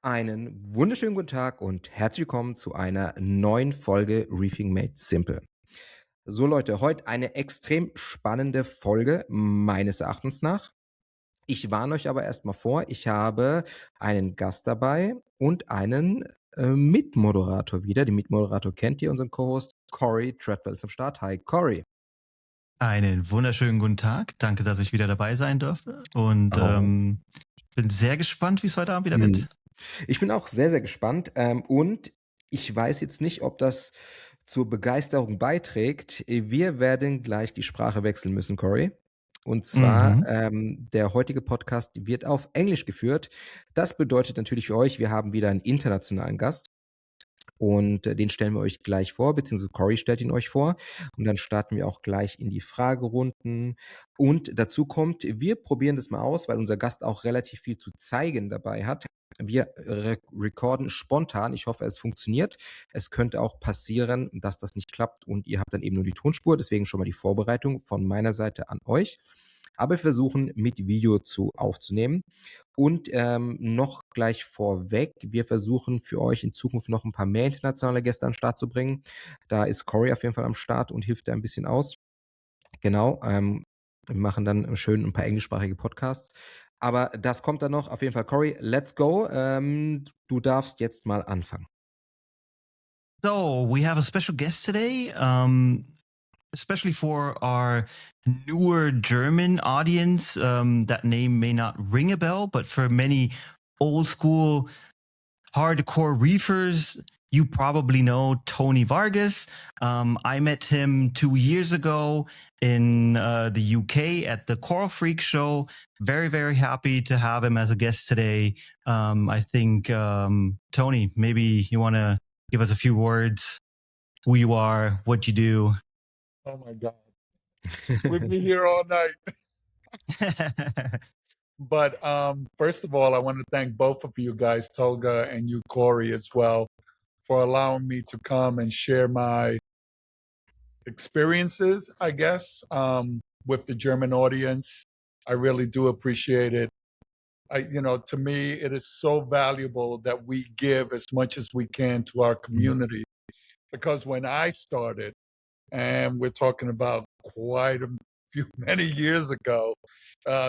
Einen wunderschönen guten Tag und herzlich willkommen zu einer neuen Folge Reefing Made Simple. So Leute, heute eine extrem spannende Folge meines Erachtens nach. Ich warne euch aber erstmal vor, ich habe einen Gast dabei und einen Mitmoderator wieder. Den Mitmoderator kennt ihr, unseren Co-Host Corey Treadwell ist am Start. Hi Corey. Einen wunderschönen guten Tag. Danke, dass ich wieder dabei sein durfte. Und Oh. bin sehr gespannt, wie es heute Abend wieder Mhm. wird. Ich bin auch sehr, sehr gespannt. Und ich weiß jetzt nicht, ob das zur Begeisterung beiträgt. Wir werden gleich die Sprache wechseln müssen, Corey. Und zwar, Mhm. der heutige Podcast wird auf Englisch geführt. Das bedeutet natürlich für euch, wir haben wieder einen internationalen Gast. Und den stellen wir euch gleich vor, beziehungsweise Corey stellt ihn euch vor. Und dann starten wir auch gleich in die Fragerunden. Und dazu kommt, wir probieren das mal aus, weil unser Gast auch relativ viel zu zeigen dabei hat. Wir recorden spontan. Ich hoffe, es funktioniert. Es könnte auch passieren, dass das nicht klappt und ihr habt dann eben nur die Tonspur. Deswegen schon mal die Vorbereitung von meiner Seite an euch. Aber wir versuchen mit Video aufzunehmen. Und noch gleich vorweg, wir versuchen für euch in Zukunft noch ein paar mehr internationale Gäste an den Start zu bringen. Da ist Corey auf jeden Fall am Start und hilft da ein bisschen aus. Genau, wir machen dann schön ein paar englischsprachige Podcasts. Aber das kommt dann noch. Auf jeden Fall, Corey, let's go. Du darfst jetzt mal anfangen. So, we have a special guest today, especially for our newer German audience. That name may not ring a bell, but for many old school hardcore reefers, you probably know Tony Vargas. I met him 2 years ago in the UK at the Coral Freak show. Very, very happy to have him as a guest today. I think, Tony, maybe you want to give us a few words, who you are, what you do. Oh my God. We'd be here all night. But first of all, I want to thank both of you guys, Tolga and you, Corey, as well, for allowing me to come and share my experiences, I guess, with the German audience. I really do appreciate it. To me, it is so valuable that we give as much as we can to our community. Because when I started, and we're talking about quite a many years ago,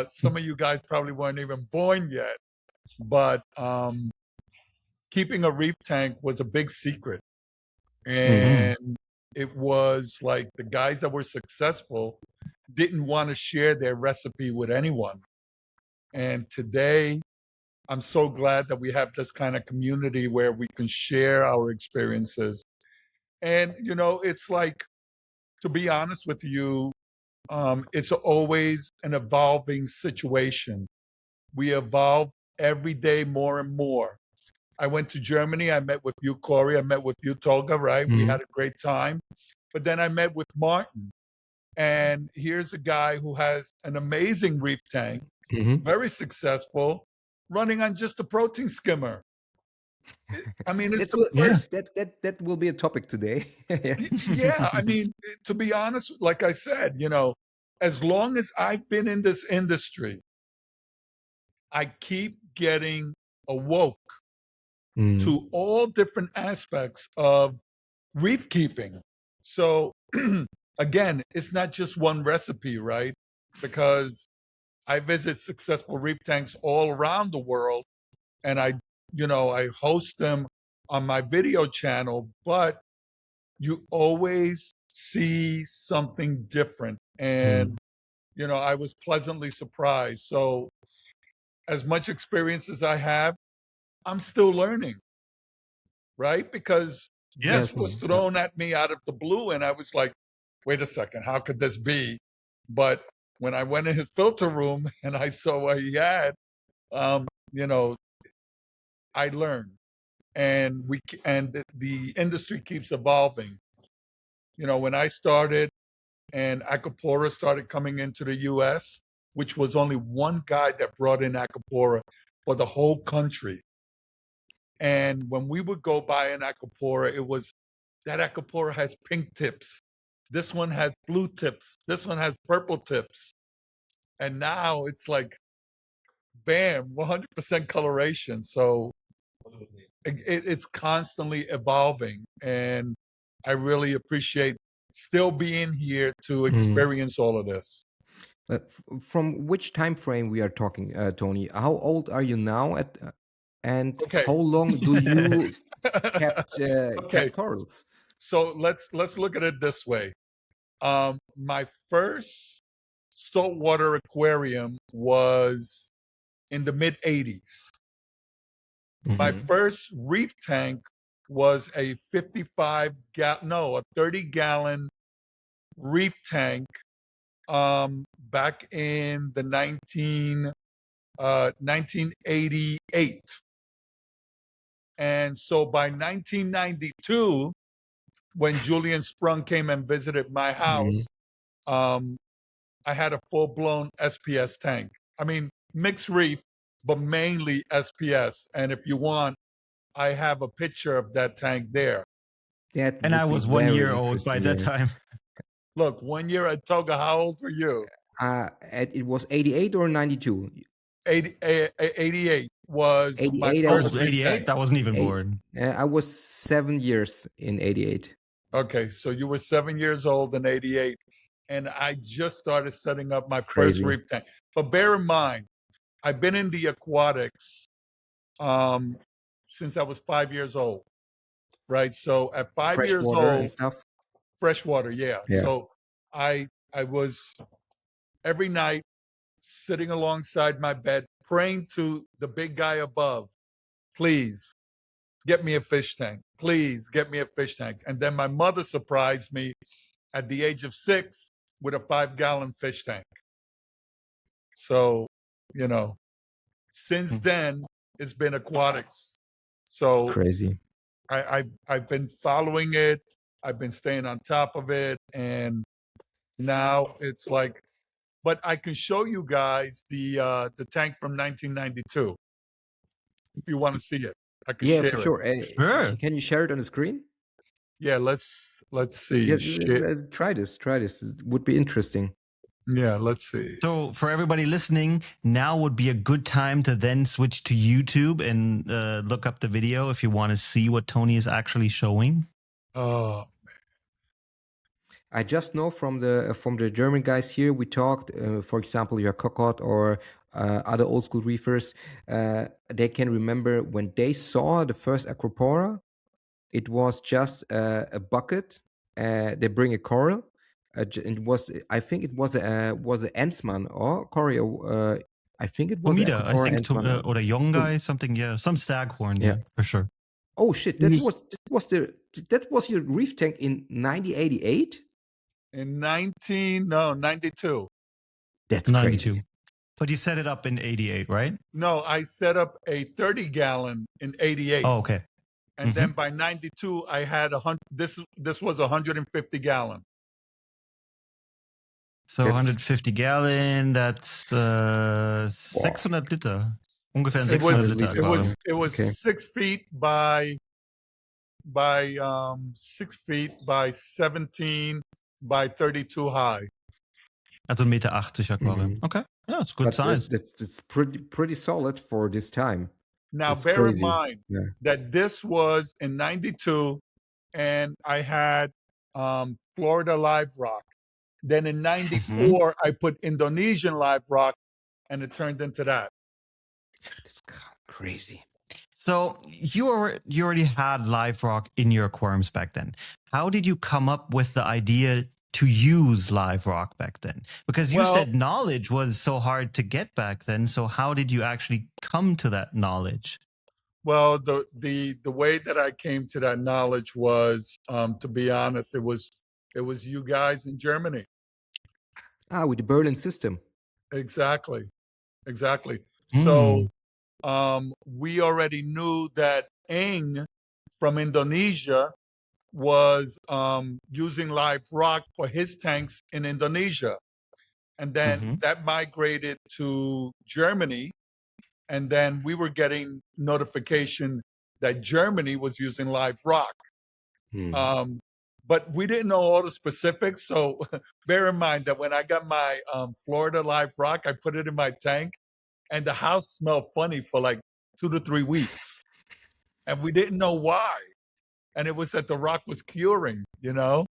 some of you guys probably weren't even born yet, but keeping a reef tank was a big secret. And it was like the guys that were successful didn't want to share their recipe with anyone. And today, I'm so glad that we have this kind of community where we can share our experiences. And, it's like, to be honest with you, it's always an evolving situation. We evolve every day more and more. I went to Germany. I met with you, Corey. I met with you, Tolga, right? We had a great time. But then I met with Martin. And here's a guy who has an amazing reef tank, very successful, running on just a protein skimmer. I mean, it's the first. That will be a topic today. Yeah, I mean, to be honest, like I said, as long as I've been in this industry, I keep getting awoke to all different aspects of reef keeping. So again, it's not just one recipe, right? Because I visit successful reef tanks all around the world and I host them on my video channel, but you always see something different. And, I was pleasantly surprised. So as much experience as I have, I'm still learning, right? Because this was thrown at me out of the blue, and I was like, wait a second, how could this be? But when I went in his filter room and I saw what he had, I learned. And the industry keeps evolving. When I started and Acapora started coming into the US, which was only one guy that brought in Acapora for the whole country. And when we would go buy an Acapora, it was that Acapora has pink tips. This one has blue tips. This one has purple tips. And now it's like, bam, 100% coloration. So it's constantly evolving, and I really appreciate still being here to experience all of this. From which time frame we are talking, Tony? How old are you now? And Okay. how long do you kept corals? So let's look at it this way. My first saltwater aquarium was in the mid 80s. My first reef tank was a 30-gallon reef tank back in the 1988. And so by 1992, when Julian Sprung came and visited my house, I had a full-blown SPS tank. I mean, mixed reef, but mainly SPS. And if you want, I have a picture of that tank there. And I was 1 year old by that time. Look, 1 year at Toga, how old were you? It was 88 or 92? 88 was 88, my first 88? I wasn't even born. I was 7 years in 88. Okay, so you were 7 years old in 88, and I just started setting up my first reef tank. But bear in mind, I've been in the aquatics since I was 5 years old, right? So at 5 years old, and stuff. Freshwater, yeah. So I was every night sitting alongside my bed, praying to the big guy above, please get me a fish tank. Please get me a fish tank. And then my mother surprised me at the age of 6 with a 5-gallon fish tank. So, since then, it's been aquatics. So crazy. I've been following it. I've been staying on top of it. And now it's like, but I can show you guys the tank from 1992 if you want to see it. I can share for sure. Sure. Can you share it on the screen? Yeah, let's see. Try this. It would be interesting. Yeah, let's see. So for everybody listening, now would be a good time to then switch to YouTube and look up the video if you want to see what Tony is actually showing. Oh, I just know from the German guys here, we talked, for example, your Cockot or other old school reefers, they can remember when they saw the first Acropora, it was just a bucket. They bring a coral. It was, I think it was a Ensman or Cory. I think it was Omida, I think, Ensman. or a young guy, something. Yeah, some staghorn. Yeah, for sure. Oh shit! That was your reef tank in 1988. In 92. That's 92. crazy. But you set it up in 88, right? No, I set up a 30-gallon in 88. Oh, okay. And then by 92, I had this was 150-gallon. So 150 gallon, that's 600 Liter. Ungefähr 600 Liter. It was 6 feet by 6 feet by 17 by 32 high. Also 1,80 Meter Aquarium. Okay, yeah, it's good size. That's pretty solid for this time. Now, bear in mind that this was in 92, and I had Florida live rock. Then in 94, I put Indonesian live rock, and it turned into that. It's crazy. So you already had live rock in your aquariums back then. How did you come up with the idea to use live rock back then? Because you said knowledge was so hard to get back then. So how did you actually come to that knowledge? Well, the way that I came to that knowledge was, to be honest, it was you guys in Germany. With the Berlin system. Exactly. So we already knew that Eng from Indonesia was using live rock for his tanks in Indonesia. And then that migrated to Germany. And then we were getting notification that Germany was using live rock. But we didn't know all the specifics. So bear in mind that when I got my Florida live rock, I put it in my tank, and the house smelled funny for like 2 to 3 weeks. and we didn't know why. And it was that the rock was curing, and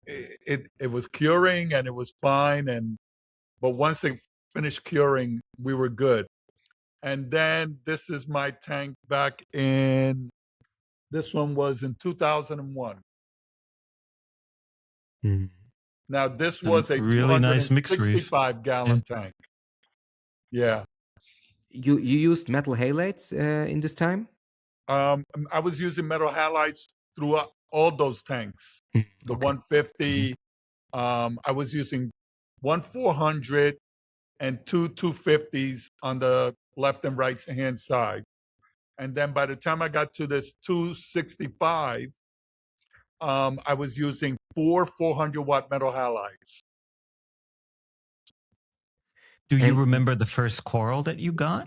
it was curing and it was fine. But once it finished curing, we were good. And then this is my tank back in, this one was in 2001. Now, this was a really nice mix, Reef. 265-gallon tank. Yeah. You used metal halides in this time? I was using metal halides throughout all those tanks. The 150. I was using 1 400 and 250s on the left and right hand side. And then by the time I got to this 265, I was using 400-watt metal halides. Do you remember the first coral that you got?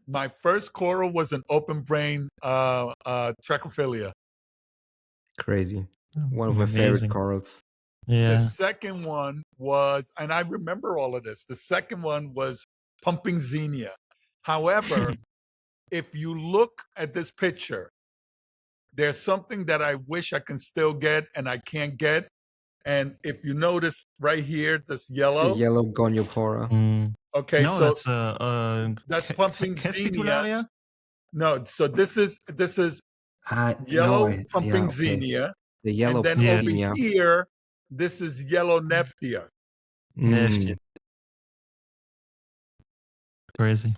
My first coral was an open brain Trachophilia. Crazy. One of my favorite corals. Yeah. The second one was, and I remember all of this, the second one was pumping xenia. However, if you look at this picture, there's something that I wish I can still get and I can't get. And if you notice right here, this yellow. The yellow goniocora. Okay, no, so that's pumping xenia. No, so this is yellow pumping xenia. The yellow and then over here, this is yellow nephthia. Crazy.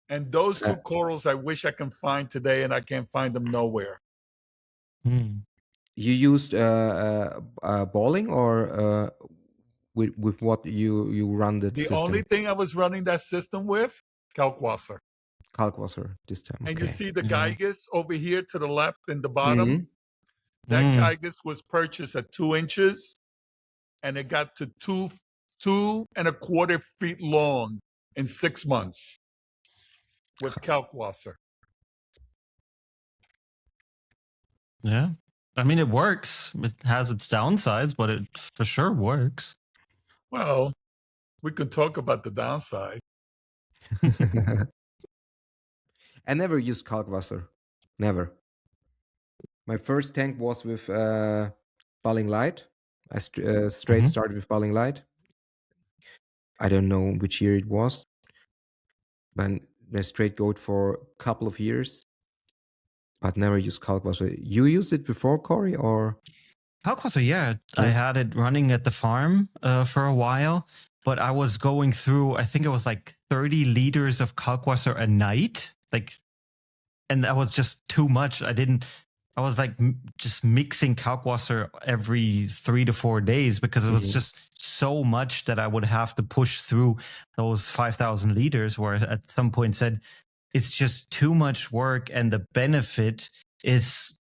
And those two corals I wish I can find today, and I can't find them nowhere. You used balling or with what you run the system? The only thing I was running that system with, Kalkwasser. Kalkwasser this time. And you see the Geiges over here to the left in the bottom? That Geiges was purchased at 2 inches, and it got to 2.25 feet long in 6 months with Kalkwasser. Yeah. I mean, it works. It has its downsides, but it for sure works. Well, we can talk about the downside. I never used Kalkwasser. Never. My first tank was with Balling Light. I straight started with Balling Light. I don't know which year it was. But I straight go it for a couple of years. But never used Kalkwasser. You used it before, Corey, or? Kalkwasser, yeah. I had it running at the farm for a while, but I was going through, I think it was like 30 liters of Kalkwasser a night. And that was just too much. I was like just mixing Kalkwasser every 3 to 4 days because it was just so much that I would have to push through those 5,000 liters, where at some point said, it's just too much work, and the benefit is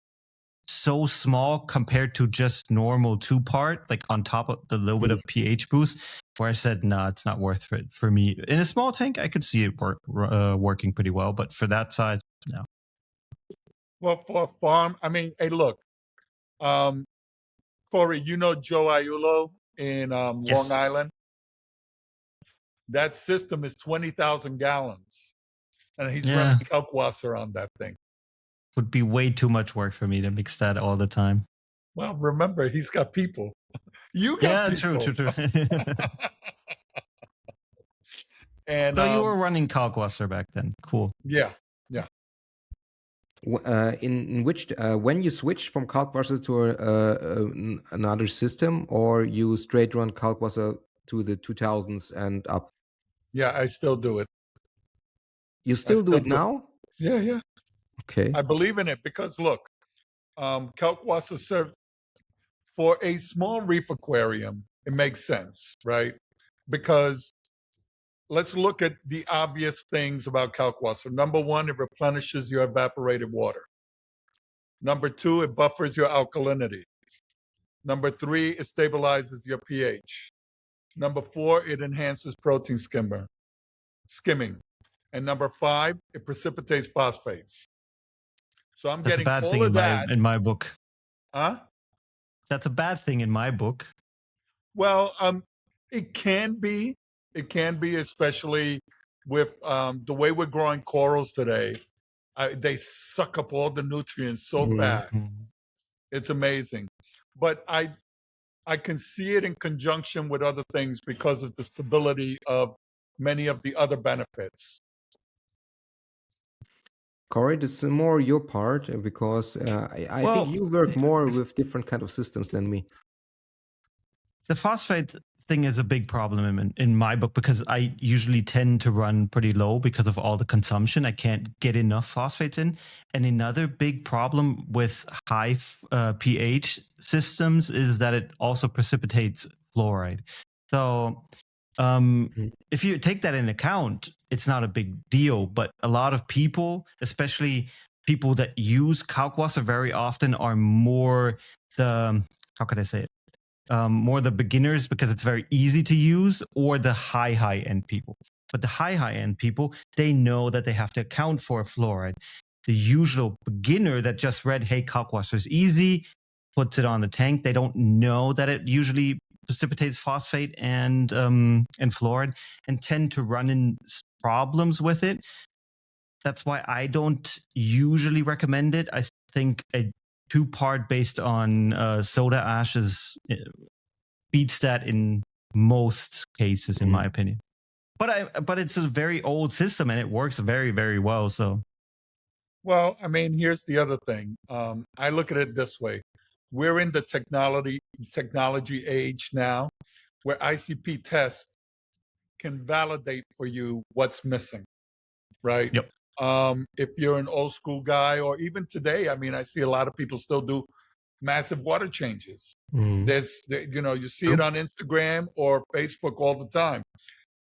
so small compared to just normal 2-part, like on top of the little bit of pH boost, where I said, no, it's not worth it for me. In a small tank, I could see it working pretty well, but for that size, no. Well, for a farm, I mean, hey, look, Corey, you know Joe Aiello in Long Island? That system is 20,000 gallons. And he's running Kalkwasser on that thing. Would be way too much work for me to mix that all the time. Well, remember, he's got people. You got people. True. And so you were running Kalkwasser back then. Cool. Yeah. In which when you switched from Kalkwasser to another system, or you straight run Kalkwasser to the 2000s and up? Yeah, I still do it. You still do it now? Yeah. Okay. I believe in it because, look, Kalkwasser serves for a small reef aquarium. It makes sense, right? Because let's look at the obvious things about Kalkwasser. Number one, it replenishes your evaporated water. Number two, it buffers your alkalinity. Number three, it stabilizes your pH. Number four, it enhances protein skimming. And number five, it precipitates phosphates. So I'm getting all of that in my book. Huh? That's a bad thing in my book. Well, it can be, especially with the way we're growing corals today. They suck up all the nutrients so fast. It's amazing. But I can see it in conjunction with other things because of the stability of many of the other benefits. Corey, this is more your part because I think you work more with different kind of systems than me. The phosphate thing is a big problem in my book because I usually tend to run pretty low because of all the consumption. I can't get enough phosphates in. And another big problem with high pH systems is that it also precipitates fluoride. So if you take that in account, it's not a big deal. But a lot of people, especially people that use kalkwassser very often, are more the, how can I say it? More the beginners because it's very easy to use, or the high end people. But the high end people, they know that they have to account for fluoride. The usual beginner that just read, hey, kalkwasser is easy, puts it on the tank. They don't know that it usually precipitates phosphate and fluoride, and tend to run in problems with it. That's why I don't usually recommend it. I think a 2-part based on soda ashes beats that in most cases, in my opinion. But it's a very old system and it works very, very well. So, well, I mean, here's the other thing. I look at it this way: we're in the technology age now, where ICP tests can validate for you what's missing, right? Yep. If you're an old school guy, or even today, I mean, I see a lot of people still do massive water changes. You see it on Instagram or Facebook all the time.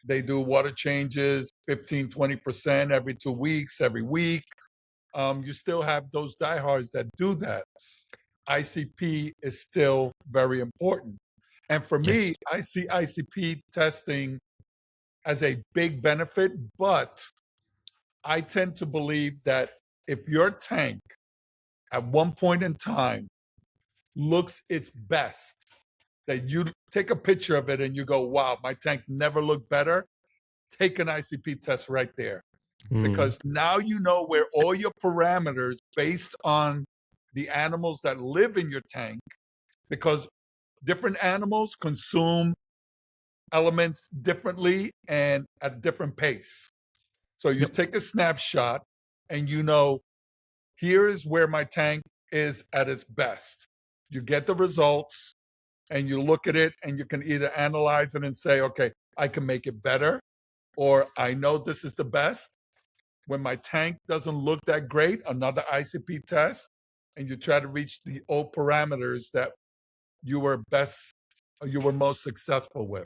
They do water changes 15, 20% every 2 weeks, every week. You still have those diehards that do that. ICP is still very important. And for me, I see ICP testing as a big benefit, but I tend to believe that if your tank at one point in time looks its best, that you take a picture of it and you go, wow, my tank never looked better, take an ICP test right there. Because now you know where all your parameters based on the animals that live in your tank, because different animals consume elements differently and at a different pace. So you take a snapshot and you know, here is where my tank is at its best. You get the results and you look at it and you can either analyze it and say, okay, I can make it better, or I know this is the best. When my tank doesn't look that great, another ICP test, and you try to reach the old parameters that you were most successful with.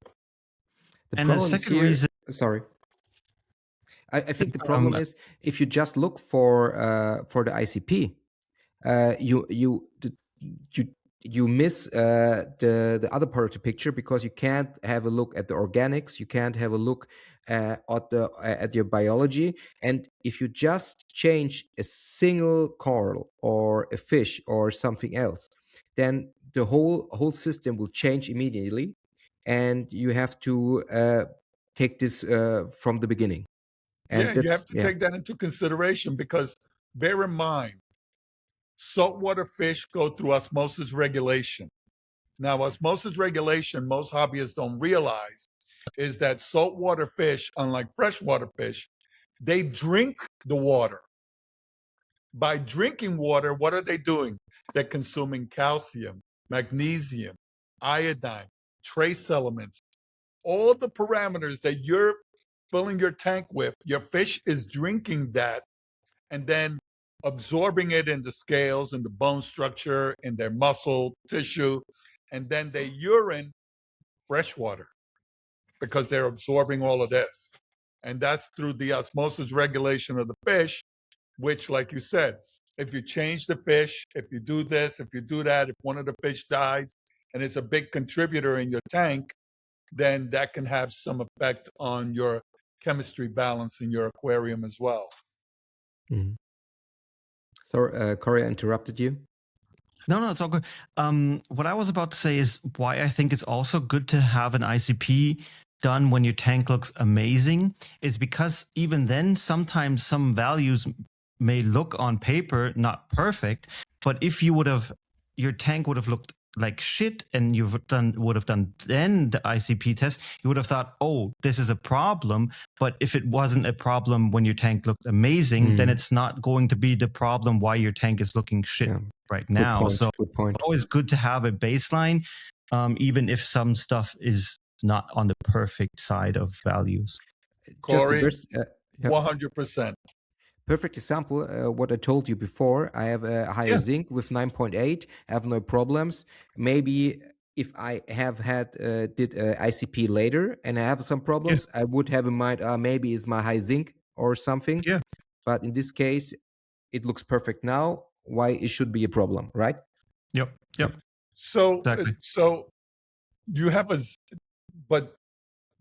The problem is here, sorry. I think the problem is if you just look for the ICP, you miss the other part of the picture, because you can't have a look at the organics, you can't have a look at your biology. And if you just change a single coral or a fish or something else, then the whole system will change immediately, and you have to take this from the beginning. And you have to take that into consideration, because bear in mind, saltwater fish go through osmosis regulation. Now, osmosis regulation, most hobbyists don't realize, is that saltwater fish, unlike freshwater fish, they drink the water. By drinking water, what are they doing? They're consuming calcium, magnesium, iodine, trace elements. All the parameters that you're filling your tank with, your fish is drinking that and then absorbing it in the scales, in the bone structure, in their muscle tissue, and then they urine freshwater because they're absorbing all of this. And that's through the osmosis regulation of the fish, which, like you said, if you change the fish, if you do this, if you do that, if one of the fish dies and it's a big contributor in your tank, then that can have some effect on your chemistry balance in your aquarium as well. So, Corey, I interrupted you. No, it's all good. What I was about to say is why I think it's also good to have an ICP done when your tank looks amazing is because even then, sometimes some values may look on paper not perfect, but if you would have, your tank would have looked like shit and would have done then the ICP test, you would have thought, oh, this is a problem. But if it wasn't a problem when your tank looked amazing, then it's not going to be the problem why your tank is looking shit right now. Good point. It's always good to have a baseline, even if some stuff is not on the perfect side of values. Corey, 100%. Perfect example, what I told you before. I have a higher zinc with 9.8. I have no problems. Maybe if I have did ICP later and I have some problems, I would have in mind, maybe it's my high zinc or something. Yeah. But in this case, it looks perfect now. Why it should be a problem, right? Yep. So, exactly. So do you have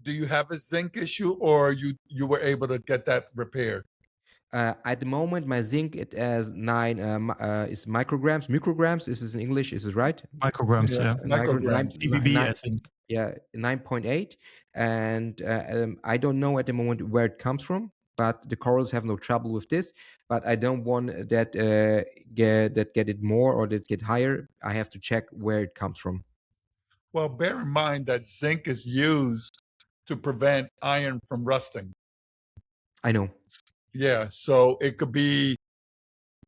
do you have a zinc issue, or you were able to get that repaired? At the moment, my zinc it has 9 is micrograms. Is this in English? Is this right? Micrograms, yeah. Micrograms. PBB, I think. Yeah, 9.8. And I don't know at the moment where it comes from, but the corals have no trouble with this. But I don't want that get it more or that get higher. I have to check where it comes from. Well, bear in mind that zinc is used to prevent iron from rusting. I know. Yeah, so it could be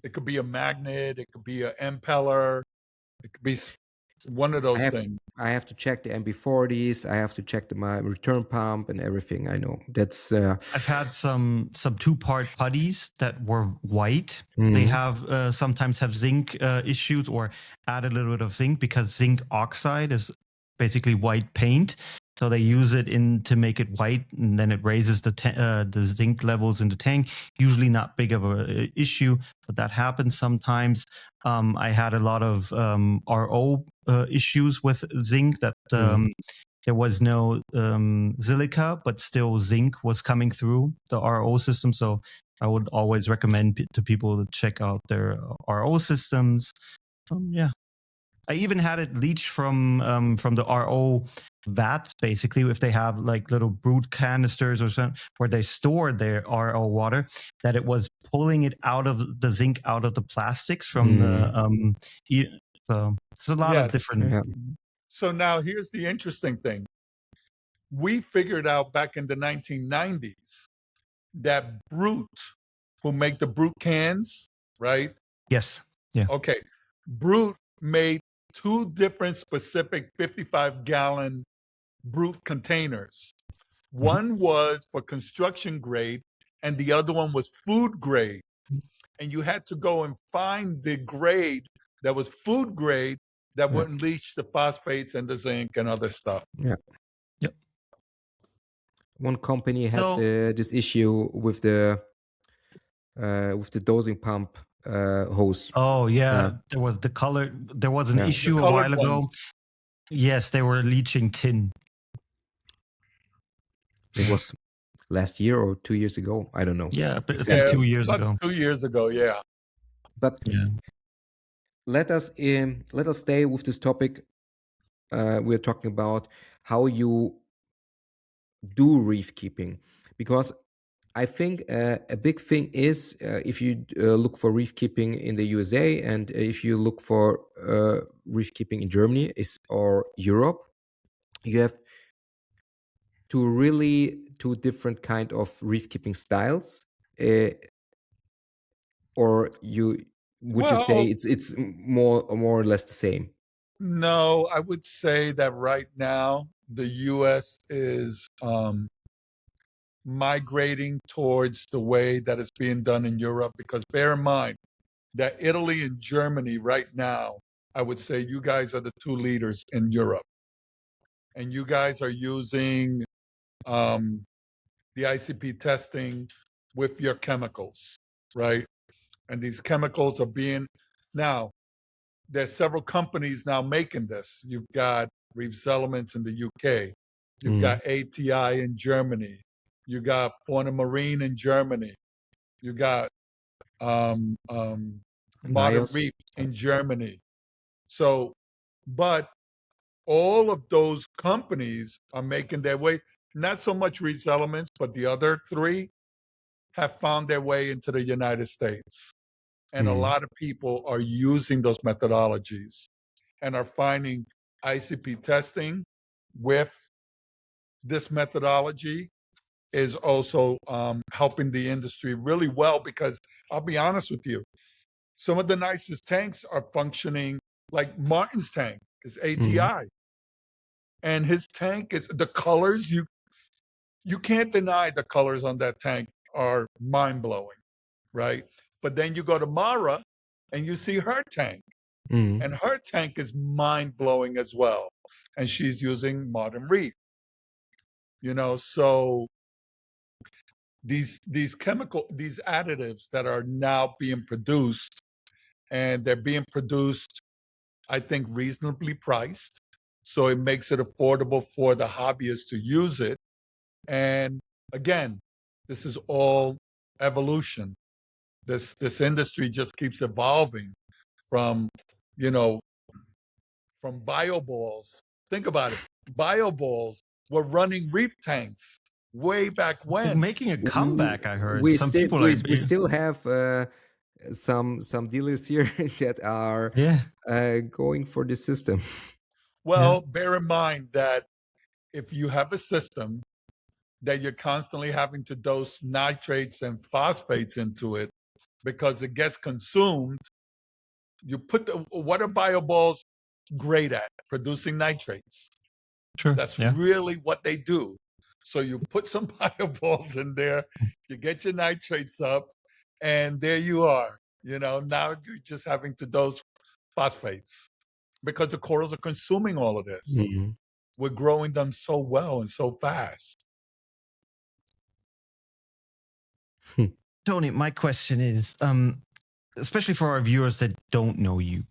a magnet, it could be an impeller, it could be one of those things. I have to check the MB40s. I have to check my return pump and everything. I know that's. I've had some 2-part putties that were white. They have sometimes have zinc issues or add a little bit of zinc because zinc oxide is basically white paint. So they use it to make it white, and then it raises the zinc levels in the tank. Usually not big of a issue, but that happens sometimes. I had a lot of RO issues with zinc that there was no silica, but still zinc was coming through the RO system. So I would always recommend to people to check out their RO systems. I even had it leach from the RO vats, basically, if they have like little brood canisters or something where they store their RO water, that it was pulling it out of the zinc out of the plastics from the so it's a lot of different. So now here's the interesting thing. We figured out back in the 1990s that Brute, who make the Brute cans, right? Yes. Yeah. Okay. Brute made 2 different specific 55-gallon Brute containers. One was for construction grade and the other one was food grade. And you had to go and find the grade that was food grade that wouldn't leach the phosphates and the zinc and other stuff. Yeah. Yep. One company had this issue with the dosing pump hose. Oh yeah, there was the color. There was an issue a while ago. Yes, they were leaching tin. It was last year or 2 years ago. I don't know. Yeah, but it's like 2 years ago. 2 years ago, yeah. But let us stay with this topic. We're talking about how you do reef keeping, because I think a big thing is if you look for reef keeping in the USA and if you look for reef keeping in Germany or Europe, you have two different kind of reef keeping styles. Or you say it's more or less the same? No, I would say that right now the U.S. is migrating towards the way that it's being done in Europe, because bear in mind that Italy and Germany right now, I would say you guys are the 2 leaders in Europe. And you guys are using the ICP testing with your chemicals, right? And these chemicals are being, now, there's several companies now making this. You've got Reef Elements in the UK. You've got ATI in Germany. You got Fauna Marine in Germany. You got Modern Reef in Germany. So, but all of those companies are making their way. not so much Reef's elements, but the other three have found their way into the United States. And a lot of people are using those methodologies and are finding ICP testing with this methodology is also helping the industry really well, because I'll be honest with you, some of the nicest tanks are functioning like Martin's tank is ATI. And his tank is the colors, you can't deny the colors on that tank are mind-blowing, right? But then you go to Mara and you see her tank, and her tank is mind-blowing as well. And she's using modern Reef. You know, so these additives that are now being produced, and they're being produced, I think, reasonably priced. So it makes it affordable for the hobbyists to use it. And again, this is all evolution. This industry just keeps evolving from, from bio balls. Think about it. Bio balls were running Reef tanks way back when. Making a comeback, I heard. We Some still, people we still have some dealers here that are going for this system. Well, bear in mind that if you have a system that you're constantly having to dose nitrates and phosphates into it because it gets consumed, you put what are bioballs great at? Producing nitrates. Sure. That's really what they do. So you put some bioballs in there, you get your nitrates up, and there you are. Now you're just having to dose phosphates because the corals are consuming all of this. We're growing them so well and so fast. Tony, my question is, especially for our viewers that don't know you,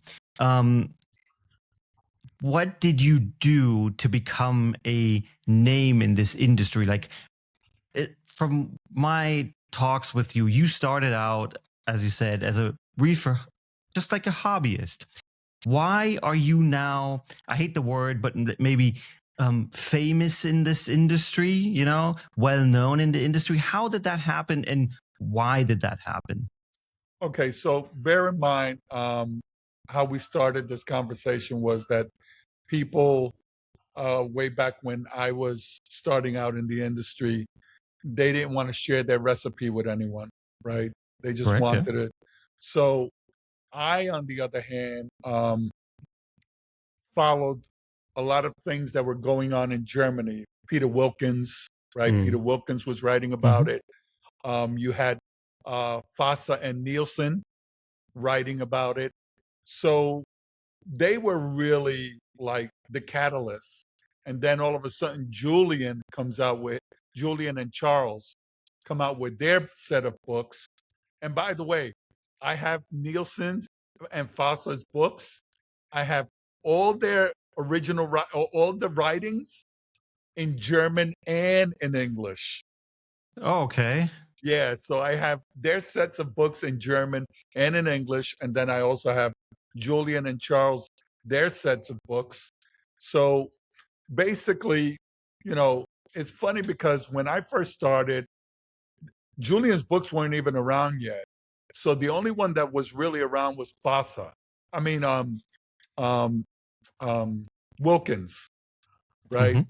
what did you do to become a name in this industry? Like, from my talks with you, you started out, as you said, as a reefer, just like a hobbyist. Why are you now, I hate the word, but maybe famous in this industry, well known in the industry? How did that happen, and why did that happen? Okay, so bear in mind how we started this conversation was that people way back when I was starting out in the industry, they didn't want to share their recipe with anyone, right? They just wanted it. So I, on the other hand, followed a lot of things that were going on in Germany. Peter Wilkins, right? Peter Wilkins was writing about it. You had Fossa and Nielsen writing about it. So they were really like the catalyst. And then all of a sudden, Julian and Charles come out with their set of books. And by the way, I have Nielsen's and Fossa's books. I have all their all the writings in German and in English. Oh, okay. Yeah, so I have their sets of books in German and in English, and then I also have Julian and Charles, their sets of books. So basically, it's funny because when I first started, Julian's books weren't even around yet. So the only one that was really around was Fossa. I mean, Wilkins, right?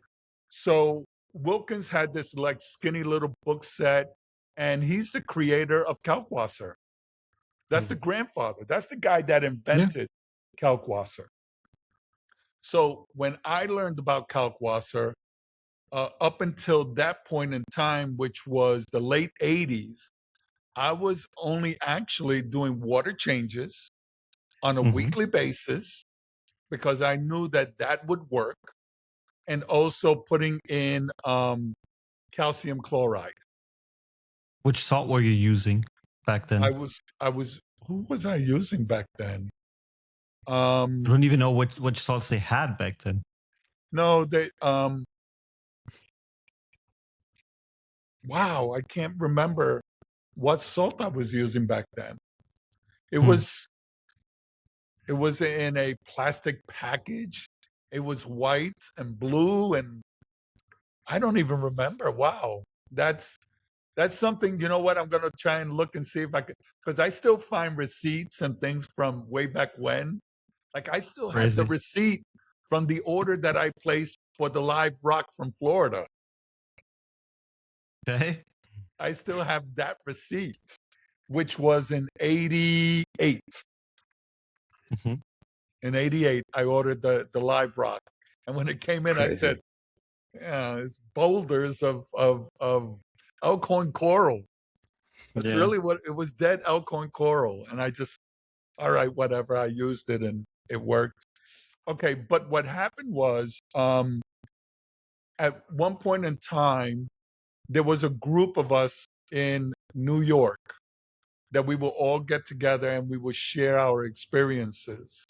So Wilkins had this like skinny little book set, and he's the creator of Kalkwasser. That's the grandfather. That's the guy that invented Kalkwasser. So when I learned about Kalkwasser, up until that point in time, which was the late 80s, I was only actually doing water changes on a weekly basis because I knew that would work, and also putting in calcium chloride. Which salt were you using back then? Who was I using back then? I don't even know which salts they had back then. No, they wow, I can't remember what salt I was using back then. It was in a plastic package. It was white and blue, and I don't even remember. Wow. That's something, you know what? I'm going to try and look and see if I could, because I still find receipts and things from way back when. Like I still have the Crazy. receipt from the order that I placed for the live rock from Florida. Okay. I still have that receipt, which was in 88. Mm-hmm. In 88, I ordered the live rock. And when it came in, I Crazy. said, yeah, it's boulders of Elkhorn coral. That's really what it was, dead Elkhorn coral. And I just, all right, whatever. I used it and it worked. Okay, but what happened was at one point in time, there was a group of us in New York that we will all get together and we will share our experiences.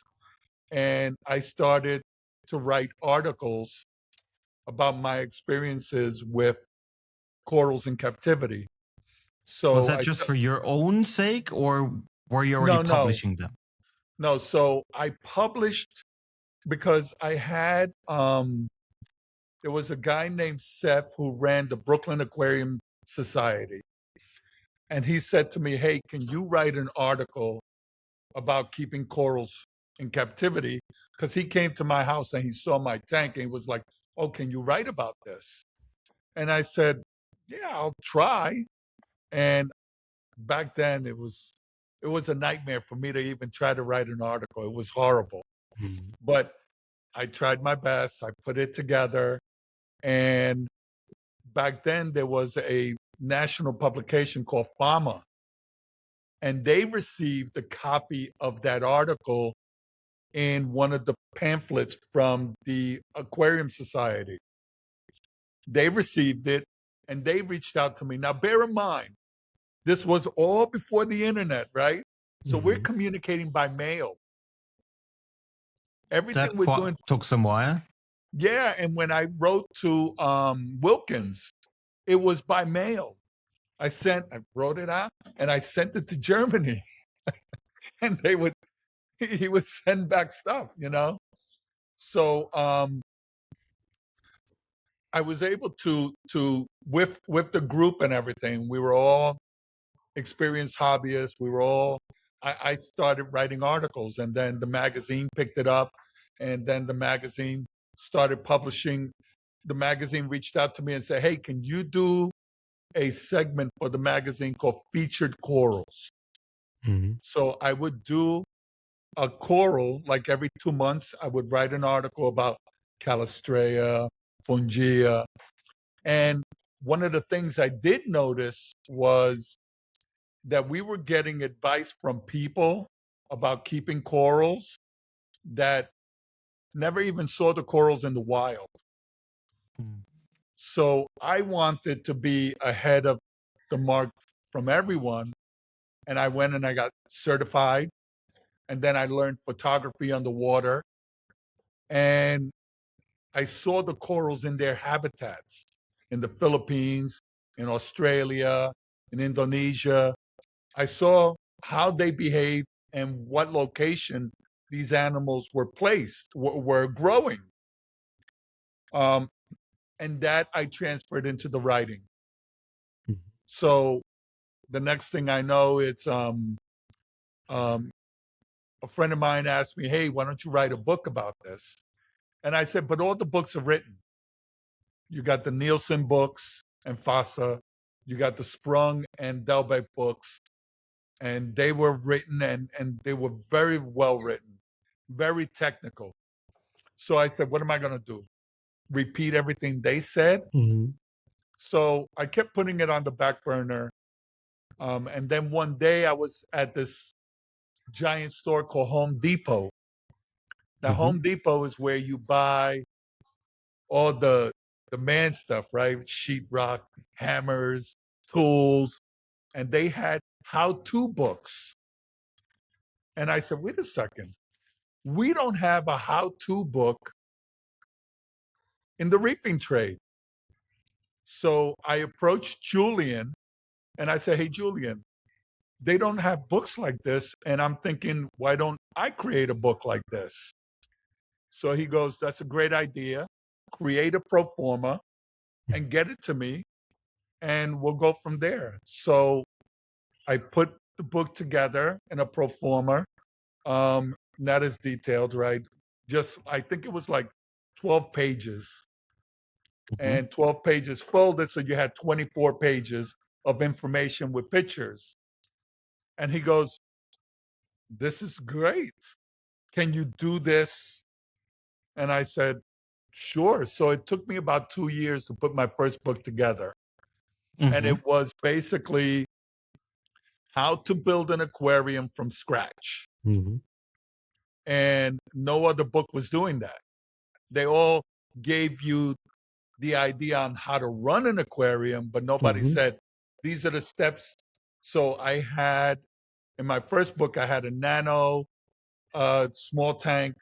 And I started to write articles about my experiences with corals in captivity. So was that just for your own sake, or were you already publishing them? No, so I published because I had there was a guy named Seth who ran the Brooklyn Aquarium Society. And he said to me, hey, can you write an article about keeping corals in captivity? Because he came to my house and he saw my tank and he was like, oh, can you write about this? And I said, yeah, I'll try. And back then it was a nightmare for me to even try to write an article. It was horrible. Mm-hmm. But I tried my best. I put it together. And back then there was a national publication called FAMA. And they received a copy of that article in one of the pamphlets from the Aquarium Society. They received it and they reached out to me. Now, bear in mind, this was all before the internet, right? So we're communicating by mail. Everything we're doing took some while. Yeah, and when I wrote to Wilkins, it was by mail. I wrote it out and I sent it to Germany. And he would send back stuff, you know? So I was able to with the group and everything, we were all experienced hobbyists. I started writing articles and then the magazine picked it up and then the magazine started publishing. The magazine reached out to me and said, hey, can you do a segment for the magazine called Featured Corals? Mm-hmm. So I would do a coral, like every 2 months, I would write an article about Calastrea, Fungia. And one of the things I did notice was that we were getting advice from people about keeping corals that never even saw the corals in the wild. So I wanted to be ahead of the mark from everyone. And I went and I got certified. And then I learned photography underwater. And I saw the corals in their habitats in the Philippines, in Australia, in Indonesia. I saw how they behaved and what location these animals were placed, were growing. And that I transferred into the writing. Mhm. So the next thing I know, it's a friend of mine asked me, hey, why don't you write a book about this? And I said, but all the books are written. You got the Nielsen books and FASA. You got the Sprung and Delbeck books. And they were written and they were very well written, very technical. So I said, what am I going to do? Repeat everything they said? Mm-hmm. So I kept putting it on the back burner. And then one day I was at this giant store called Home Depot. Now, Home Depot is where you buy all the man stuff, right? Sheetrock, hammers, tools. And they had how-to books. And I said, wait a second. We don't have a how-to book in the reefing trade. So I approached Julian and I said, hey, Julian, they don't have books like this. And I'm thinking, why don't I create a book like this? So he goes, that's a great idea. Create a pro forma and get it to me, and we'll go from there. So I put the book together in a pro forma, not as detailed, right? Just, I think it was like 12 pages, and 12 pages folded, so you had 24 pages of information with pictures. And he goes, "This is great. Can you do this?" And I said, "Sure." So it took me about 2 years to put my first book together. And it was basically how to build an aquarium from scratch. Mm-hmm. And no other book was doing that. They all gave you the idea on how to run an aquarium, but nobody Mm-hmm. said, these are the steps. So I had, in my first book, I had a nano, small tank,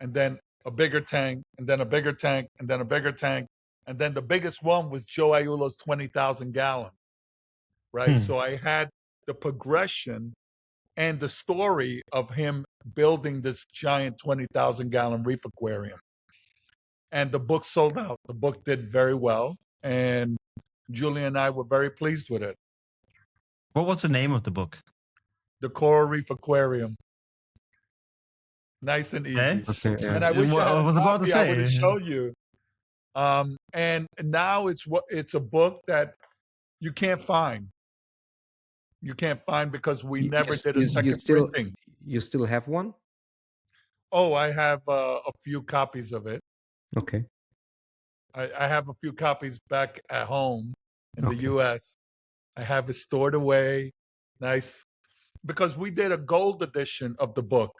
and then a bigger tank, and then a bigger tank, and then a bigger tank. And then the biggest one was Joe Aiullo's 20,000 gallon, right? So I had the progression and the story of him building this giant 20,000 gallon reef aquarium. And the book sold out. The book did very well. And Julie and I were very pleased with it. What was the name of the book? The Coral Reef Aquarium. Nice and easy. Okay, yeah. And I wish I had I was a about to copy, I would have say. showed you. And now it's a book that you can't find. You can't find because we never did a second printing. You still have one? Oh, I have a few copies of it. Okay. I have a few copies back at home in the Okay. U.S. I have it stored away. Nice. Because we did a gold edition of the book.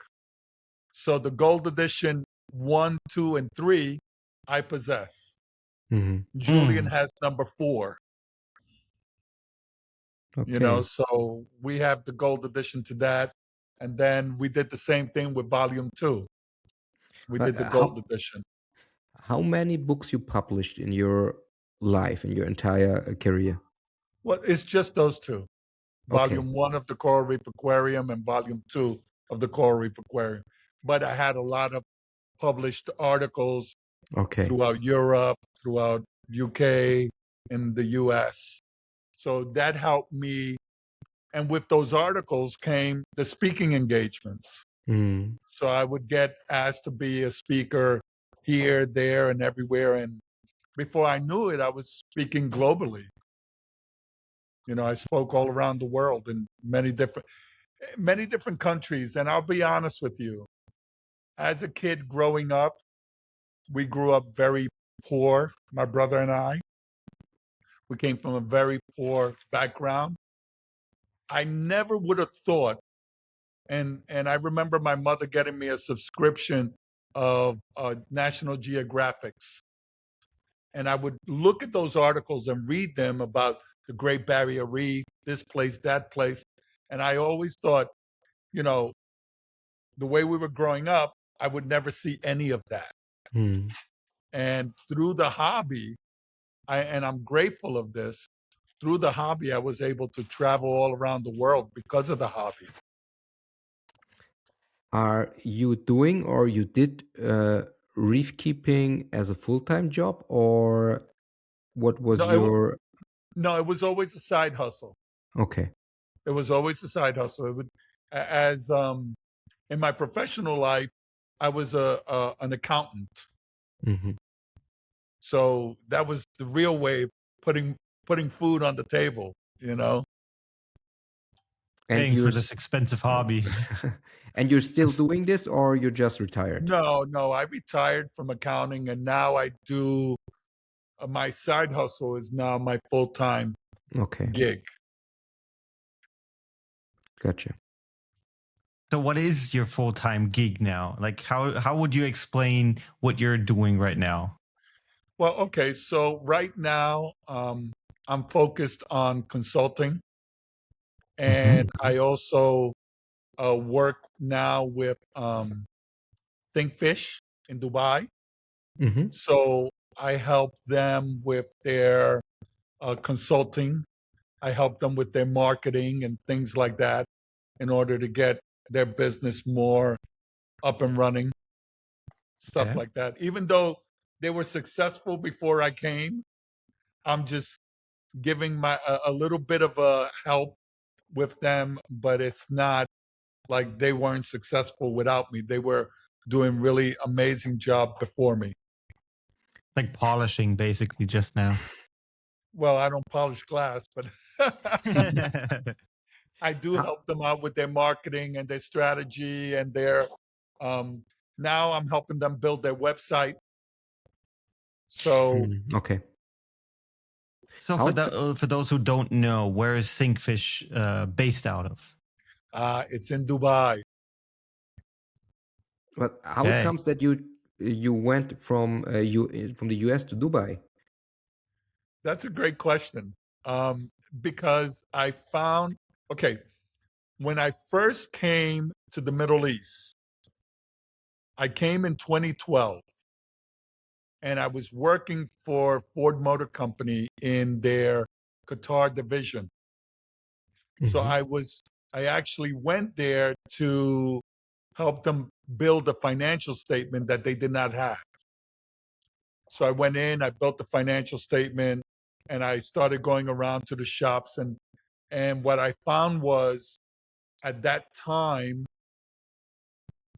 So the gold edition 1, 2, and 3, I possess. Mm-hmm. Julian has number 4. Okay. You know, so we have the gold edition to that. And then we did the same thing with volume 2. We did the gold edition. How many books you published in your life, in your entire career? Well, it's just those 2. Okay. Volume 1 of the Coral Reef Aquarium and Volume 2 of the Coral Reef Aquarium. But I had a lot of published articles Okay. throughout Europe, throughout UK, and the US. So that helped me. And with those articles came the speaking engagements. Mm. So I would get asked to be a speaker here, there, and everywhere. And before I knew it, I was speaking globally. You know, I spoke all around the world in many different countries. And I'll be honest with you, as a kid growing up, we grew up very poor, my brother and I. We came from a very poor background. I never would have thought, and I remember my mother getting me a subscription of National Geographics. And I would look at those articles and read them about the Great Barrier Reef, this place, that place. And I always thought, you know, the way we were growing up, I would never see any of that. Mm. And through the hobby, and I'm grateful of this, through the hobby, I was able to travel all around the world because of the hobby. Are you doing or you did reef keeping as a full-time job, or what was your... No, it was always a side hustle. Okay. It was always a side hustle. It would, as in my professional life, I was an accountant. Mm-hmm. So that was the real way of putting food on the table, you know. And Paying for this expensive hobby. And you're still doing this, or you're just retired? No, I retired from accounting, and now I do. My side hustle is now my full-time gig. Gotcha. So what is your full-time gig now? Like how would you explain what you're doing right now? Well, okay, so right now I'm focused on consulting, and I also work now with Think Fish in Dubai. Mm-hmm. So I help them with their consulting. I help them with their marketing and things like that in order to get their business more up and running, stuff like that. Even though they were successful before I came, I'm just giving a little bit of a help with them, but it's not like they weren't successful without me. They were doing really amazing job before me. Like polishing, basically, just now. Well, I don't polish glass, but I do How, help them out with their marketing and their strategy and their. Now I'm helping them build their website. So okay. So How for those who don't know, where is Thinkfish based out of? it's in Dubai. But how it comes that you went from from the US to Dubai? That's a great question. Because I found, okay, when I first came to the Middle East, I came in 2012 and I was working for Ford Motor Company in their Qatar division. So I actually went there to help them build a financial statement that they did not have. So I went in, I built the financial statement, and I started going around to the shops. And what I found was at that time,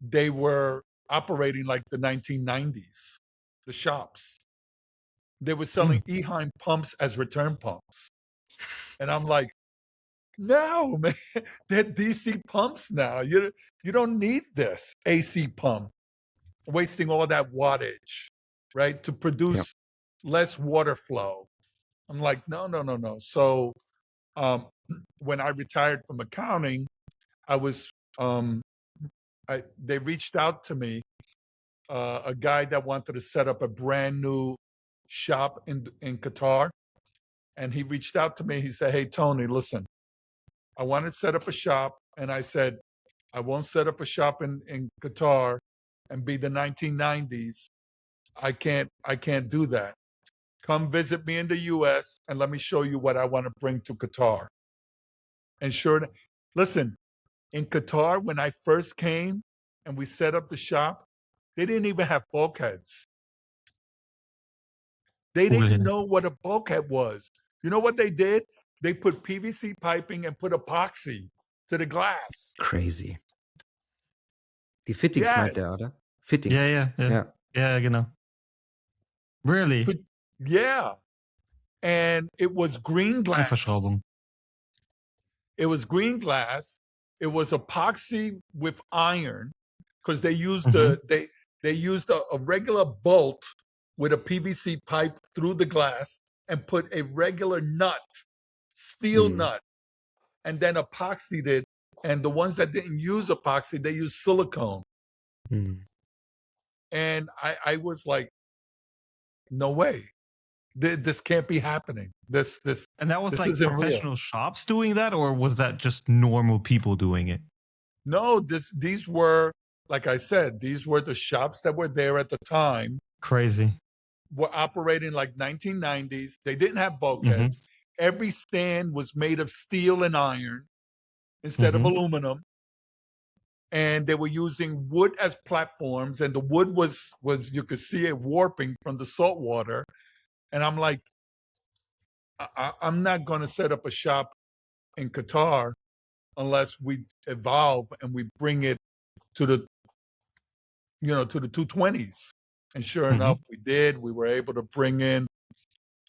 they were operating like the 1990s, the shops. They were selling Eheim pumps as return pumps. And I'm like, no, man, they're DC pumps now. You don't need this AC pump, wasting all that wattage, right, to produce less water flow. I'm like, no. So when I retired from accounting, I was they reached out to me, a guy that wanted to set up a brand new shop in Qatar, and he reached out to me. He said, "Hey Tony, listen, I want to set up a shop," and I said, "I won't set up a shop in Qatar and be the 1990s. I can't do that. Come visit me in the U.S. and let me show you what I want to bring to Qatar." And sure, listen, in Qatar, when I first came and we set up the shop, they didn't even have bulkheads. They didn't know what a bulkhead was. You know what they did? They put PVC piping and put epoxy to the glass. Crazy. Die Fittings meint er, oder? Fittings. Ja, genau. Really? Yeah. And it was green glass. Verschraubung. It was green glass. It was epoxy with iron because they used they used a regular bolt with a PVC pipe through the glass and put a regular nut, steel nut, and then epoxied it. And the ones that didn't use epoxy, they used silicone. And I was like, no way. This can't be happening. And that was like isn't professional real. shops doing that, or was that just normal people doing it? No, these were, like I said, these were the shops that were there at the time. Crazy. Were operating like 1990s. They didn't have bulkheads. Every stand was made of steel and iron instead of aluminum. And they were using wood as platforms, and the wood was you could see it warping from the salt water. And I'm like, I'm not going to set up a shop in Qatar unless we evolve and we bring it to the, to the 220s. And sure enough, we did. We were able to bring in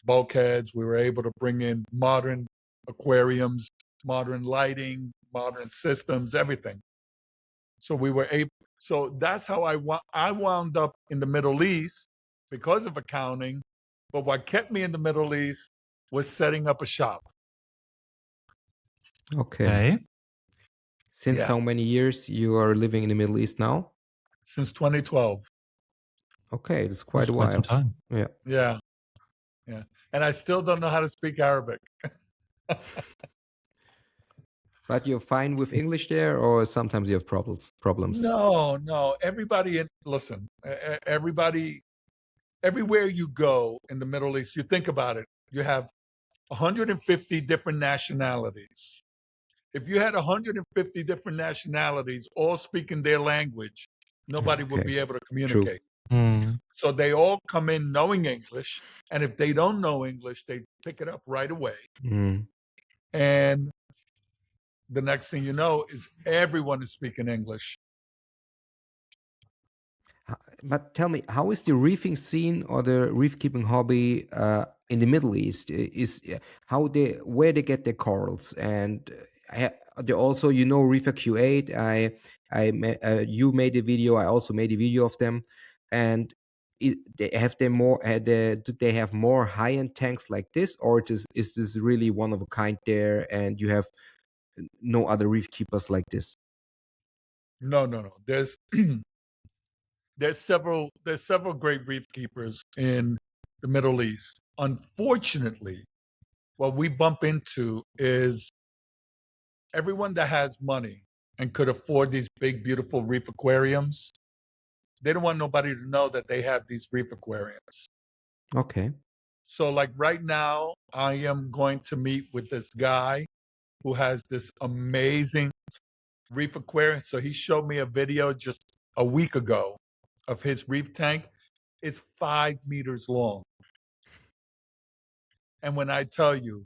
bulkheads. We were able to bring in modern aquariums, modern lighting, modern systems, everything. So we were able. So that's how I wound up in the Middle East because of accounting. But what kept me in the Middle East was setting up a shop. Okay. Since how many years you are living in the Middle East now? Since 2012. Okay, that's quite a while. Quite some time. Yeah. And I still don't know how to speak Arabic. But you're fine with English there, or sometimes you have problems? No. Everybody, listen, everybody, everywhere you go in the Middle East, you think about it, you have 150 different nationalities. If you had 150 different nationalities all speaking their language, nobody would be able to communicate. Mm. So they all come in knowing English. And if they don't know English, they pick it up right away. Mm. And the next thing you know is everyone is speaking English. But tell me, how is the reefing scene or the reef keeping hobby in the Middle East? Where they get their corals, and they also, Reefer Q8. You made a video. I also made a video of them, and do they have more high end tanks like this, or is this really one of a kind there, and you have no other reef keepers like this? No. There's several great reef keepers in the Middle East. Unfortunately, what we bump into is everyone that has money and could afford these big, beautiful reef aquariums. They don't want nobody to know that they have these reef aquariums. Okay. So, like right now, I am going to meet with this guy who has this amazing reef aquarium. So he showed me a video just a week ago of his reef tank. It's 5 meters long. And when I tell you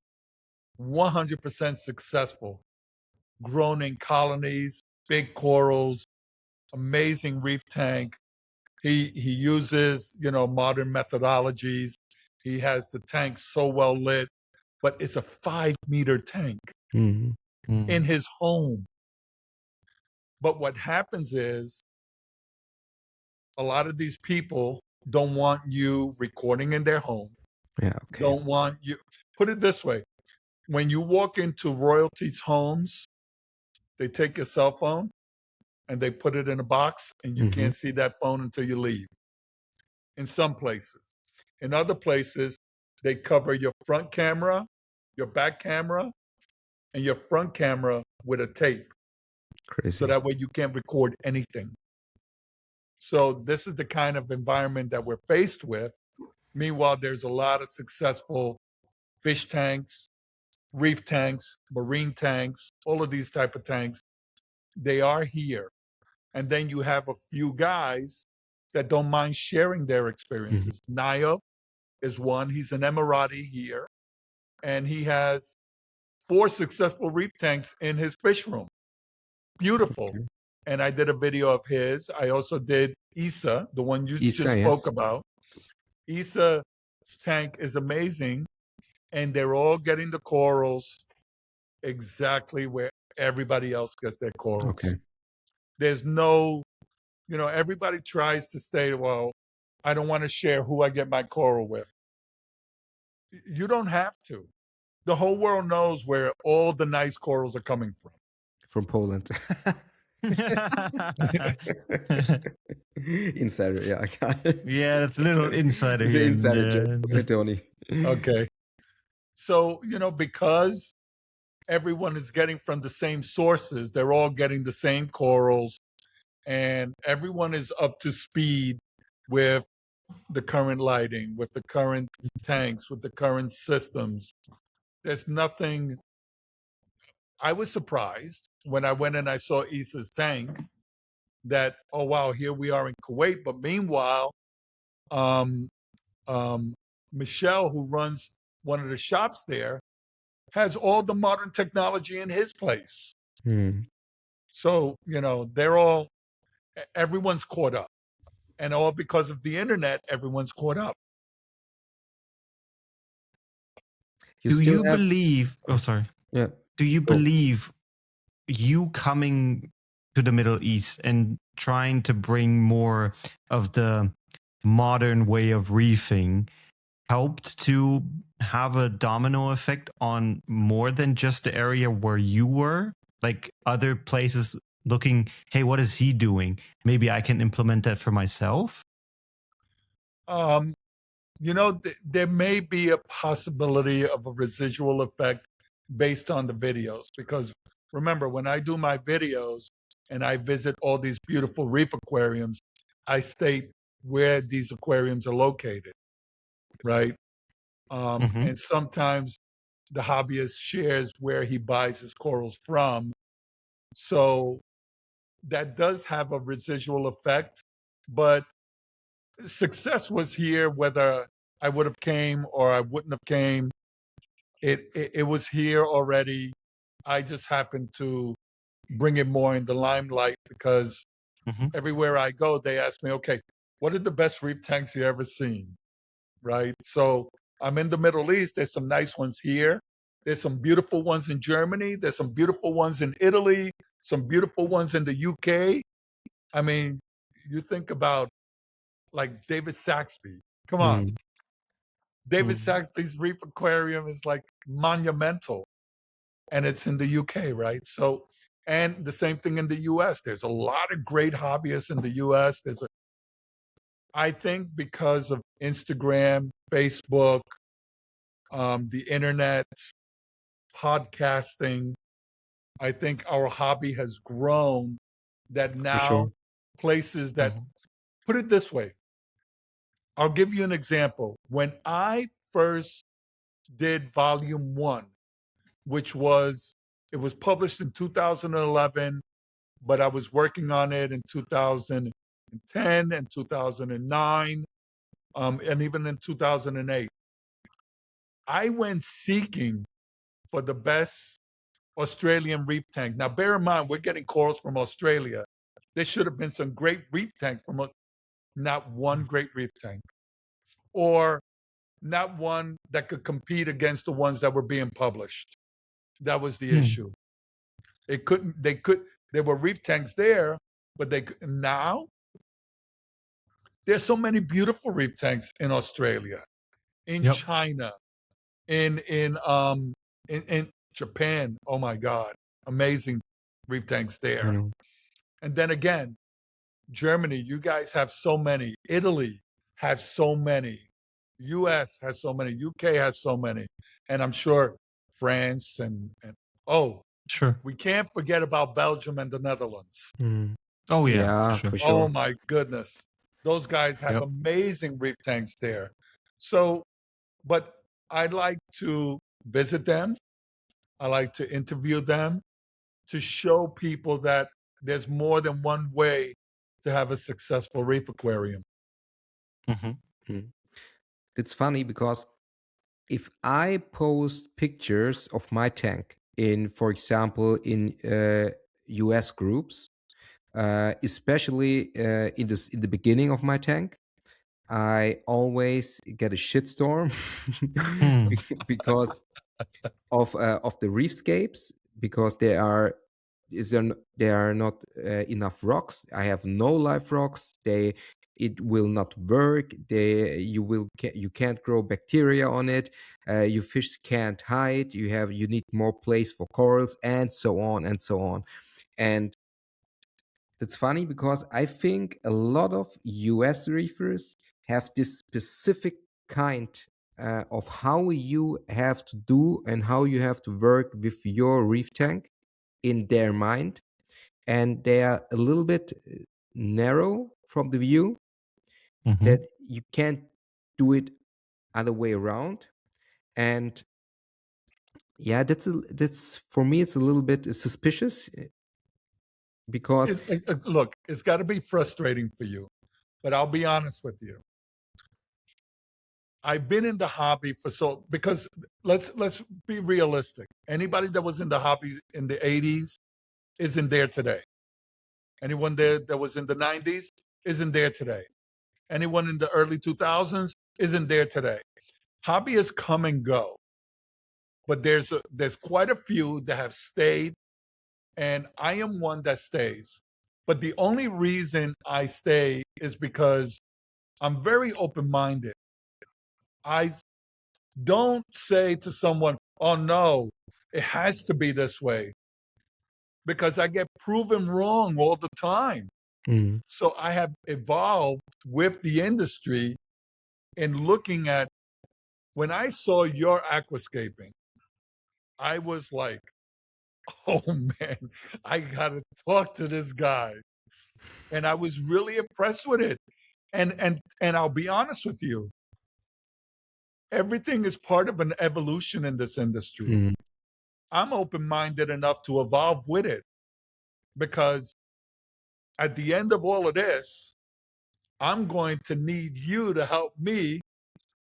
100% successful, grown in colonies, big corals, amazing reef tank. He uses, modern methodologies. He has the tank so well lit, but it's a 5-meter tank Mm-hmm. in his home. But what happens is a lot of these people don't want you recording in their home. Yeah. Okay. Don't want you. Put it this way. When you walk into royalties' homes, they take your cell phone and they put it in a box, and you can't see that phone until you leave. In some places. In other places, they cover your front camera, your back camera, and your front camera with a tape. Crazy. So that way you can't record anything. So this is the kind of environment that we're faced with. Meanwhile, there's a lot of successful fish tanks, reef tanks, marine tanks, all of these type of tanks. They are here. And then you have a few guys that don't mind sharing their experiences. Naya is one. He's an Emirati here. And he has 4 successful reef tanks in his fish room. Beautiful. Okay. And I did a video of his. I also did Issa, the one you just spoke about. Issa's tank is amazing. And they're all getting the corals exactly where everybody else gets their corals. Okay. There's no, everybody tries to say, well, I don't want to share who I get my coral with. You don't have to. The whole world knows where all the nice corals are coming from. From Poland. Insider, yeah, I got it. Yeah, that's a little insider. It's an insider joke, Tony. Okay. So, because everyone is getting from the same sources, they're all getting the same corals, and everyone is up to speed with the current lighting, with the current tanks, with the current systems. There's nothing. I was surprised when I went and I saw Issa's tank that, oh, wow, here we are in Kuwait. But meanwhile, Michelle, who runs one of the shops there, has all the modern technology in his place. So, everyone's caught up. And all because of the internet, everyone's caught up. Do you believe... Oh, sorry. Yeah. Do you believe you coming to the Middle East and trying to bring more of the modern way of reefing helped to have a domino effect on more than just the area where you were? Like other places looking, hey, what is he doing? Maybe I can implement that for myself? There may be a possibility of a residual effect based on the videos. Because remember, when I do my videos and I visit all these beautiful reef aquariums, I state where these aquariums are located, right? And sometimes the hobbyist shares where he buys his corals from. So that does have a residual effect. But success was here, whether I would have came or I wouldn't have came. It was here already. I just happened to bring it more in the limelight because everywhere I go, they ask me, okay, what are the best reef tanks you ever seen? Right? So I'm in the Middle East. There's some nice ones here. There's some beautiful ones in Germany. There's some beautiful ones in Italy, some beautiful ones in the UK. I mean, you think about like David Saxby. Come on. Mm. David Mm. Saxby's Reef Aquarium is like monumental, and it's in the UK, right? So, and the same thing in the US. There's a lot of great hobbyists in the US. I think because of Instagram, Facebook, the internet, podcasting, I think our hobby has grown that For now sure. places that, put it this way, I'll give you an example. When I first did volume 1, which was, it was published in 2011, but I was working on it in 2010 and 2009, and even in 2008. I went seeking for the best Australian reef tank. Now, bear in mind, we're getting calls from Australia. There should have been some great reef tank from not one great reef tank, or not one that could compete against the ones that were being published. That was the issue. It couldn't. There were reef tanks there, but now there's so many beautiful reef tanks in Australia, in China, in Japan. Oh my God, amazing reef tanks I there. know. And then again, Germany, you guys have so many. Italy has so many. US has so many. UK has so many. And I'm sure France and Sure. we can't forget about Belgium and the Netherlands. Mm. Oh yeah, Yeah, for sure. for Oh sure. my goodness. Those guys have Yep. amazing reef tanks there. So, but I like to visit them. I like to interview them to show people that there's more than one way to have a successful reef aquarium. Mm. It's funny because if I post pictures of my tank in, for example, in US groups, especially in the beginning of my tank, I always get a shitstorm because of the reefscapes, because there are not enough rocks. I have no live rocks. It will not work. You can't grow bacteria on it. Your fish can't hide. You need more place for corals, and so on and so on. And it's funny because I think a lot of US reefers have this specific kind of how you have to do and how you have to work with your reef tank in their mind. And they are a little bit narrow from the view that you can't do it other way around. And yeah, that's for me, it's a little bit suspicious because Look, it's got to be frustrating for you, but I'll be honest with you. I've been in the hobby because let's be realistic. Anybody that was in the hobby in the 80s isn't there today. Anyone there that was in the 90s isn't there today. Anyone in the early 2000s isn't there today. Hobbyists come and go, but there's quite a few that have stayed, and I am one that stays. But the only reason I stay is because I'm very open-minded. I don't say to someone, "Oh no, it has to be this way," because I get proven wrong all the time. Mm. So I have evolved with the industry in looking at, when I saw your aquascaping, I was like, oh man, I gotta talk to this guy. And I was really impressed with it. And I'll be honest with you, everything is part of an evolution in this industry. Mm. I'm open-minded enough to evolve with it, because at the end of all of this, I'm going to need you to help me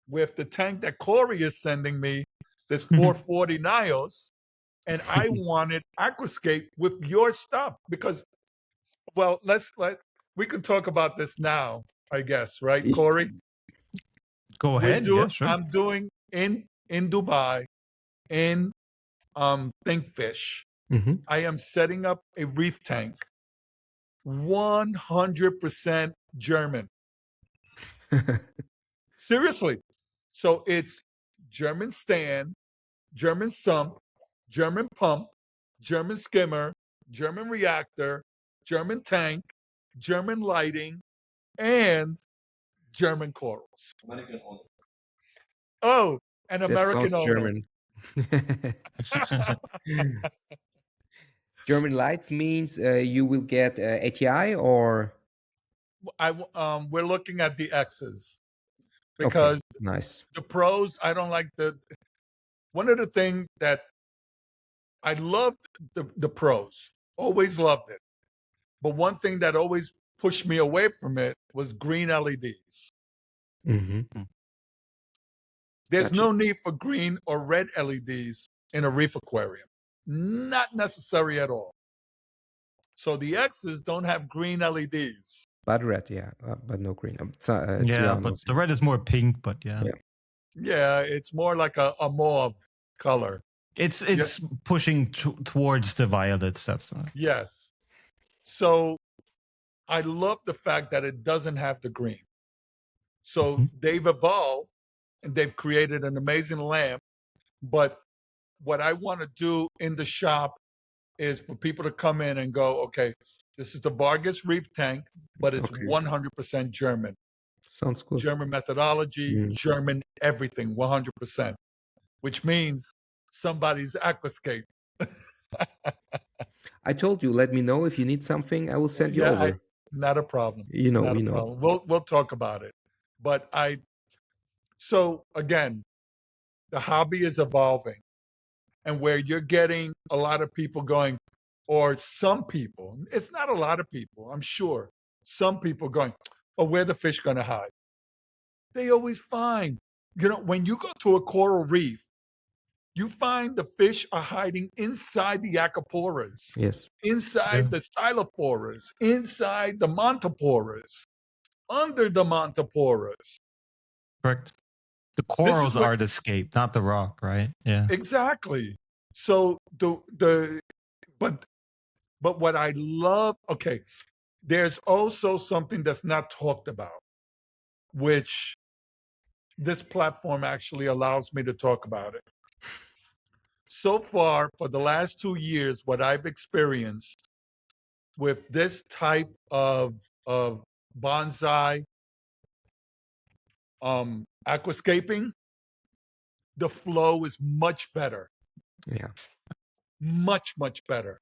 with the tank that Corey is sending me, this 440 Nios, and I wanted Aquascape with your stuff because, well, we can talk about this now, I guess, right, Corey? Go ahead. Yeah, sure. I'm doing in Dubai, in Thinkfish. Mm-hmm. I am setting up a reef tank, 100% German. Seriously. So it's German stand, German sump, German pump, German skimmer, German reactor, German tank, German lighting, and German corals. Oh, an That American sounds owner. German. German lights means you will get ATI or We're looking at the X's okay, because nice. the pros, I don't like one of the things that I loved the pros, always loved it. But one thing that always pushed me away from it was green LEDs. Mm-hmm. There's Gotcha. no need for green or red LEDs in a reef aquarium. Not necessary at all. So the X's don't have green LEDs. But red, yeah, but no green. Yeah, but the red is more pink, but yeah. Yeah, it's more like a mauve color. It's pushing towards the violets. That's right. Yes. So I love the fact that it doesn't have the green. So they've evolved and they've created an amazing lamp. But what I want to do in the shop is for people to come in and go, okay, this is the Vargas Reef tank, but it's 100% German. Sounds good. German methodology, German everything, 100%, which means somebody's Aquascape. I told you, let me know if you need something. I will send you over. Not a problem. We know. Problem. We'll talk about it. But so again, the hobby is evolving, and where you're getting a lot of people going, or some people, it's not a lot of people, I'm sure, some people going, oh, where the fish going to hide? They always find, when you go to a coral reef, you find the fish are hiding inside the acroporas, yes, inside the styloporas, inside the montoporas, under the montoporas. Correct. The corals are the scape, not the rock, right? Yeah. Exactly. So but what I love, there's also something that's not talked about, which this platform actually allows me to talk about it. So far, for the last 2 years, what I've experienced with this type of bonsai aquascaping, the flow is much better. Yeah. Much, much better.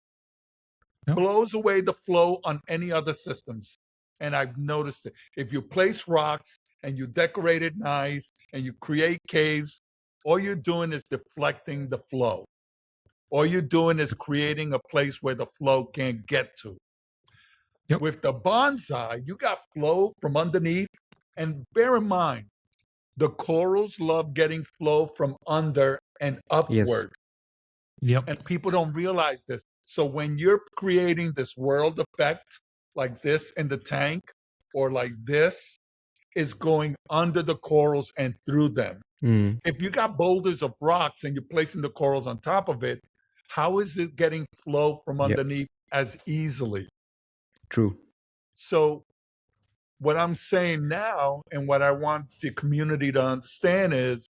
Yep. Blows away the flow on any other systems. And I've noticed it. If you place rocks and you decorate it nice and you create caves, all you're doing is deflecting the flow. All you're doing is creating a place where the flow can't get to. Yep. With the bonsai, you got flow from underneath. And bear in mind, the corals love getting flow from under and upward. Yep. And people don't realize this. So when you're creating this world effect like this in the tank, or like this, is going under the corals and through them. If you got boulders of rocks and you're placing the corals on top of it, how is it getting flow from underneath as easily? True. So what I'm saying now, and what I want the community to understand, is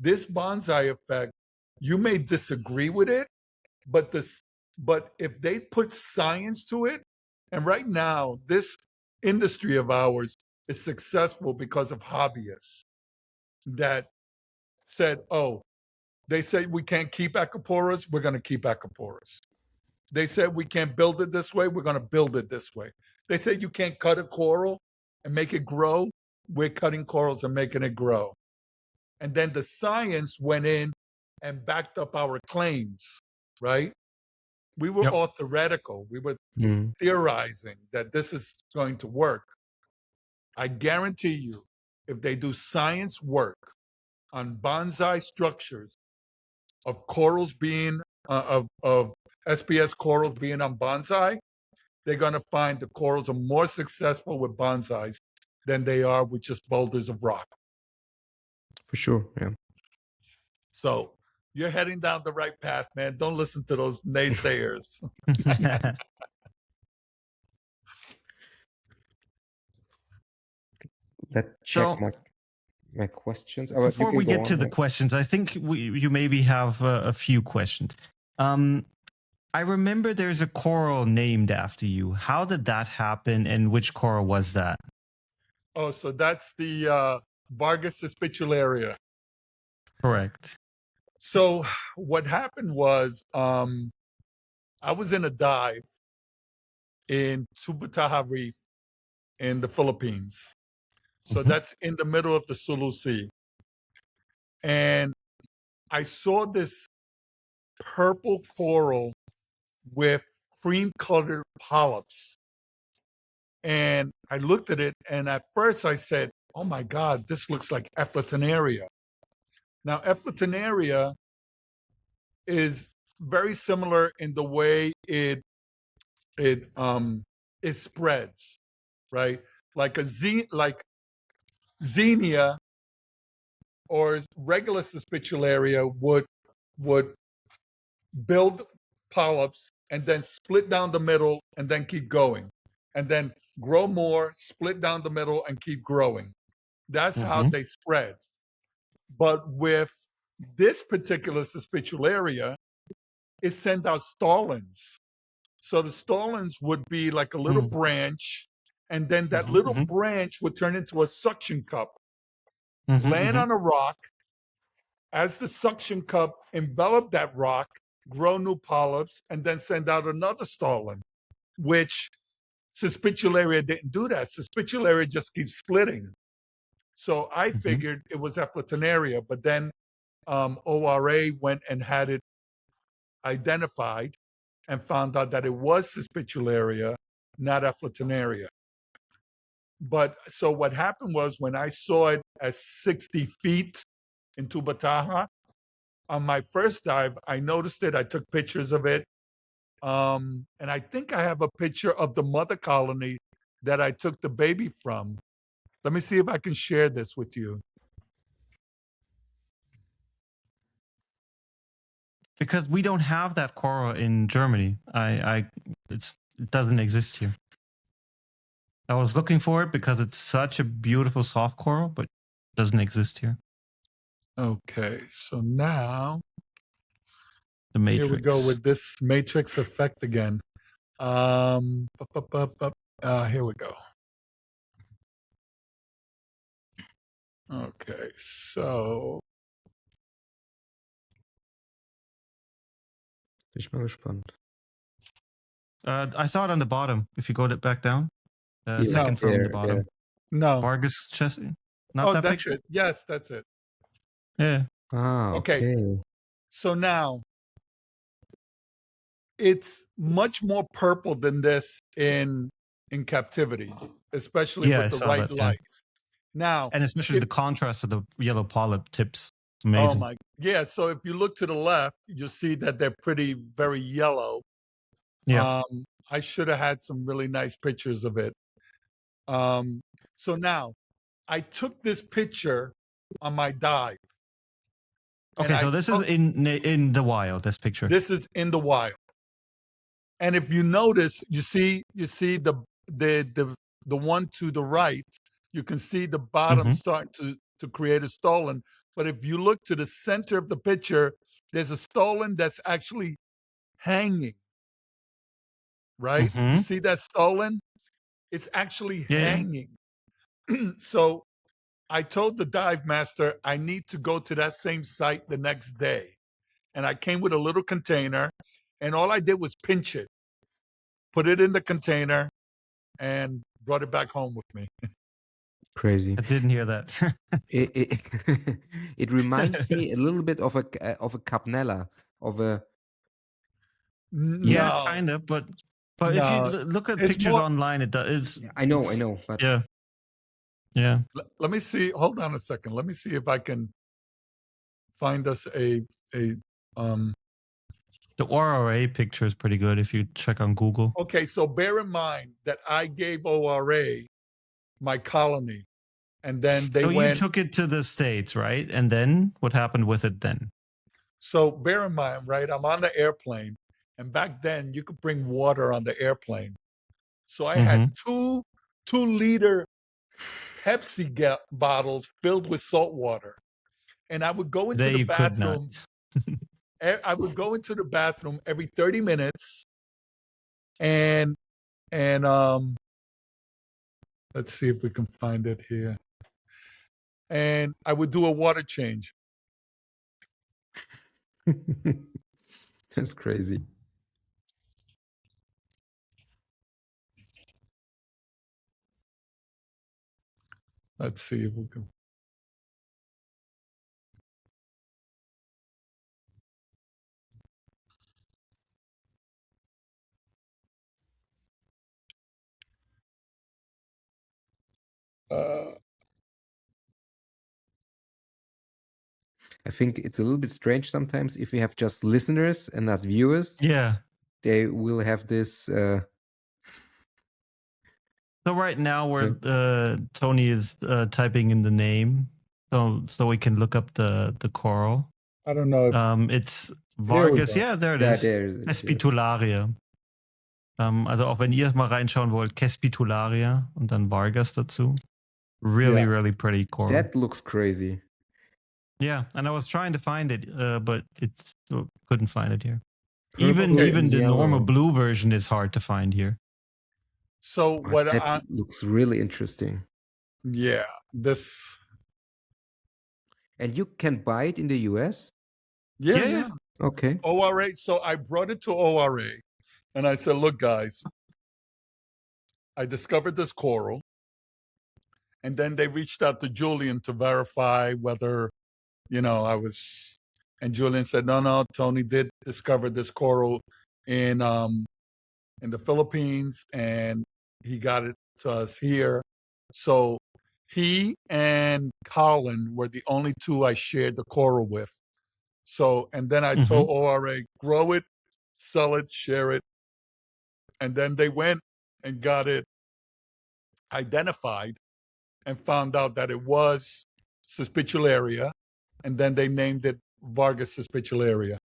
this bonsai effect, you may disagree with it, but if they put science to it, and right now this industry of ours is successful because of hobbyists that said, oh, they say we can't keep acroporas, we're going to keep acroporas. They said we can't build it this way, we're going to build it this way. They said you can't cut a coral and make it grow, we're cutting corals and making it grow. And then the science went in and backed up our claims, right? We were all theoretical. We were theorizing that this is going to work. I guarantee you, if they do science work on bonsai structures of corals being, of SPS corals being on bonsai, they're going to find the corals are more successful with bonsais than they are with just boulders of rock. For sure, yeah. So you're heading down the right path, man. Don't listen to those naysayers. Let's check my questions. Before we get to the questions, I think you maybe have a few questions. I remember there's a coral named after you. How did that happen, and which coral was that? Oh, so that's the Vargas spicularia. Correct. So what happened was I was in a dive in Subataha Reef in the Philippines. So that's in the middle of the Sulu Sea. And I saw this purple coral with cream-colored polyps. And I looked at it, and at first I said, oh my God, this looks like Efletonaria. Now, Efletonaria is very similar in the way it spreads, right? Like Xenia or regular spicularia would build polyps and then split down the middle and then keep going, and then grow more, split down the middle and keep growing. That's how they spread. But with this particular spicularia, it sent out stolons. So the stolons would be like a little branch, and then that little branch would turn into a suction cup, land on a rock. As the suction cup enveloped that rock, grow new polyps, and then send out another stolon, which Spicularia didn't do that. Spicularia just keeps splitting. So I figured it was Efletonaria, but then ORA went and had it identified and found out that it was Spicularia, not Efletonaria. But so what happened was, when I saw it at 60 feet in Tubataha, on my first dive, I noticed it. I took pictures of it. And I think I have a picture of the mother colony that I took the baby from. Let me see if I can share this with you. Because we don't have that coral in Germany. It doesn't exist here. I was looking for it because it's such a beautiful soft coral, but it doesn't exist here. Okay, so now the matrix. Here we go with this matrix effect again. Here we go. Okay, so Bin ich mal gespannt. I saw it on the bottom. If you go back down, second from the bottom. There. No. Vargas chest. Not that that's picture? it. Yes, that's it. Yeah. Okay. So now it's much more purple than this in captivity, especially with the right light. Now, and especially the contrast of the yellow polyp tips. Amazing. Oh my, yeah. So if you look to the left, you'll see that they're very yellow. Yeah. I should have had some really nice pictures of it. So now I took this picture on my dive. Okay, so this is in the wild, this picture. This is in the wild. And if you notice, you see the one to the right, you can see the bottom starting to create a stolon. But if you look to the center of the picture, there's a stolon that's actually hanging. Right? You see that stolon? It's actually hanging. So I told the dive master I need to go to that same site the next day. And I came with a little container, and all I did was pinch it, put it in the container, and brought it back home with me. Crazy. I didn't hear that. It reminds me a little bit of a capnella, of a... Yeah, kind of, but if you look at pictures online, it does. I know, but yeah. Yeah. Let me see. Hold on a second. Let me see if I can find us a The ORA picture is pretty good if you check on Google. Okay, so bear in mind that I gave ORA my colony, and then they So you went. took it to the States, right? And then what happened with it then? So bear in mind, right? I'm on the airplane, and back then you could bring water on the airplane. So I had Mm-hmm. 2-liter Pepsi bottles filled with salt water, and I would go into There the you could not. bathroom. I would go into the bathroom every 30 minutes, and let's see if we can find it here. And I would do a water change. That's crazy. Let's see if we can. I think it's a little bit strange sometimes if we have just listeners and not viewers. Yeah. They will have this. So right now where Tony is typing in the name, so we can look up the coral. I don't know. It's Vargas. Yeah, there it is. Kespitularia. Also auch wenn ihr mal reinschauen wollt, Kespitularia und dann Vargas dazu. Really, really pretty coral. That looks crazy. Yeah, and I was trying to find it, but couldn't find it here. Purple Even the yellow. normal blue version is hard to find here. So what that looks really interesting. Yeah, this. And you can buy it in the US? Yeah. Okay. ORA. So I brought it to ORA, and I said, "Look, guys, I discovered this coral." And then they reached out to Julian to verify whether, I was. And Julian said, "No, Tony did discover this coral in the Philippines, and he got it to us here." So he and Colin were the only two I shared the coral with. So, and then I told ORA, grow it, sell it, share it. And then they went and got it identified and found out that it was Suspicularia. And then they named it Vargas Suspicularia.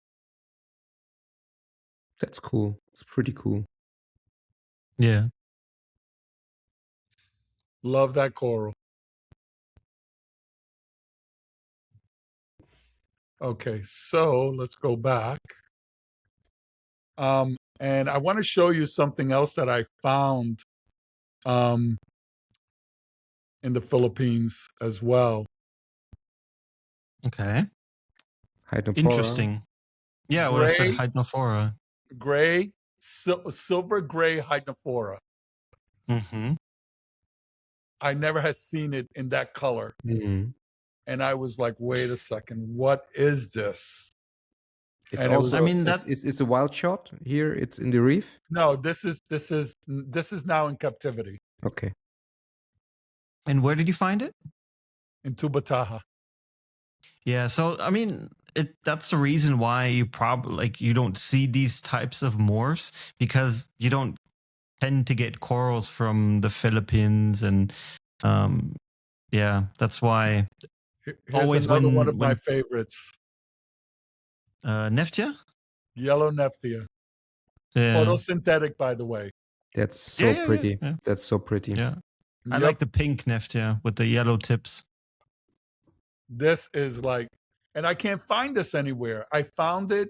That's cool. It's pretty cool. Yeah. Love that coral. Okay, so let's go back. And I want to show you something else that I found in the Philippines as well. Okay. Hydnophora. Interesting. Yeah, what I said, Hydnophora. Gray, silver gray Hydnophora. Mm-hmm. I never had seen it in that color. Mm-hmm. And I was like, wait a second, what is this? It's and also, it it's a wild shot here. It's in the reef. No, this is now in captivity. Okay. And where did you find it? In Tubataha. Yeah, so I mean, that's the reason why you probably you don't see these types of morphs, because you don't tend to get corals from the Philippines, and yeah, that's why. Here's always another one of my favorites. Nephthia? Yellow Nephthia. Yeah. Photosynthetic, by the way. That's so pretty. Yeah. That's so pretty. Yeah. I like the pink Nephthia with the yellow tips. This is like, and I can't find this anywhere. I found it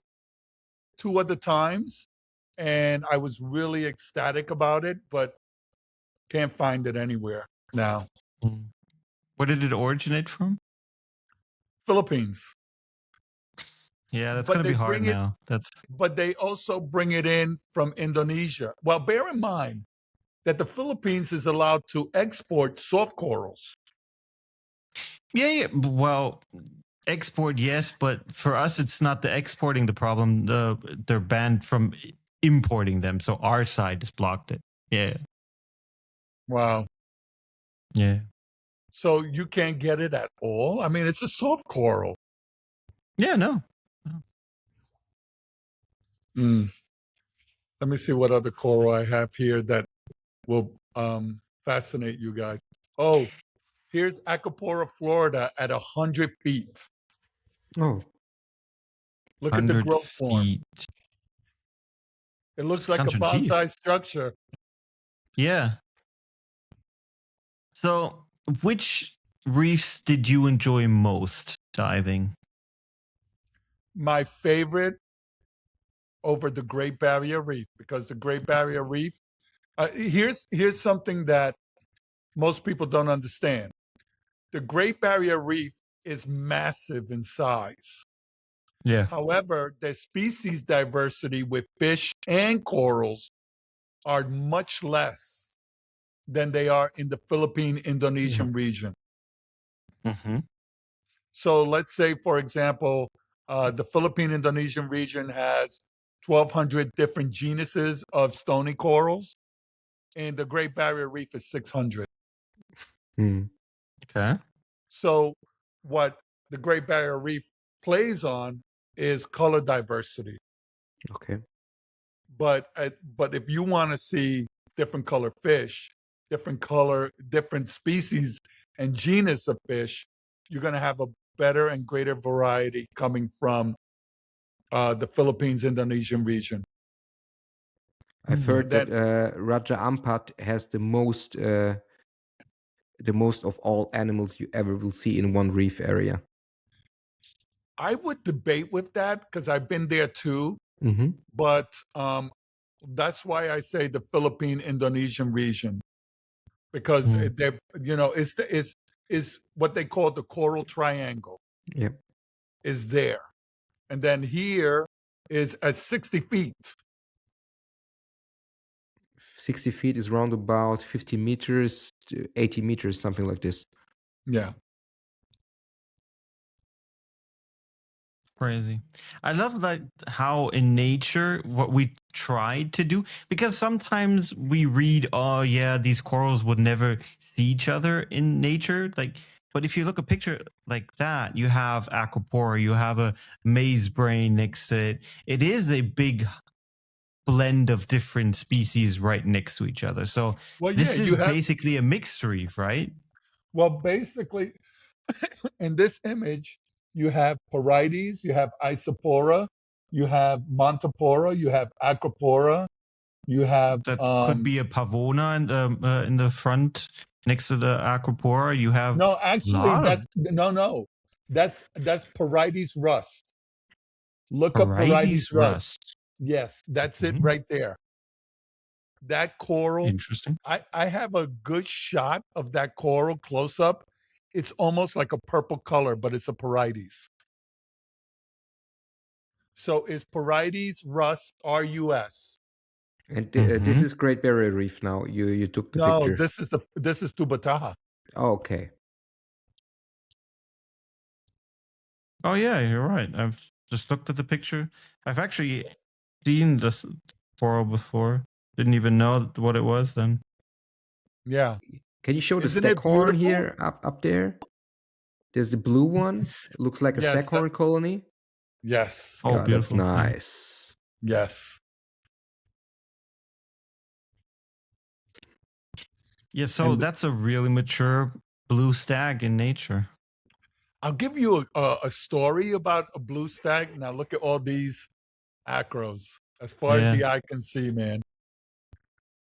2 other times, and I was really ecstatic about it, but can't find it anywhere now. Where did it originate from? Philippines. Yeah, that's going to be hard now. But they also bring it in from Indonesia. Well, bear in mind that the Philippines is allowed to export soft corals. Yeah. Well, export, yes, but for us, it's not the exporting the problem. They're banned from importing them, so our side has blocked it. Yeah. Wow. Yeah. So you can't get it at all. I mean, it's a soft coral. Yeah, no. Let me see what other coral I have here that will fascinate you guys. Oh, here's Acapora, Florida at 100 feet. Oh, Look at the 100 growth form. feet. It looks It's like a ganz schön tief. bonsai structure. Yeah. So, which reefs did you enjoy most diving? My favorite over the Great Barrier Reef, because the Great Barrier Reef, here's something that most people don't understand. The Great Barrier Reef is massive in size. Yeah. However, the species diversity with fish and corals are much less than they are in the Philippine-Indonesian region. Mm-hmm. So let's say, for example, the Philippine-Indonesian region has 1,200 different genuses of stony corals, and the Great Barrier Reef is 600. Okay. So what the Great Barrier Reef plays on is color diversity. okay. But if you want to see different color fish, different species and genus of fish, you're going to have a better and greater variety coming from the Philippines-Indonesian region. I've heard Then- that Raja Ampat has the most of all animals you ever will see in one reef area. I would debate with that because I've been there too. Mm-hmm. But that's why I say the Philippine-Indonesian region, because they're, it's what they call the coral triangle. Yep. Is there, and then here is at 60 feet. 60 feet is round about 50 meters to 80 meters, something like this. Yeah. Crazy. I love that how in nature what we tried to do, because sometimes we read, oh yeah, these corals would never see each other in nature. But if you look at a picture like that, you have Aquapora, you have a maze brain next to it. It is a big blend of different species right next to each other. So Well, this yeah, is you have, basically a mixed reef, right? well, basically, in this image, you have Porites, you have Isopora, you have Montopora, you have Acropora, you have That could be a pavona in the front next to the Aquapora. You have no, actually, lot that's of that's Porites rust. Look up Porites Porites rust. rust. Yes, that's it Mhm. right there. That coral, Interesting. I have a good shot of that coral close up. It's almost like a purple color, but it's a Porites. So it's Porites rust RUS. And this is Great Barrier Reef now. You took the No, picture. this is Tubataha. Oh, okay. Oh yeah, you're right. I've just looked at the picture. I've actually seen this coral before. Didn't even know what it was then. Yeah. Can you show the Isn't it stackhorn beautiful? here up there? There's the blue one. It looks like a Yes, stackhorn colony. Yes. Oh, Yeah, that's beautiful. Yeah. nice. Yes. Yeah, so And- that's a really mature blue stag in nature. I'll give you a story about a blue stag. Now look at all these acros as far as Yeah. the eye can see, man.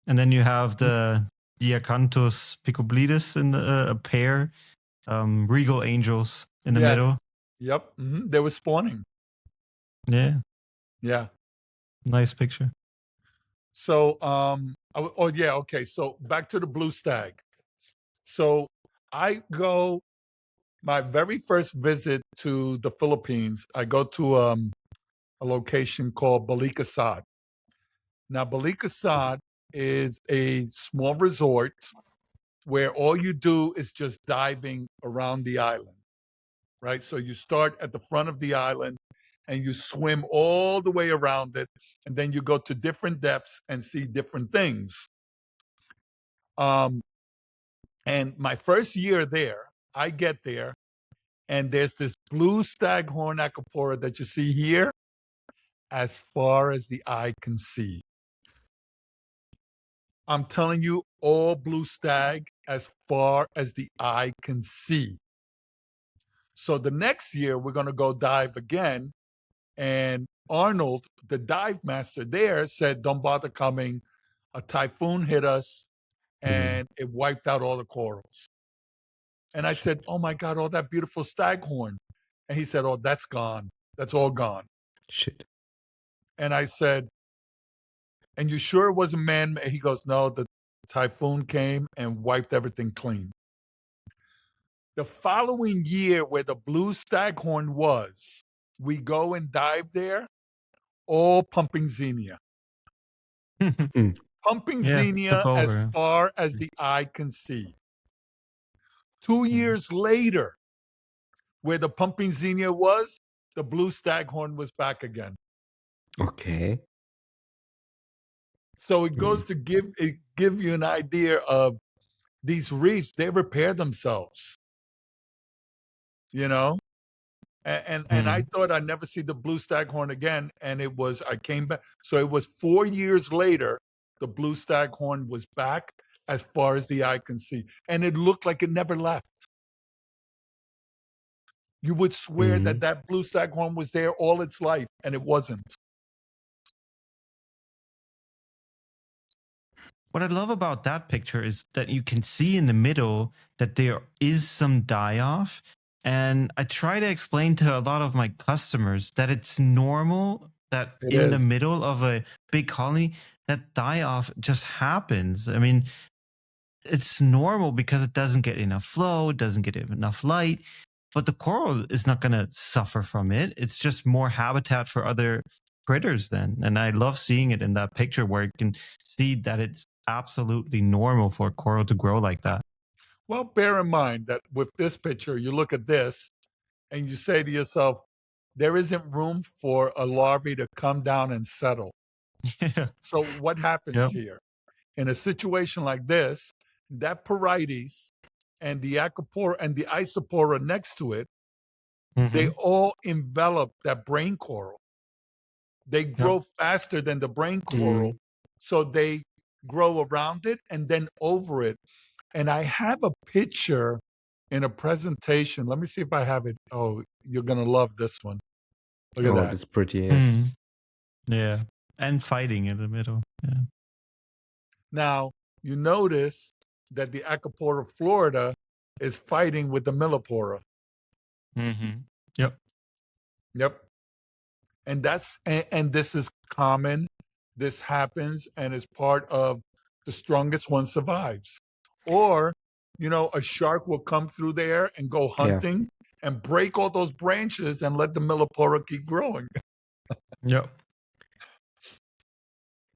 And then you have the Diacanthus picoblidus in the a pair, regal angels in the middle. Yep. They were spawning. Yeah, Yeah. nice picture. So, okay. So back to the blue stag. So I go, my very first visit to the Philippines, I go to a location called Balikasad. Now, Balikasad is a small resort where all you do is just diving around the island, right? So you start at the front of the island and you swim all the way around it, and then you go to different depths and see different things. And my first year there, I get there, and there's this blue staghorn acropora that you see here as far as the eye can see. I'm telling you, all blue stag as far as the eye can see. So the next year, we're going to go dive again. And Arnold, the dive master there, said, don't bother coming. A typhoon hit us, and it wiped out all the corals. And I said, oh, my God, all that beautiful staghorn. And he said, oh, that's gone. That's all gone. Shit. And I said, and you sure it wasn't man-made? He goes, no, the typhoon came and wiped everything clean. The following year, where the blue staghorn was, we go and dive there, all pumping xenia. Pumping xenia as far as the eye can see. 2 years later, where the pumping xenia was, the blue staghorn was back again. Okay. So it goes to give you an idea of these reefs. They repair themselves, you know. And I thought I'd never see the blue staghorn again, and I came back. So it was 4 years later, the blue staghorn was back as far as the eye can see, and it looked like it never left. You would swear that blue staghorn was there all its life, and it wasn't. What I love about that picture is that you can see in the middle that there is some die-off. And I try to explain to a lot of my customers that it's normal that the middle of a big colony, that die-off just happens. I mean, it's normal because it doesn't get enough flow, it doesn't get enough light, but the coral is not going to suffer from it. It's just more habitat for other critters then. And I love seeing it in that picture where you can see that it's absolutely normal for a coral to grow like that. Well, bear in mind that with this picture, you look at this and you say to yourself, there isn't room for a larvae to come down and settle. Yeah. So what happens here? In a situation like this, that Porites and the acropora and the isopora next to it, they all envelop that brain coral. They grow faster than the brain coral, so they grow around it and then over it. And I have a picture in a presentation. Let me see if I have it. Oh, you're going to love this one. Look at that. It's pretty. Yes. Yeah. And fighting in the middle. Yeah. Now, you notice that the Acropora Florida is fighting with the Millipora. Yep. And and this is common. This happens and is part of the strongest one survives. Or, a shark will come through there and go hunting and break all those branches and let the Millipora keep growing. Yep.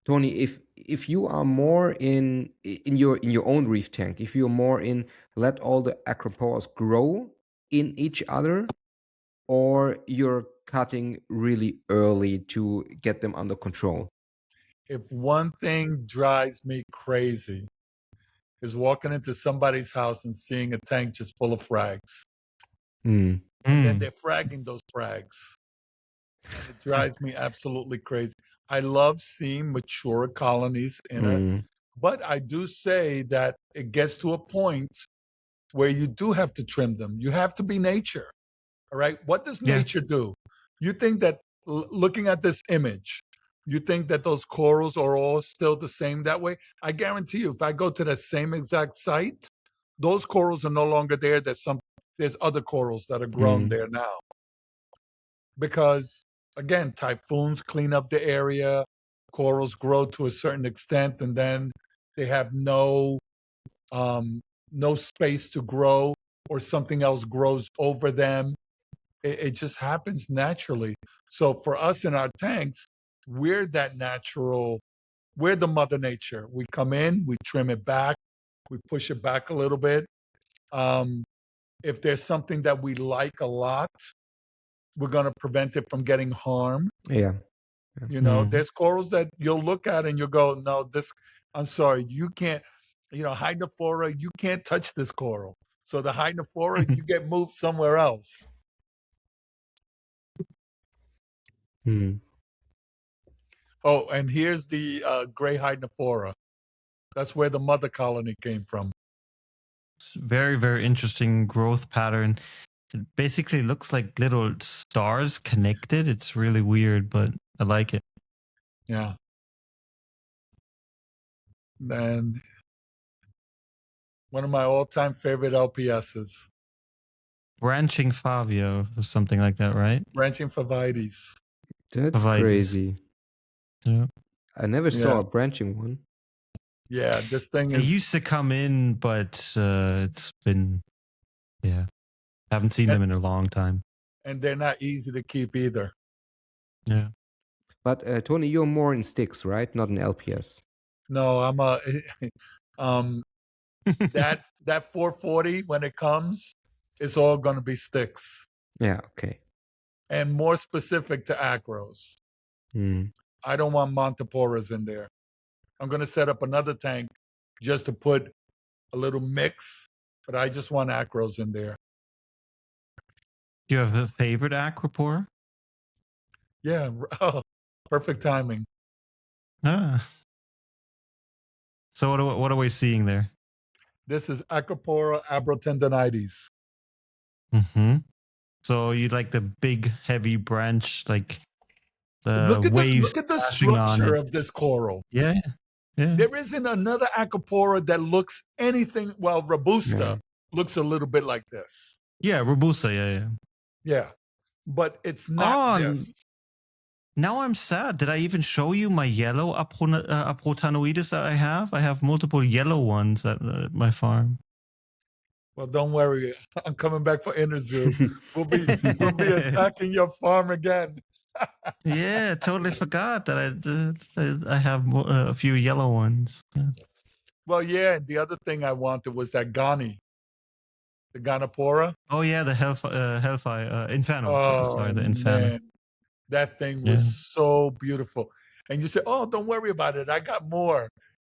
Tony, if you are more in your own reef tank, if you're more in let all the acroporas grow in each other, or you're cutting really early to get them under control? If one thing drives me crazy is walking into somebody's house and seeing a tank just full of frags. And then they're fragging those frags. And it drives me absolutely crazy. I love seeing mature colonies in it, but I do say that it gets to a point where you do have to trim them. You have to be nature, all right? What does nature do? You think that looking at this image, you think that those corals are all still the same that way? I guarantee you, if I go to that same exact site, those corals are no longer there. There's other corals that are grown there now. Because again, typhoons clean up the area, corals grow to a certain extent, and then they have no space to grow, or something else grows over them. It just happens naturally. So for us in our tanks, we're the mother nature. We come in, we trim it back, we push it back a little bit. If there's something that we like a lot, we're going to prevent it from getting harmed. There's corals that you'll look at and you'll go, no, I'm sorry, you can't. Hynophora, you can't touch this coral. So the Hynophora, you get moved somewhere else. Oh, and here's the gray Hynophora. That's where the mother colony came from. It's very, very interesting growth pattern. It basically looks like little stars connected. It's really weird, but I like it. Yeah. And one of my all-time favorite LPSs. Branching Favia or something like that, right? Branching Favites. That's Favites. crazy. Yeah. I never saw a branching one. Yeah, this thing They is... used to come in, but it's been, haven't seen them in a long time. And they're not easy to keep either. Yeah. But Tony, you're more in sticks, right? Not in LPS. No, I'm that 440 when it comes, it's all going to be sticks. Yeah, okay. And more specific to acros. I don't want Monteporas in there. I'm going to set up another tank just to put a little mix, but I just want acros in there. Do you have a favorite aquapora? Yeah, perfect timing. So what are we seeing there? This is Aquapora abrotendinites. So you like the big, heavy branch, like the look at the structure of this coral. Yeah. There isn't another Aquapora that looks anything. Well, Robusta looks a little bit like this. Yeah, Robusta. Yeah, but it's not this. Now I'm sad. Did I even show you my yellow Aprotanoides that I have? I have multiple yellow ones at my farm. Well, don't worry. I'm coming back for Interzoo. We'll be attacking your farm again. Yeah, totally forgot that I have a few yellow ones. Yeah. Well, yeah. The other thing I wanted was that Gani, the Ganapora. Oh yeah, the Hellfire Inferno. Oh, sorry, the Inferno. Man. That thing was so beautiful. And you said, "Oh, don't worry about it. I got more."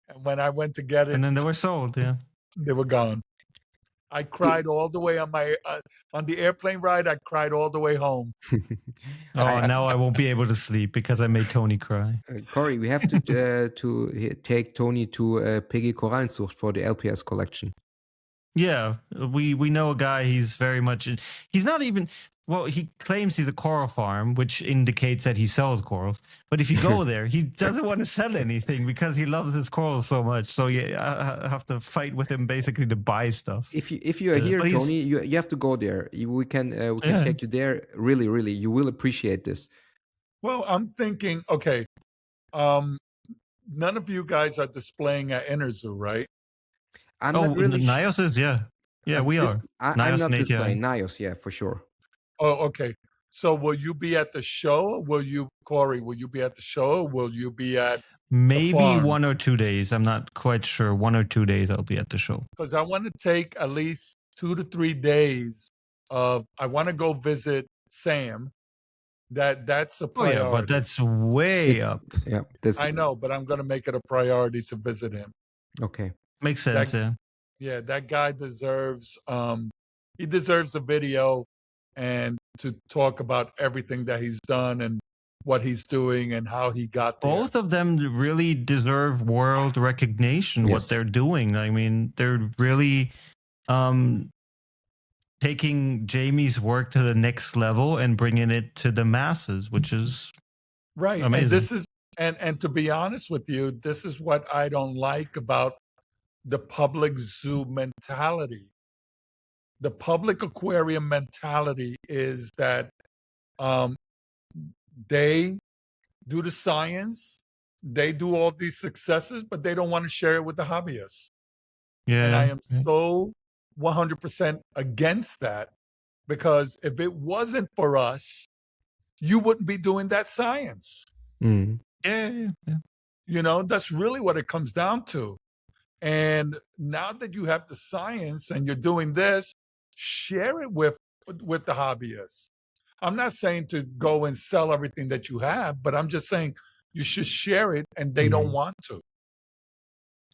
And when I went to get it, and then they were sold. Yeah, they were gone. I cried all the way on my on the airplane ride. I cried all the way home. Now I won't be able to sleep because I made Tony cry. Corey, we have to take Tony to Piggy Korallenzucht for the LPS collection. Yeah, we know a guy. He's very much. He's not even. Well, he claims he's a coral farm, which indicates that he sells corals. But if you go there, he doesn't want to sell anything because he loves his corals so much. So I have to fight with him basically to buy stuff. If you are here, Tony, you have to go there. We can take you there. Really, really, you will appreciate this. Well, I'm thinking, okay, none of you guys are displaying at Interzoo, right? I'm not really. Nios is, yeah, we are. I'm not displaying Nios, yeah, for sure. Oh, okay. So will you be at the show? Corey, will you be at the show? Or will you be at maybe 1 or 2 days? I'm not quite sure. 1 or 2 days I'll be at the show. Because I want to take at least 2 to 3 days I want to go visit Sam. That's a priority. Oh, yeah, but that's way up. Yeah, I know, but I'm going to make it a priority to visit him. Okay. Makes sense, Yeah, that guy deserves he deserves a video and to talk about everything that he's done and what he's doing and how he got there. Both of them really deserve world recognition, what they're doing. I mean, they're really taking Jamie's work to the next level and bringing it to the masses, which is amazing. And this is and to be honest with you, this is what I don't like about the public zoo mentality. The public aquarium mentality is that they do the science, they do all these successes, but they don't want to share it with the hobbyists. Yeah. And I am so 100% against that, because if it wasn't for us, you wouldn't be doing that science. Yeah. You know, that's really what it comes down to. And now that you have the science and you're doing this, share it with the hobbyists. I'm not saying to go and sell everything that you have, but I'm just saying you should share it, and they don't want to.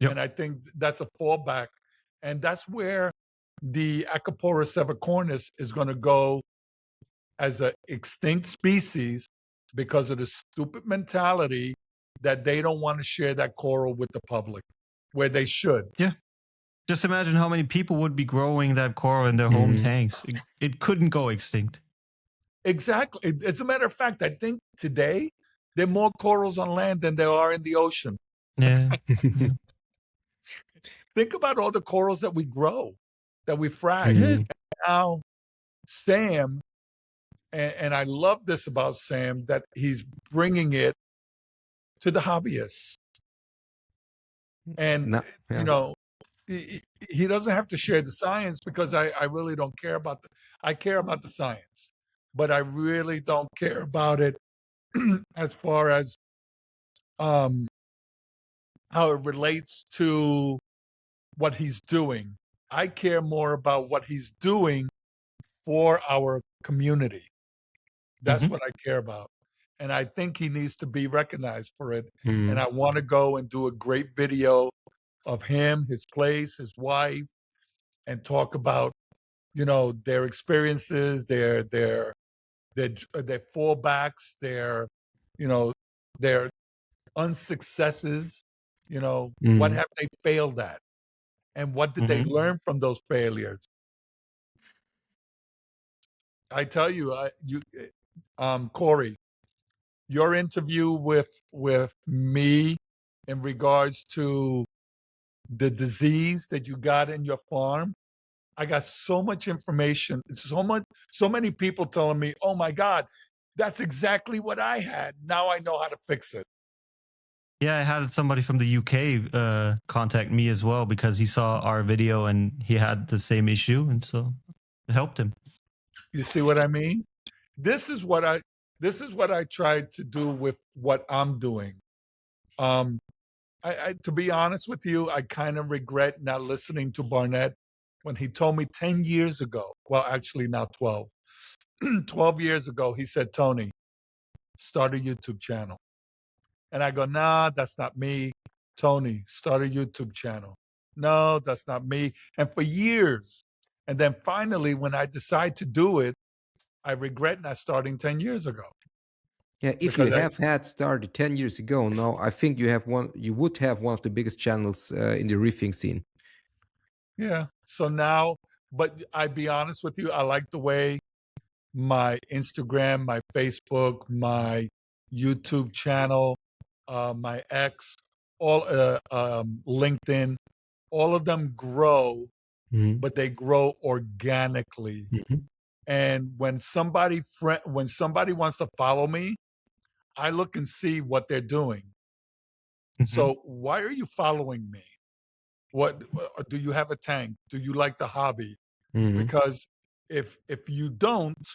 Yep. And I think that's a fallback. And that's where the Acropora sevicornis is going to go as an extinct species because of the stupid mentality that they don't want to share that coral with the public, where they should. Yeah. Just imagine how many people would be growing that coral in their home tanks. It couldn't go extinct. Exactly. As a matter of fact, I think today there are more corals on land than there are in the ocean. Yeah. Think about all the corals that we grow, that we frag. Yeah. Now, Sam, and I love this about Sam, that he's bringing it to the hobbyists. And, you know, he doesn't have to share the science because I really don't care about I care about the science, but I really don't care about it as far as how it relates to what he's doing. I care more about what he's doing for our community. That's what I care about. And I think he needs to be recognized for it. And I want to go and do a great video of him, his place, his wife, and talk about, you know, their experiences, their fallbacks, their, you know, their unsuccesses, you know, what have they failed at? And what did they learn from those failures? I tell you, Corey, your interview with me in regards to the disease that you got in your farm, I got so much information, so many people telling me, "Oh my God, that's exactly what I had. Now I know how to fix it." Yeah, I had somebody from the UK contact me as well because he saw our video and he had the same issue, and so it helped him. You see what I mean? This is what I tried to do with what I'm doing. I to be honest with you, I kind of regret not listening to Barnett when he told me 10 years ago. Well, actually now 12. 12 years ago, he said, "Tony, start a YouTube channel." And I go, "Nah, that's not me." "Tony, start a YouTube channel." "No, that's not me." And for years. And then finally, when I decide to do it, I regret not starting 10 years ago. Yeah, if you have had started 10 years ago, now I think you would have one of the biggest channels in the reefing scene. Yeah. So now, but I'd be honest with you, I like the way my Instagram, my Facebook, my YouTube channel, my X, all LinkedIn, all of them grow, but they grow organically. And when somebody wants to follow me, I look and see what they're doing. So why are you following me? What do you have a tank? Do you like the hobby? Because if you don't,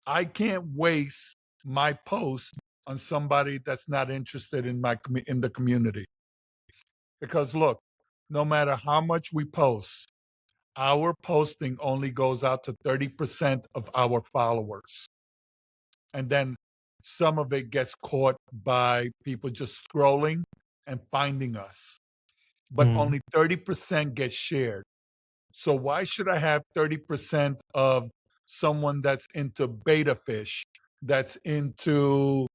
I can't waste my post on somebody that's not interested in in the community. Because look, no matter how much we post, our posting only goes out to 30% of our followers. And then some of it gets caught by people just scrolling and finding us. But only 30% gets shared. So why should I have 30% of someone that's into beta fish, that's into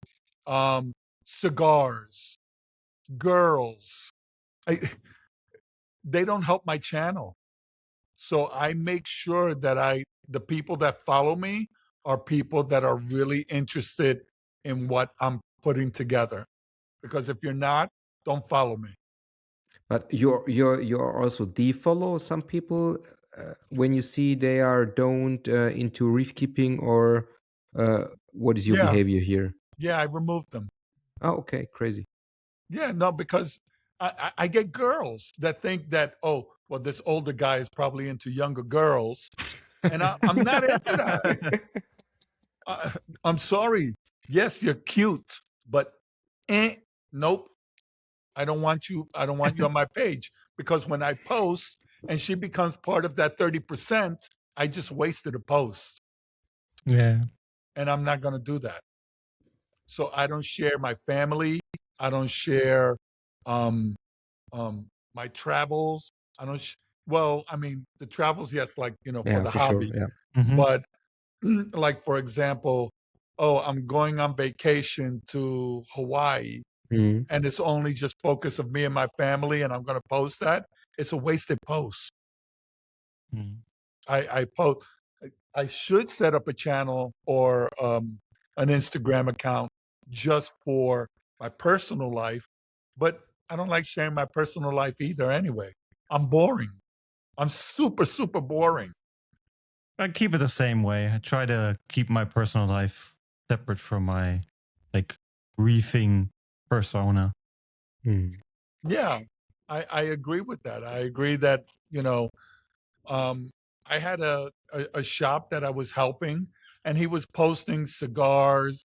cigars, girls? They don't help my channel. So I make sure that the people that follow me are people that are really interested in what I'm putting together. Because if you're not, don't follow me. But you're also defollow some people when you see they are don't into reef keeping, or what is your behavior here? Yeah, I removed them. Oh, okay, crazy. Yeah, no, because I get girls that think that, oh, well, this older guy is probably into younger girls, and I'm not into that. I'm sorry. Yes, you're cute, but nope. I don't want you. I don't want you on my page, because when I post and she becomes part of that 30%, I just wasted a post. Yeah. And I'm not going to do that. So I don't share my family. I don't share my my travels. I don't. Well, I mean, the travels, yes, like for Yeah, the for sure. hobby. Yeah. Mhm. But like for example, I'm going on vacation to Hawaii, Mhm. and it's only just focus of me and my family, and I'm going to post that. It's a wasted post. Mhm. I post. I should set up a channel or an Instagram account just for my personal life, but I don't like sharing my personal life either. Anyway, I'm boring. I'm super super boring. I keep it the same way. I try to keep my personal life separate from my like reefing persona. Mhm. Yeah, I agree with that. I agree that um, I had a shop that I was helping, and he was posting cigars.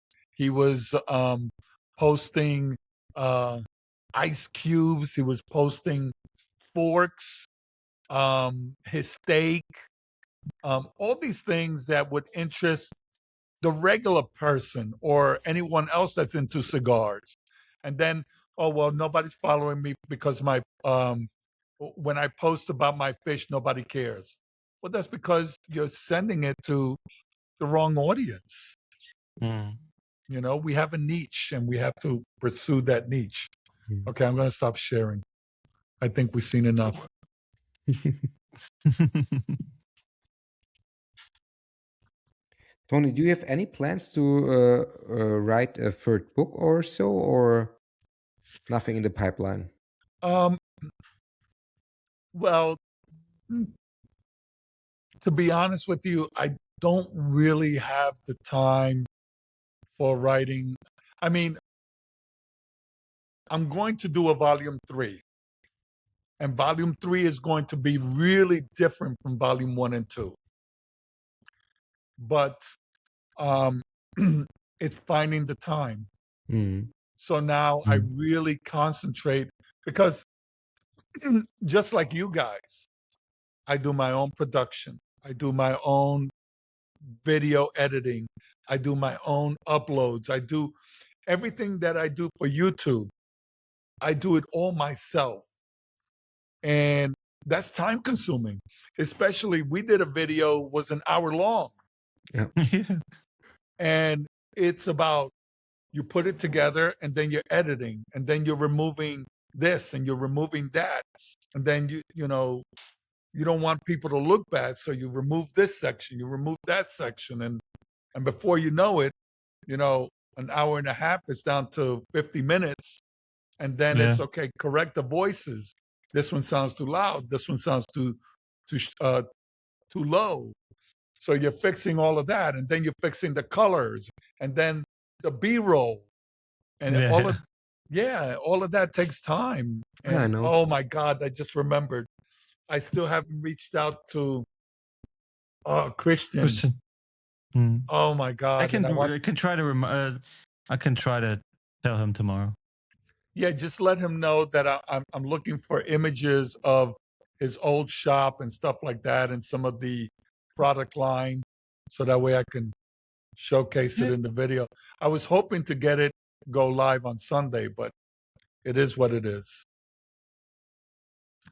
He was posting ice cubes. He was posting forks, his steak, all these things that would interest the regular person or anyone else that's into cigars. And then, oh well, nobody's following me because my when I post about my fish, nobody cares. Well, that's because you're sending it to the wrong audience. Mm. We have a niche and we have to pursue that niche. Mhm. Okay, I'm going to stop sharing. I think we've seen enough. Tony, do you have any plans to write a third book or so, or nothing in the pipeline? Um, well, to be honest with you, I don't really have the time for writing. I mean, I'm going to do a volume 3, and volume 3 is going to be really different from volume 1 and 2. But um, it's finding the time. Mhm. So now I Mm. really concentrate because just like you guys, I do my own production. I do my own video editing. I do my own uploads. I do everything that I do for YouTube. I do it all myself. And that's time consuming. Especially we did a video was an hour long, Yeah. and it's about you put it together and then you're editing and then you're removing this and you're removing that. And then you don't want people to look bad, so you remove this section, you remove that section, and before you know it, an hour and a half is down to 50 minutes, and then Yeah. it's okay, correct the voices. This one sounds too loud, this one sounds too low. So you're fixing all of that, and then you're fixing the colors, and then the B-roll, and Yeah. all of that takes time. Yeah, I And know. oh my God, I just remembered, I still haven't reached out to Christian. Christian. Mm. Oh my God. And I can try to I can try to tell him tomorrow. yeah, just let him know that I'm looking for images of his old shop and stuff like that, and some of the product line, so that way I can showcase it Yeah. in the video. I was hoping to get it go live on Sunday, but it is what it is.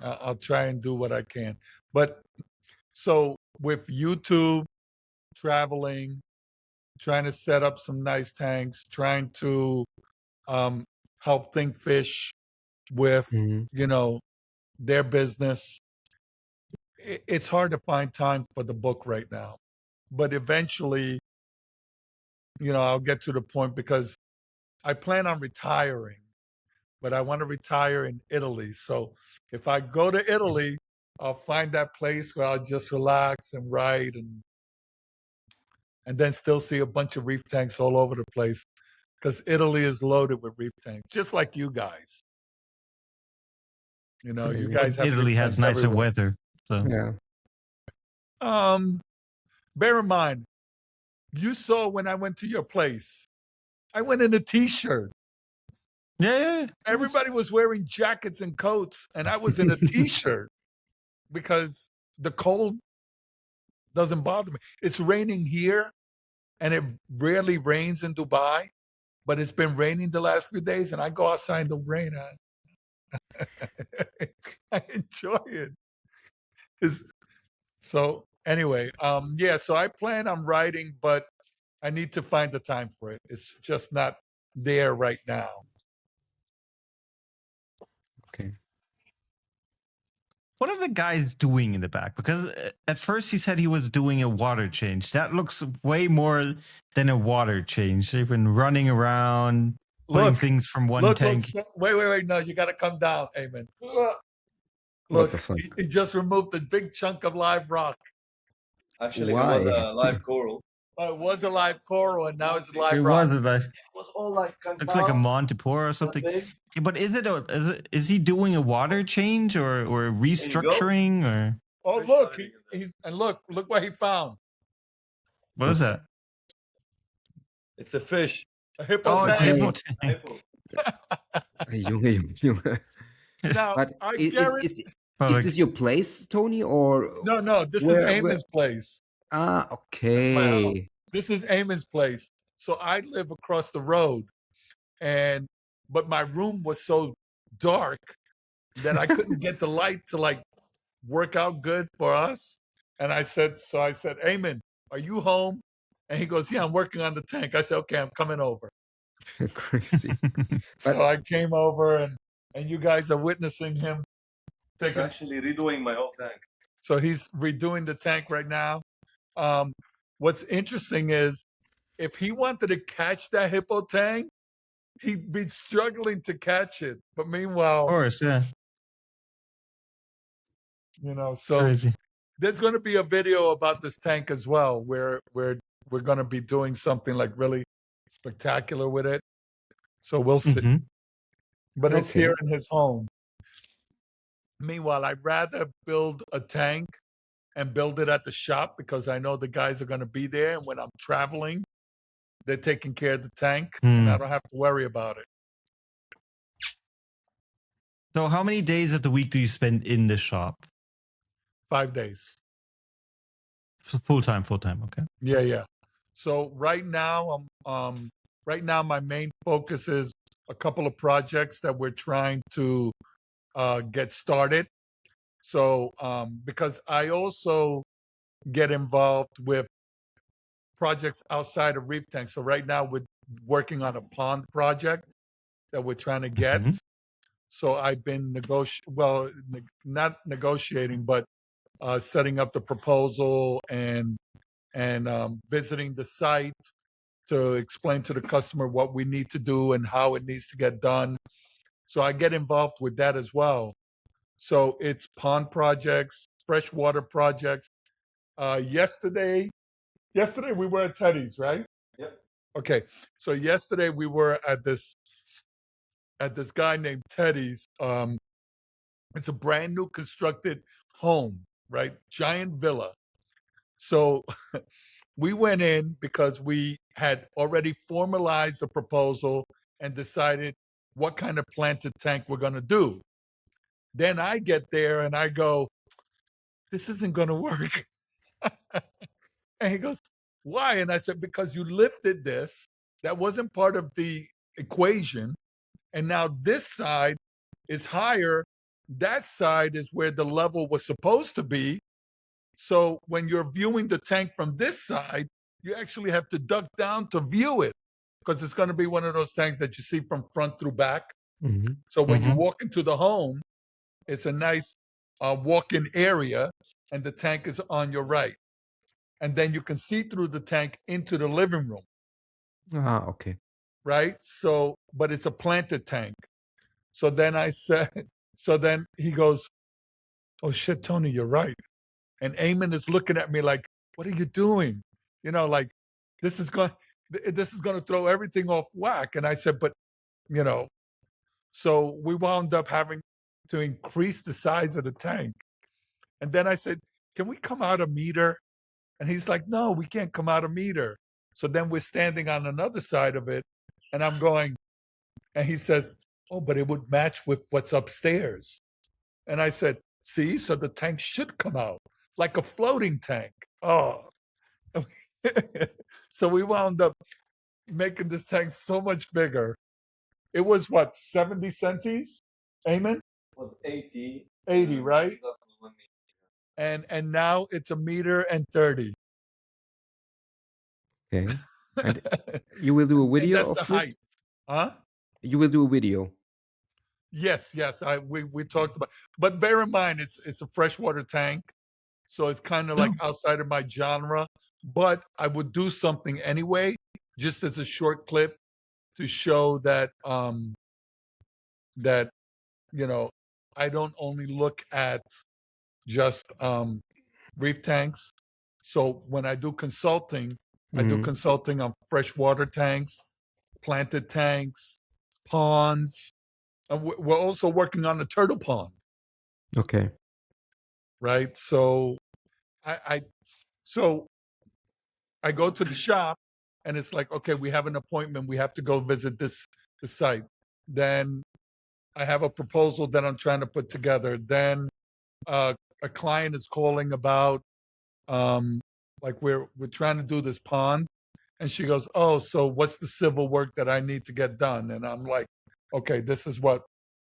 I'll try and do what I can. But so with YouTube, traveling, trying to set up some nice tanks, trying to help Think Fish with, Mhm. their business. It's hard to find time for the book right now. But eventually, I'll get to the point because I plan on retiring, but I want to retire in Italy. So if I go to Italy, I'll find that place where I'll just relax and write and then still see a bunch of reef tanks all over the place because Italy is loaded with reef tanks, just like you guys. You Crazy. guys have reef Italy has tanks nicer everywhere. weather. So Yeah. Bear in mind, you saw when I went to your place, I went in a t-shirt. yeah. Everybody was wearing jackets and coats, and I was in a t-shirt because the cold doesn't bother me. It's raining here, and it rarely rains in Dubai, but it's been raining the last few days, and I go outside in the rain. I enjoy it. So anyway, yeah, so I plan on writing, but I need to find the time for it. It's just not there right now. Okay. What are the guys doing in the back? Because at first he said he was doing a water change. That looks way more than a water change. They've been running around, putting things from one tank. Wait. No, you got to come down, Eamon. What the Look, fuck? he just removed a big chunk of live rock. Actually, Why? it was a live coral. It was a live coral, and now it's a live It rock. was It was all like looks like a Montipore or something. Yeah, but is he doing a water change or restructuring or? Oh, look, look what he found. What is that? It's a fish. A hippo Oh, it's a tank. hippo A tank. hippo. Junge. Now, But I is guarantee. this your place, Tony, or No, this is Eamon's place. Ah, That's okay. my house. This is Eamon's place. So I live across the road, but my room was so dark that I couldn't get the light to like work out good for us. And I said, Eamon, are you home? And he goes, yeah, I'm working on the tank. I said, okay, I'm coming over. Crazy. So I came over, and you guys are witnessing him It's actually redoing my whole tank. So he's redoing the tank right now. What's interesting is if he wanted to catch that hippo tank, he'd be struggling to catch it. But meanwhile, Of course, yeah. So Crazy. there's going to be a video about this tank as well, where we're going to be doing something like really spectacular with it. So we'll see. Mm-hmm. But it's Okay. here in his home. Meanwhile, I'd rather build a tank and build it at the shop because I know the guys are going to be there. And when I'm traveling, they're taking care of the tank and I don't have to worry about it. So how many days of the week do you spend in the shop? 5 days. Full time. Okay. Yeah. So right now, my main focus is a couple of projects that we're trying to get started. So because I also get involved with projects outside of Reef Tank. So right now we're working on a pond project that we're trying to get. Mhm. So I've been not negotiating, but setting up the proposal and visiting the site to explain to the customer what we need to do and how it needs to get done. So I get involved with that as well. So it's pond projects, freshwater projects. Yesterday we were at Teddy's, right? Yep. Okay. So yesterday we were at this guy named Teddy's. It's a brand new constructed home, right? Giant villa. So we went in because we had already formalized the proposal and decided what kind of planted tank we're going to do. Then I get there and I go, this isn't going to work. And he goes, why? And I said, because you lifted this. That wasn't part of the equation. And now this side is higher. That side is where the level was supposed to be. So when you're viewing the tank from this side, you actually have to duck down to view it because it's going to be one of those tanks that you see from front through back. Mm-hmm. So when you walk into the home, it's a nice walk-in area and the tank is on your right. And then you can see through the tank into the living room. Ah, okay. Right? So, but it's a planted tank. So then then he goes, oh shit, Tony, you're right. And Eamon is looking at me like, what are you doing? Like this is going to throw everything off whack. And I said, but so we wound up having to increase the size of the tank. And then I said, can we come out a meter? And he's like, no, we can't come out a meter. So then we're standing on another side of it. And I'm going, and he says, oh, but it would match with what's upstairs. And I said, see, so the tank should come out like a floating tank. Oh. So we wound up making this tank so much bigger. It was 70 centis? Amen? Was 80. 80, right? That was 1 meter. And now it's 1.30 meters. Okay. And you will do a And video that's of the this? height. Huh? You will do a video. Yes. We talked about, but bear in mind it's a freshwater tank, so it's kind of like outside of my genre. But I would do something anyway, just as a short clip to show that that I don't only look at just reef tanks. So when I do consulting, I do consulting on freshwater tanks, planted tanks, ponds. And we're also working on the turtle pond, Okay. right? So I go to the shop, and it's like, okay, we have an appointment. We have to go visit the site. Then I have a proposal that I'm trying to put together. Then a client is calling about like we're trying to do this pond, and she goes, oh, so what's the civil work that I need to get done? And I'm like, okay, this is what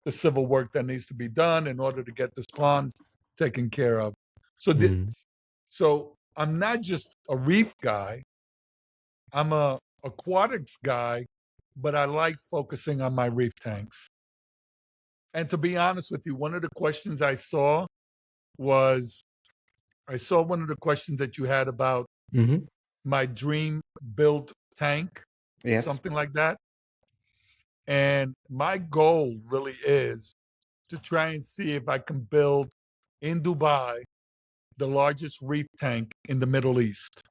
the civil work that needs to be done in order to get this pond taken care of. So so I'm not just a reef guy, I'm a aquatics guy, but I like focusing on my reef tanks. And to be honest with you, one of the questions I saw was, I saw one of the questions that you had about my dream built tank, Yes. something like that. And my goal really is to try and see if I can build in Dubai the largest reef tank in the Middle East.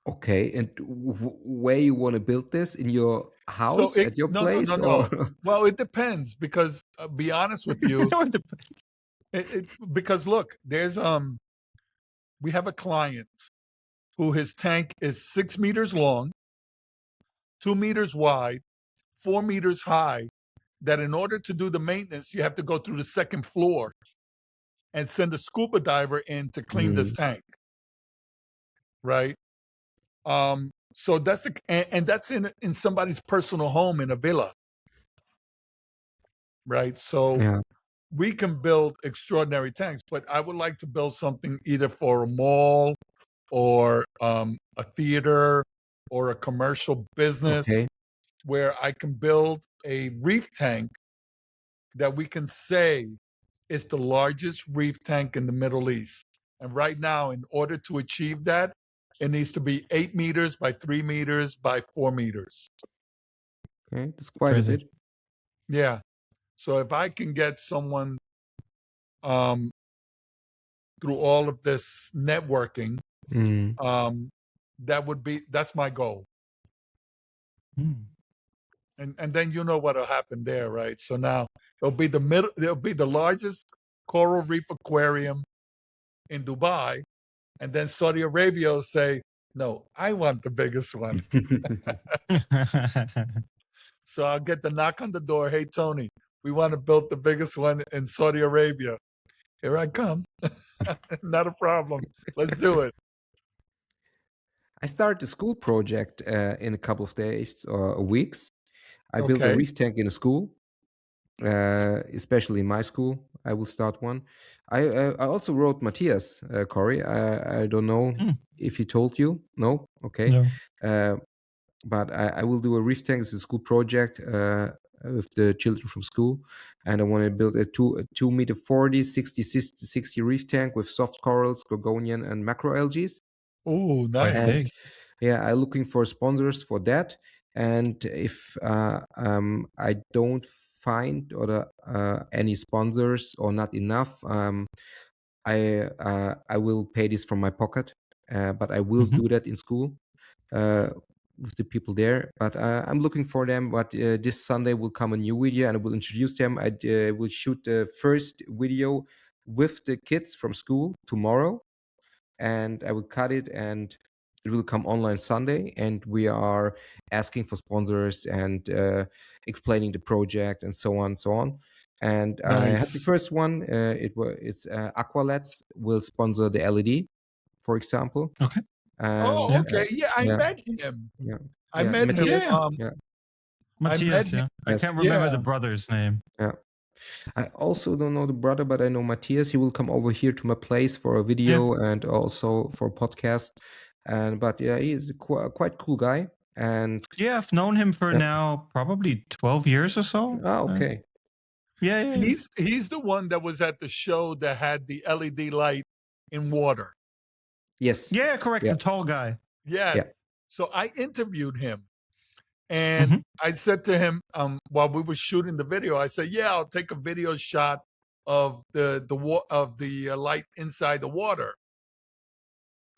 Okay. And where you want to build this? In your house, at your place? No. Well, it depends, because be honest with you, because look, there's we have a client who his tank is 6 meters long, 2 meters wide, 4 meters high, that in order to do the maintenance, you have to go through the second floor and send a scuba diver in to clean this tank. Right? So that's and that's in somebody's personal home in a villa. Right? So we can build extraordinary tanks, but I would like to build something either for a mall or a theater or a commercial business where I can build a reef tank that we can say is the largest reef tank in the Middle East. And right now, in order to achieve that, it needs to be 8 meters by 3 meters by 4 meters. Okay, that's quite a bit. Yeah. So if I can get someone through all of this networking, that's my goal. And then you know what'll happen there, right? So now it'll be the largest coral reef aquarium in Dubai, and then Saudi Arabia will say, no, I want the biggest one. So I'll get the knock on the door. Hey, Tony, we want to build the biggest one in Saudi Arabia. Here I come. Not a problem. Let's do it. I started a school project in a couple of days or weeks. I built a reef tank in a school, especially in my school. I will start one. I also wrote Matthias, Corey. I don't know if he told you. No? Okay. No. But I will do a reef tank. It's a school project with the children from school. And I want to build a 2 meter 40, 60 reef tank with soft corals, gorgonian, and macroalgae. Oh, nice. I'm looking for sponsors for that. And if I don't find any sponsors or not enough, I will pay this from my pocket. But I will do that in school with the people there. But I'm looking for them. But this Sunday will come a new video, and I will introduce them. I will shoot the first video with the kids from school tomorrow, and I will cut it, and it will come online Sunday. And we are asking for sponsors and explaining the project and so on and so on. And I had the first one. It's Aqualets will sponsor the LED, for example. Okay. Okay. Yeah, I met him. Yeah. I met Matthias. him. Matthias, I can't remember the brother's name. Yeah. I also don't know the brother, but I know Matthias. He will come over here to my place for a video and also for a podcast. But yeah, he's quite cool guy. And Yeah, I've known him for Yeah. now probably 12 years or so. okay. Yeah. He's the one that was at the show that had the LED light in water. Yes. Yeah, correct. Yeah. The tall guy. Yes. So I interviewed him, and Mhm. I said to him while we were shooting the video, I said, "Yeah, I'll take a video shot of the light inside the water."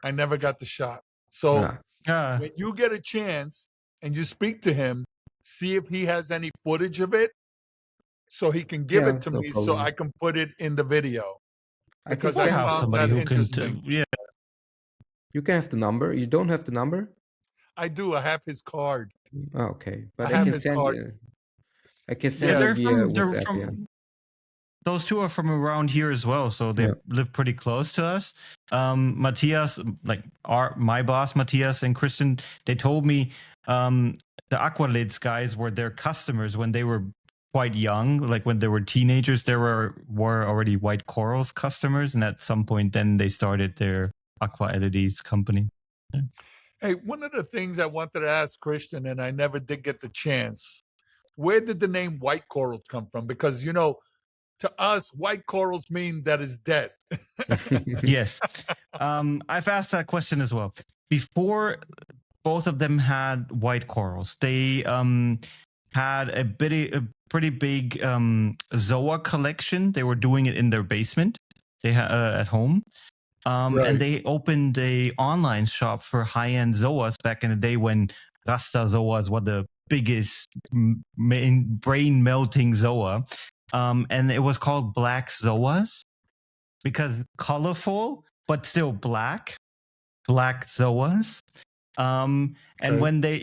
I never got the shot. So Ah, when you get a chance and you speak to him, see if he has any footage of it, so he can give Yeah, it to no me, so problem. I can put it in the video. I can Because I We'll send have found somebody that who can. interesting. Yeah. You can have the number. You don't have the number? I do. I have his card. Oh, okay. But I I have can his send card. you. I can Yeah, send you they're via from. They're WhatsApp. Yeah. from. Those two are from around here as well, so they Yeah. live pretty close to us. Matthias, like my boss, Matthias and Christian, they told me the Aqualids guys were their customers when they were quite young, like when they were teenagers. There were already White Corals customers, and at some point, then they started their Aqua LEDs company. Yeah. Hey, one of the things I wanted to ask Christian, and I never did get the chance, where did the name White Corals come from? Because, to us, white corals mean that it's dead. Yes. I've asked that question as well. Before both of them had white corals, they had a pretty big zoa collection. They were doing it in their basement. They had at home. Right. And they opened a online shop for high-end zoas back in the day when Rasta zoas were the biggest brain melting zoa. And it was called Black Zoas because colorful, but still black Zoas. And Okay. when they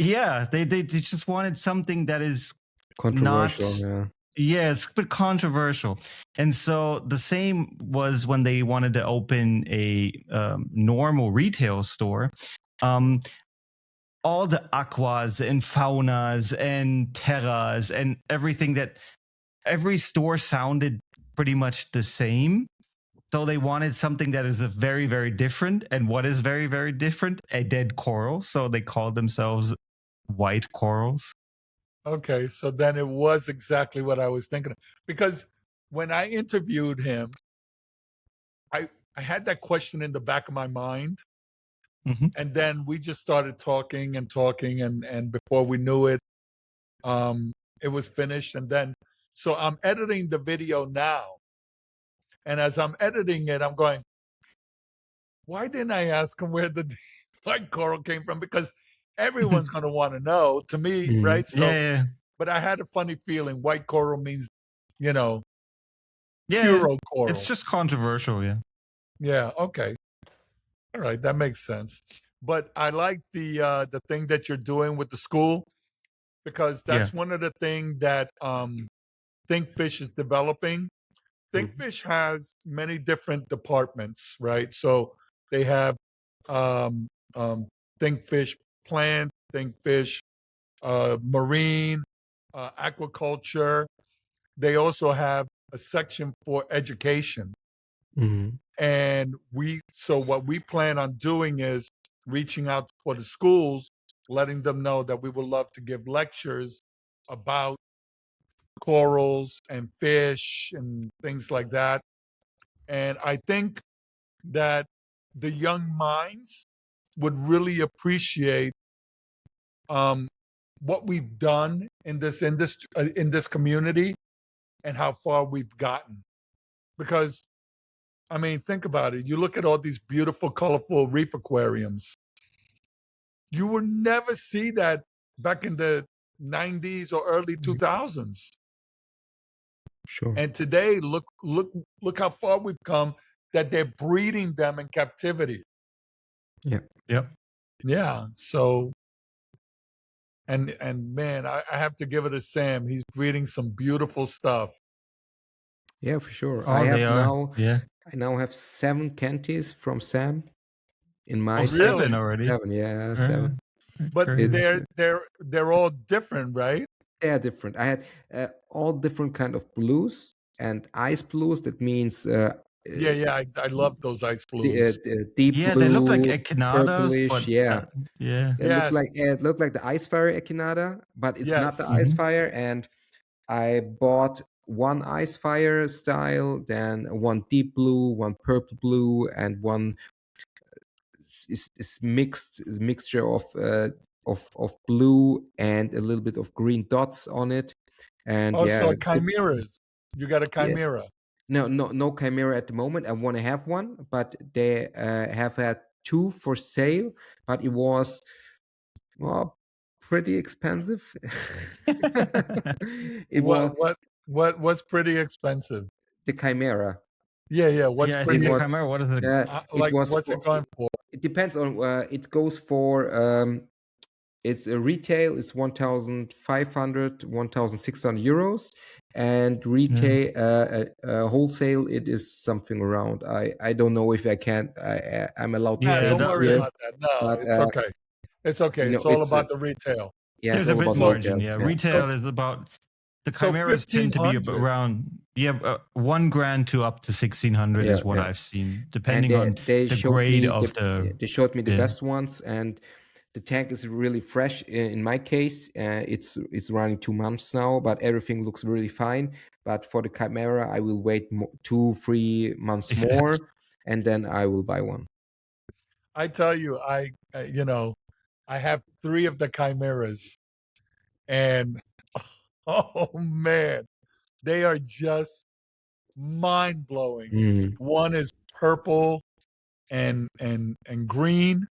just wanted something that is Controversial. yeah, it's a bit controversial. And so the same was when they wanted to open a normal retail store. All the aquas and faunas and terras and everything that every store sounded pretty much the same. So they wanted something that is very, very different. And what is very, very different? A dead coral. So they called themselves White Corals. Okay, so then it was exactly what I was thinking of. Because when I interviewed him, I had that question in the back of my mind. Mhm. And then we just started talking, and before we knew it, it was finished. And then, so I'm editing the video now. And as I'm editing it, I'm going, why didn't I ask him where the white coral came from? Because everyone's going to want to know, to me, Mhm. right? So, Yeah. but I had a funny feeling white coral means, Yeah. puro coral. It's just controversial, yeah. Yeah, okay. All right, that makes sense. But I like the thing that you're doing with the school, because that's one of the things that ThinkFish is developing. ThinkFish has many different departments, right? So they have ThinkFish plant, ThinkFish marine, aquaculture. They also have a section for education. Mhm. And so what we plan on doing is reaching out for the schools, letting them know that we would love to give lectures about corals and fish and things like that. And I think that the young minds would really appreciate what we've done in this community and how far we've gotten. Because, I mean, think about it. You look at all these beautiful, colorful reef aquariums. You would never see that back in the 90s or early 2000s. Sure. And today, look how far we've come, that they're breeding them in captivity. Yeah. Yep. Yeah. So, and man, I have to give it to Sam. He's breeding some beautiful stuff. Yeah, for sure. Oh, I they have are. now Yeah. I now have 7 canties from Sam in my Oh, set. 7 really? already. 7, yeah, 7. But Crazy. they're all different, right? They are different. I had all different kind of blues. and ice blues. That means I love those ice blues. deep Yeah, blue, they look like echinadas, purplish. but Yeah, yeah. they Yes. look like the ice fire echinada, but it's not the Yes. ice Mhm. fire. And I bought one ice fire style, then one deep blue, one purple blue, and one is mixture of blue and a little bit of green dots on it. And Also, chimeras. You got a yeah. chimera. No chimera at the moment. I want to have one, but they have had two for sale, but it was pretty expensive. It was What's pretty expensive? the chimera. Yeah. What's Yeah, I pretty think the was- chimera. What is it? It was what's it going for? It depends on. It goes for. It's a retail. It's 1,500, 1,600 euros, and retail wholesale. It is something around. I don't know if I can. I'm allowed to Yeah, say Don't this worry here, about that. No, but it's okay. It's okay. It's all about the retail. Yeah, there's it's a all bit about margin. retail. Yeah, retail is about the So chimeras tend to be 1,500. around $1,000 to up to 1,600 is what I've seen, depending on the grade of the. They showed me the yeah. best ones, and the tank is really fresh. In my case, it's running 2 months now, but everything looks really fine. But for the chimera, I will wait 2-3 months more, and then I will buy one. I tell you, I have 3 of the chimeras, and oh man, they are just mind blowing. One is purple and green.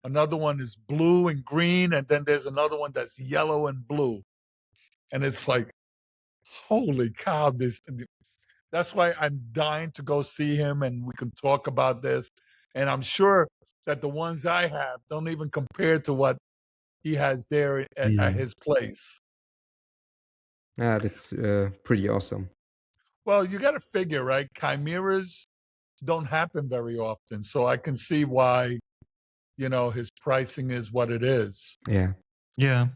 Another one is blue and green, and then there's another one that's yellow and blue. And it's like, holy cow! That's why I'm dying to go see him, and we can talk about this. And I'm sure that the ones I have don't even compare to what he has there at his place. Yeah, that's pretty awesome. Well, you got to figure, right? Chimeras don't happen very often, so I can see why, his pricing is what it is. Yeah. Yeah.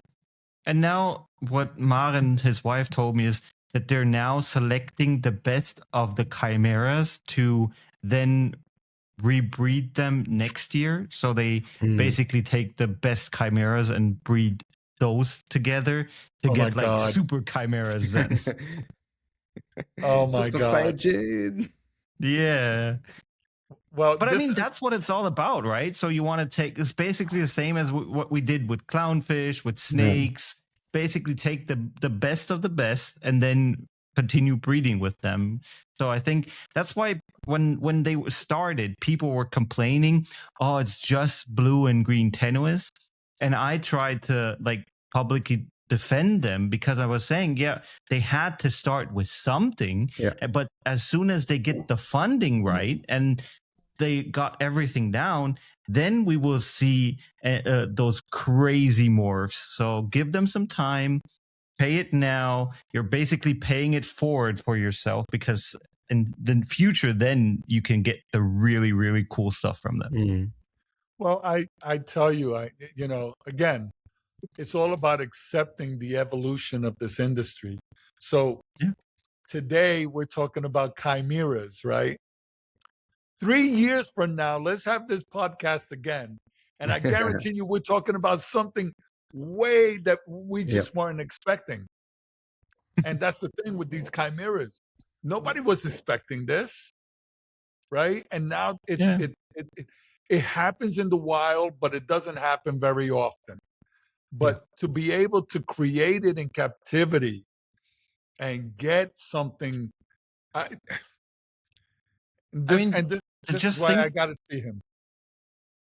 And now what Maren, his wife, told me is that they're now selecting the best of the chimeras to then rebreed them next year. So they basically take the best chimeras and breed those together to get like God. super chimeras then. Oh my Super God. Saiyan. Yeah. Well, but I mean, that's what it's all about, right? So you want to take, it's basically the same as what we did with clownfish, with snakes, basically take the best of the best and then continue breeding with them. So I think that's why when they started, people were complaining, oh, it's just blue and green tenuis. And I tried to like publicly defend them because I was saying, they had to start with something. Yeah. But as soon as they get the funding right and they got everything down, then we will see those crazy morphs. So give them some time, pay it now. You're basically paying it forward for yourself because in the future, then you can get the really, really cool stuff from them. Well, I tell you, again, it's all about accepting the evolution of this industry. So today we're talking about chimeras, right? 3 years from now, let's have this podcast again. And I guarantee you we're talking about something way that we just weren't expecting. And that's the thing with these chimeras. Nobody was expecting this, right? And now it happens in the wild, but it doesn't happen very often. But to be able to create it in captivity and get something, this is why I got to see him.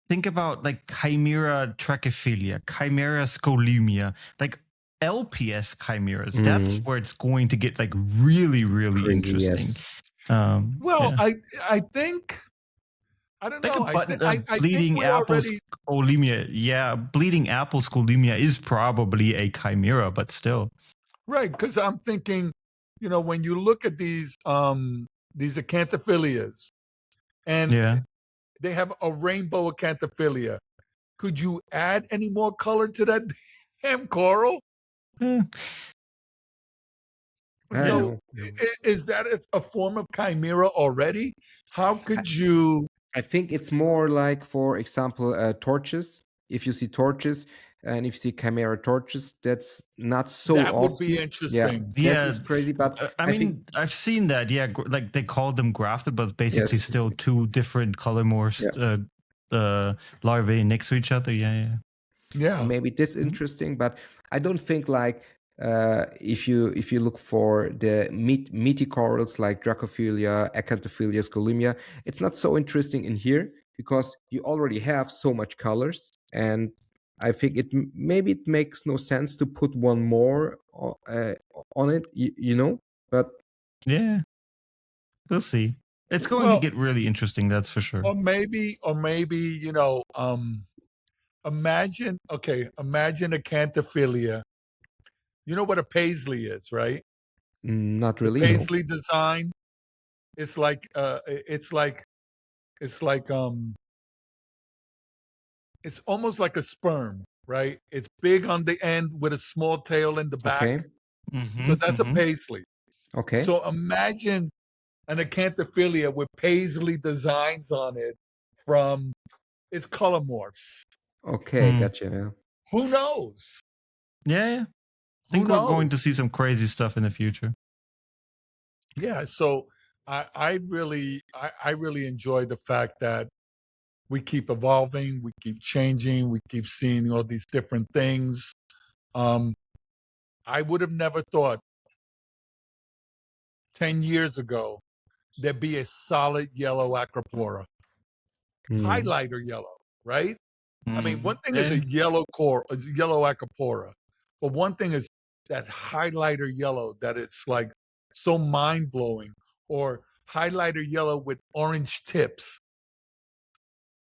Think about like Chimera trachophilia, Chimera scolemia, like LPS chimeras. That's where it's going to get like really, really Crazy, interesting. Yes. I think. I don't know. Like bleeding apple scolemia. Yeah, bleeding apple scolemia is probably a chimera, but still. Right, because I'm thinking, when you look at these acanthophylias, and they have a rainbow acanthophilia, could you add any more color to that damn coral? I So know. is that it's a form of chimera already? How could you? I think it's more like, for example, torches. If you see torches and if you see chimera torches, that's not so That would often. be Yeah, interesting. this Yeah, is crazy. But I I mean, think I've seen that. Yeah, like they call them grafted, but basically yes, still two different color morphs, larvae next to each other. Yeah. Yeah. maybe that's interesting. But I don't think like if you look for the meaty corals like Dracophilia, Acanthophilia, Scolimia, it's not so interesting in here because you already have so much colors, and I think maybe it makes no sense to put one more on it, you know. But Yeah, we'll see. It's going to Well, get really interesting, that's for sure. or maybe, imagine a Cantophilia. You know what a paisley is, right? not The really, no. paisley design. It's like it's like it's almost like a sperm, right? It's big on the end with a small tail in the back. Okay, So that's a Mm-hmm. paisley. okay, So imagine an acanthophyllia with paisley designs on it from its color morphs. okay, gotcha. Yeah. Who knows? Yeah. I Who think we're going to knows? see some crazy stuff in the future. Yeah. So I really enjoy the fact that we keep evolving, we keep changing, we keep seeing all these different things. I would have never thought 10 years ago there'd be a solid yellow acropora, Mm, highlighter yellow, right? I mean, one thing is Yeah. a yellow core, a yellow acropora, but one thing is that highlighter yellow that it's like so mind blowing, or highlighter yellow with orange tips.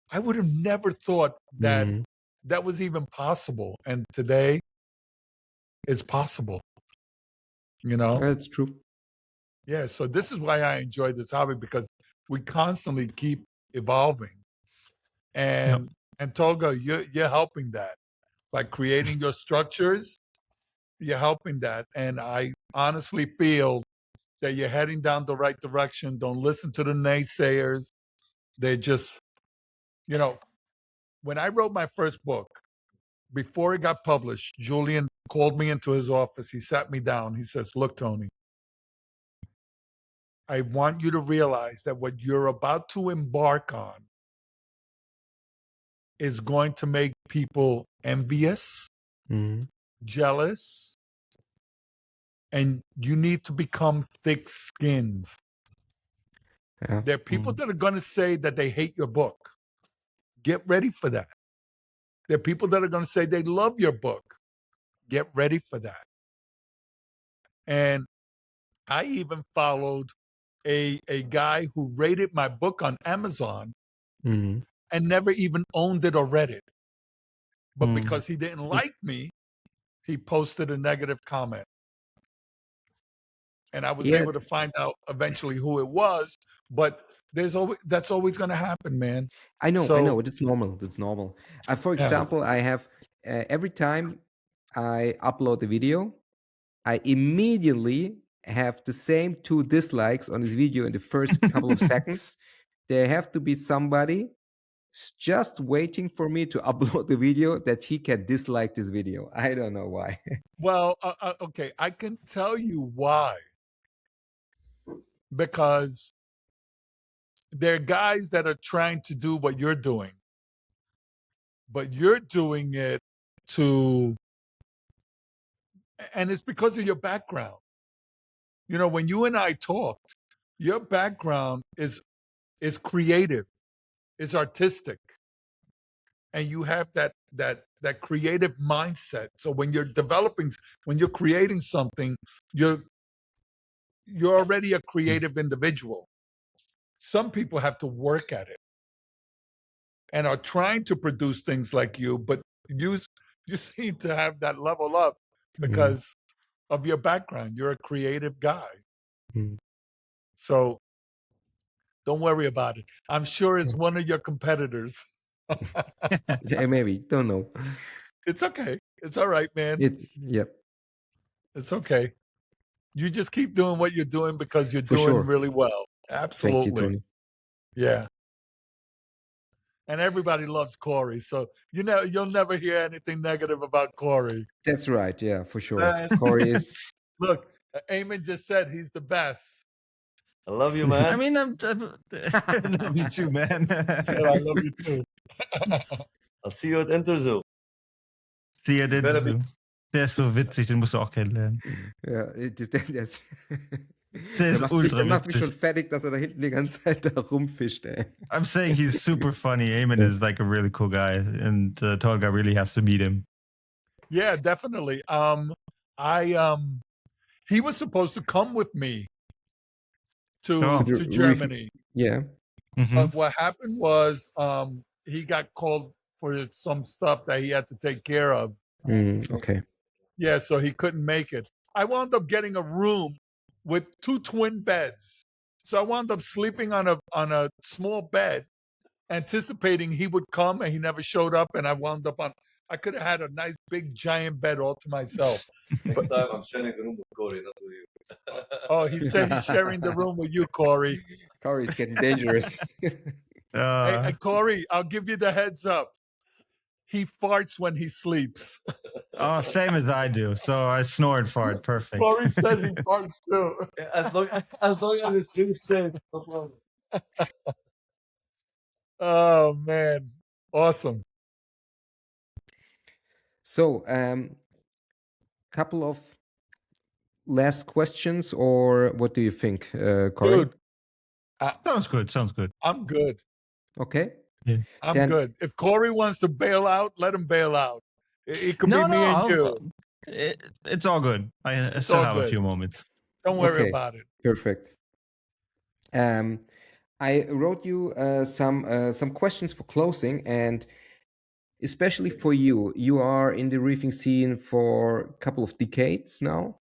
I would have never thought that mm, that was even possible, and today it's possible. You know, that's true. yeah. So this is why I enjoy this hobby, because we constantly keep evolving, Yep. and Toga, you're helping that by creating your structures. You're helping that, and I honestly feel that you're heading down the right direction. Don't listen to the naysayers. They're just, when I wrote my first book, before it got published, Julian called me into his office. He sat me down. He says, "Look, Tony, I want you to realize that what you're about to embark on is going to make people envious, Mm, jealous, and you need to become thick-skinned. yeah. There are people that are going to say that they hate your book. Get ready for that. There are people that are going to say they love your book. Get ready for that." And I even followed a guy who rated my book on Amazon Mm, and never even owned it or read it. But Mm. because he didn't Yes. like me, he posted a negative comment. And I was Yeah, able to find out eventually who it was. But that's always going to happen, man. I know. So It's normal. That's normal. For yeah. example, I have every time I upload a video, I immediately have the same 2 dislikes on this video in the first couple of seconds. There have to be somebody just waiting for me to upload the video that he can dislike this video. I don't know why. Well, okay, I can tell you why. Because there are guys that are trying to do what you're doing, but you're doing it to, and it's because of your background. When you and I talked, your background is creative, is artistic, and you have that creative mindset. So when you're creating something, you're already a creative individual. Some people have to work at it and are trying to produce things like you, but you seem to have that level up Mm, because of your background. You're a creative guy. mm. So don't worry about it. I'm sure it's one of your competitors. Yeah, maybe. Don't know. It's okay. It's all right, man. Yep. It's okay. You just keep doing what you're doing because you're For doing sure. really well. Absolutely. Thank you, Tony. Yeah. And everybody loves Corey, so you'll never hear anything negative about Corey. That's right. Yeah, for sure. Corey is. Look, Eamon just said he's the best. I love you, man. I mean, I love you too, man. He said, I love you too. I'll see you at Interzoo. See you, dit better is zo. Der ist so witzig, den musst du auch kennenlernen. Ja, der ist. Der ist ultra der macht mich schon witzig. fertig, dass er da hinten die ganze Zeit da rumfischt, ey. I'm saying he's super funny. Eamon is like a really cool guy, and Tolga really has to meet him. Yeah, definitely. He was supposed to come with me to Germany. Yeah. Mhm. But what happened was he got called for some stuff that he had to take care of. Okay. Yeah, so he couldn't make it. I wound up getting a room with 2 twin beds. So I wound up sleeping on a small bed, anticipating he would come, and he never showed up. And I wound up I could have had a nice big giant bed all to myself. Next time I'm sharing the room with Corey, not with you. Oh, he said he's sharing the room with you, Corey. Corey's getting dangerous. Hey, Corey, I'll give you the heads up. He farts when he sleeps. Oh, same as I do. So I snore and fart. Perfect. Corey said he farts too. As long as it's really safe, no problem. Oh man, awesome. So, couple of last questions, or what do you think, Corey? Dude, Sounds good. Sounds good. I'm good. Okay. I'm Then- good. If Corey wants to bail out, let him bail out. It could be me and you. It's all good. I still all have a good. few moments. Don't worry Okay. about it. Perfect. I wrote you some questions for closing, and especially for you. You are in the reefing scene for a couple of decades now,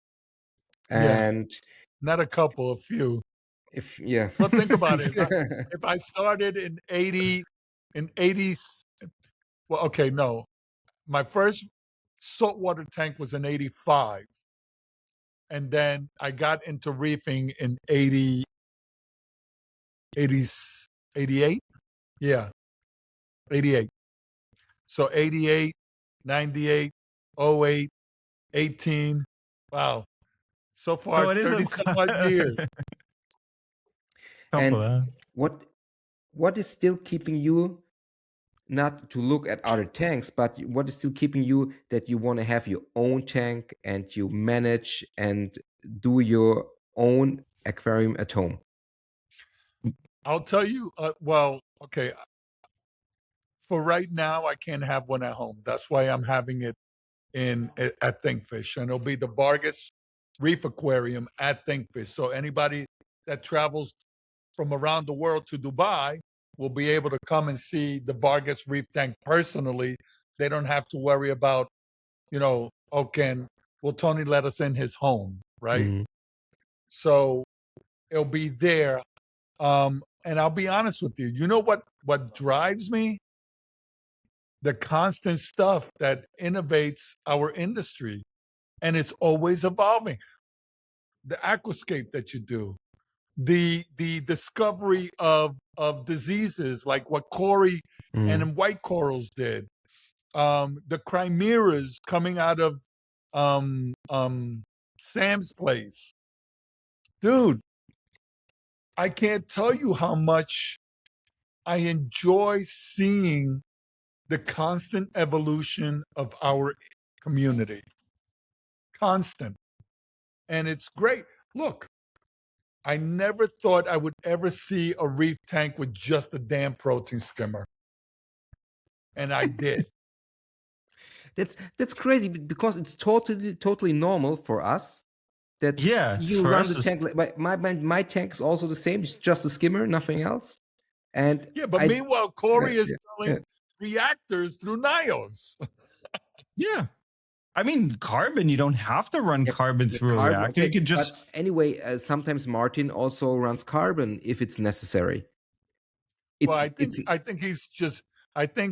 Yeah. and Not a couple, a few. yeah. But think about it. If I started in 80s, well, okay, no. My first saltwater tank was in 85. And then I got into reefing in 88? Yeah, 88. So 88, 98, 08, 18. Wow. So far, So it is 30 some odd years. Couple, And what is still keeping you not to look at other tanks, but what is still keeping you that you want to have your own tank and you manage and do your own aquarium at home? I'll tell you, well, okay. For right now, I can't have one at home. That's why I'm having it at Thinkfish. And it'll be the Vargas Reef Aquarium at Thinkfish. So anybody that travels from around the world to Dubai will be able to come and see the Vargas Reef tank personally. They don't have to worry about, will Tony let us in his home, right? Mhm. So it'll be there. And I'll be honest with you. You know what drives me? The constant stuff that innovates our industry. And it's always evolving. The aquascape that you do, the discovery of diseases like what Corey and white corals did, the chimeras coming out of Sam's place. Dude, I can't tell you how much I enjoy seeing the constant evolution of our community. Constant. And it's great. Look, I never thought I would ever see a reef tank with just a damn protein skimmer. And I did. That's crazy because it's totally normal for us that it's you for run us the it's- tank. My tank is also the same. It's just a skimmer, nothing else. And Yeah, but meanwhile, Corey is selling yeah. reactors through Nios. Yeah. I mean, carbon, you don't have to run carbon through a reactor. You could just... But anyway, sometimes Martin also runs carbon if it's necessary. Well, I think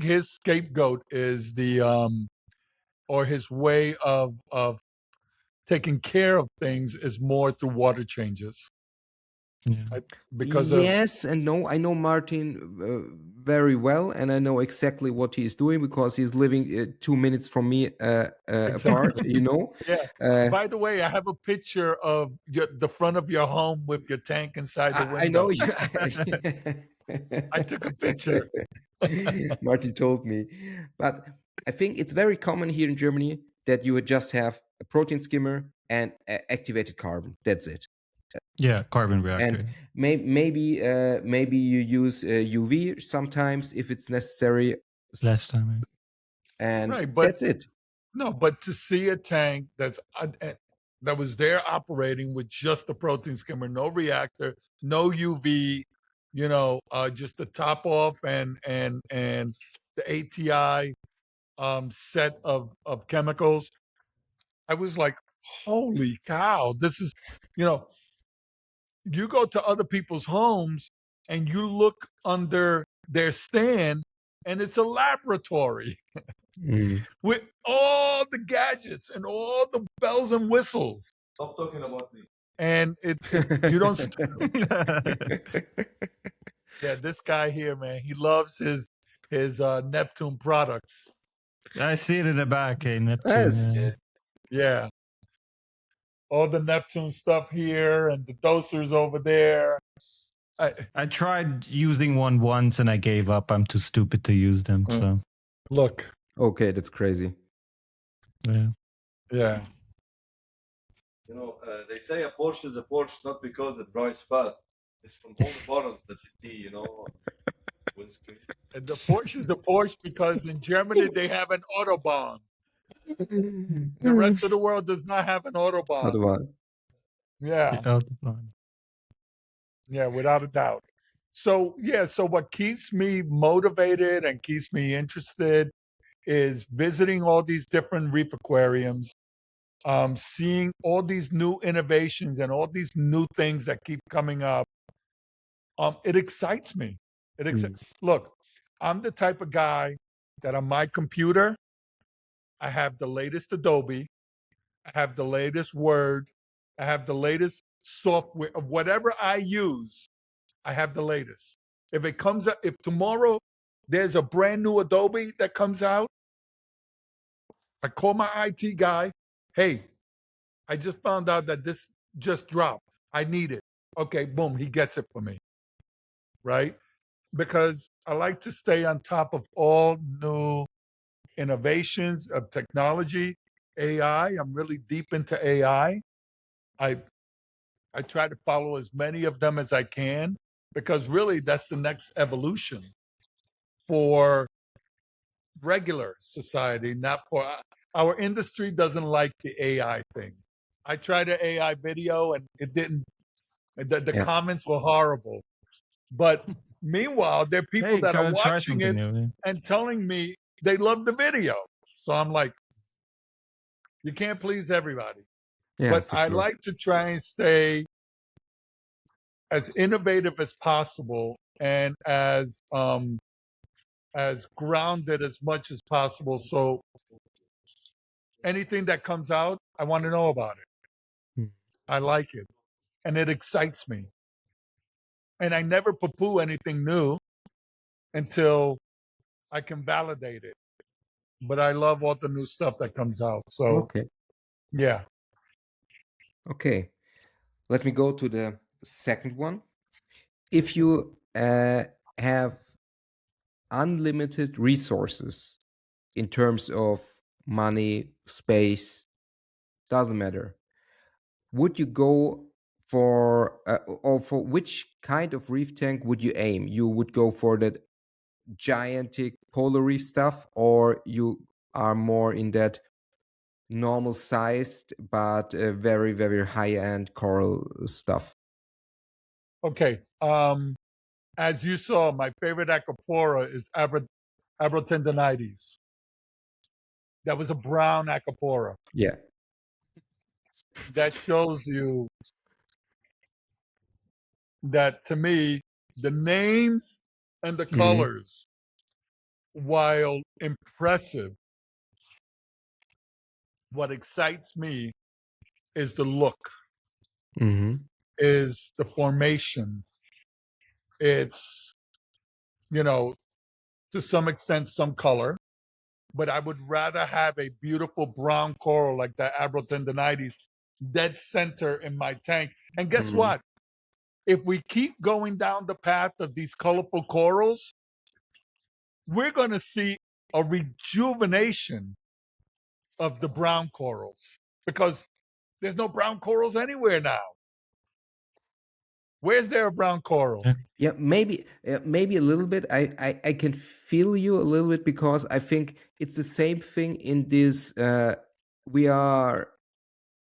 his scapegoat is the or his way of taking care of things is more through water changes. Yeah. Because of yes and no. I know Martin very well, and I know exactly what he is doing because he's living 2 minutes from me apart. You know. yeah. By the way, I have a picture of the front of your home with your tank inside the window. I know you. I took a picture. Martin told me, but I think it's very common here in Germany that you would just have a protein skimmer and activated carbon. That's it. Yeah, carbon reactor. And maybe you use UV sometimes if it's necessary, Last time. and Right, but that's it. no, but to see a tank that was there operating with just the protein skimmer, no reactor, no UV, just the top off and the ATI set of chemicals. I was like, holy cow, this is, you go to other people's homes and you look under their stand and it's a laboratory with all the gadgets and all the bells and whistles. Stop talking about me. And you don't. Yeah, this guy here, man, he loves his Neptune products. I see it in the back, hey, Neptune. Yes. Yeah. All the Neptune stuff here and the dosers over there. I tried using one once and I gave up. I'm too stupid to use them. So Look. Okay, that's crazy. yeah. Yeah. They say a Porsche is a Porsche not because it drives fast. It's from all the buttons that you see, windscreen. And the Porsche is a Porsche because in Germany they have an Autobahn. The rest of the world does not have an Autobahn. Autobahn. Yeah. Autobahn. Yeah, without a doubt. So what keeps me motivated and keeps me interested is visiting all these different reef aquariums, seeing all these new innovations and all these new things that keep coming up. It excites me. Look, I'm the type of guy that on my computer, I have the latest Adobe, I have the latest Word, I have the latest software of whatever I use. I have the latest. If tomorrow there's a brand new Adobe that comes out, I call my IT guy. Hey, I just found out that this just dropped. I need it. Okay, boom, he gets it for me. Right? Because I like to stay on top of all new innovations of technology, AI. I'm really deep into AI. I try to follow as many of them as I can because really that's the next evolution for regular society, not for our industry doesn't like the AI thing. I tried an AI video and it didn't, the comments were horrible. But meanwhile, there are people that are watching it and telling me they love the video. So I'm like, you can't please everybody. Yeah, but I sure. like to try and stay as innovative as possible and as grounded as much as possible. So anything that comes out, I want to know about it. I like it. And it excites me. And I never poo-poo anything new until I can validate it. But I love all the new stuff that comes out. So, okay. Yeah. Okay. Let me go to the second one. If you have unlimited resources in terms of money, space, doesn't matter, would you go for or for which kind of reef tank would you aim? You would go for that gigantic polar reef stuff, or you are more in that normal sized but very, very high-end coral stuff? Okay. As you saw, my favorite acropora is Abrotendinites. That was a brown acropora. Yeah. That shows you that, to me, the names and the colors, while impressive, what excites me is the look, Mm-hmm. is the formation. It's, to some extent, some color. But I would rather have a beautiful brown coral like the abrotendinites dead center in my tank. And guess Mm-hmm. what? If we keep going down the path of these colorful corals, we're going to see a rejuvenation of the brown corals because there's no brown corals anywhere now. Where's there a brown coral? Yeah, maybe a little bit. I can feel you a little bit because I think it's the same thing in this. We are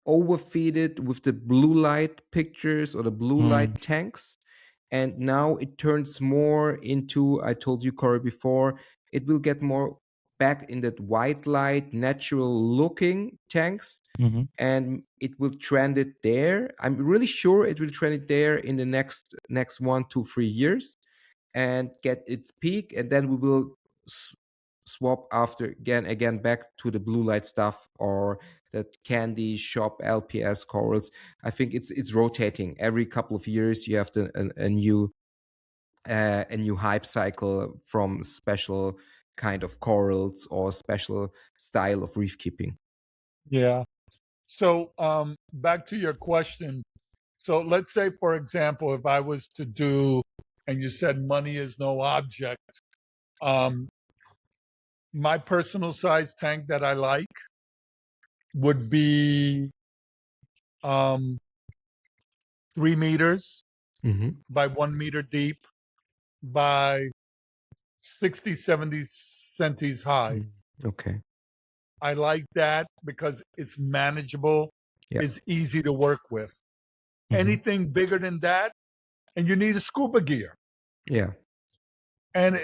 overfeeded with the blue light pictures or the blue light tanks, and now it turns more into. I told you, Corey, before. It will get more back in that white light, natural looking tanks. Mm-hmm. And it will trend it there. I'm really sure it will trend it there in the next 1, 2, 3 years and get its peak, and then we will swap after again back to the blue light stuff or that candy shop LPS corals. I think it's rotating every couple of years. You have a new hype cycle from special kind of corals or special style of reef keeping. Yeah. So back to your question. So let's say, for example, if I was to do, and you said money is no object, my personal size tank that I like would be 3 meters Mm-hmm. by 1 meter deep by 60, 70 centis high. Okay. I like that because it's manageable, Yeah. it's easy to work with. Mhm. Anything bigger than that, and you need a scuba gear. Yeah. And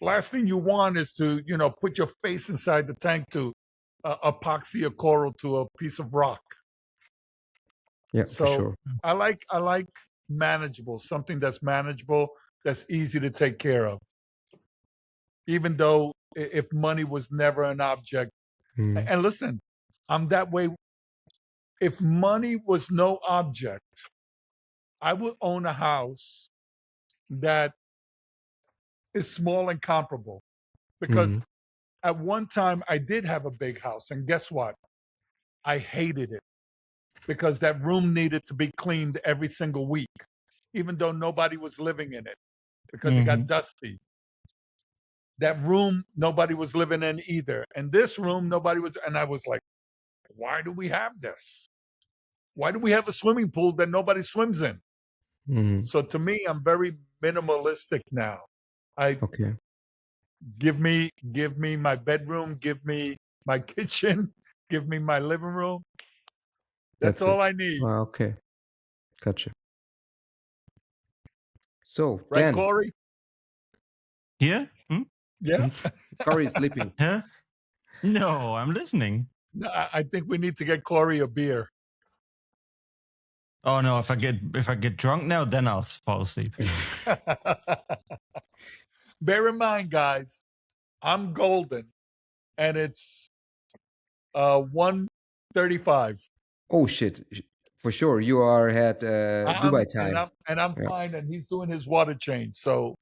last thing you want is to, put your face inside the tank to epoxy a coral to a piece of rock. Yeah, So for sure. I like manageable, something that's manageable, that's easy to take care of. Even though if money was never an object. Mm. And listen, I'm that way. If money was no object, I would own a house that is small and comparable. Because Mm. at one time I did have a big house, and guess what? I hated it because that room needed to be cleaned every single week, even though nobody was living in it because it got dusty. That room, nobody was living in either. And this room, nobody was. And I was like, why do we have this? Why do we have a swimming pool that nobody swims in? Mm. So to me, I'm very minimalistic now. Okay. Give me my bedroom, give me my kitchen, give me my living room. That's all I need. Okay. Gotcha. So, Right, Dan. Corey? Yeah? Yeah. Corey is sleeping. Huh? No, I'm listening. No, I think we need to get Corey a beer. Oh no, if I get drunk now, then I'll fall asleep. Bear in mind, guys, I'm golden, and it's 1:35. Oh shit! For sure, you are at Dubai time. And I'm Yeah. fine, and he's doing his water change. So,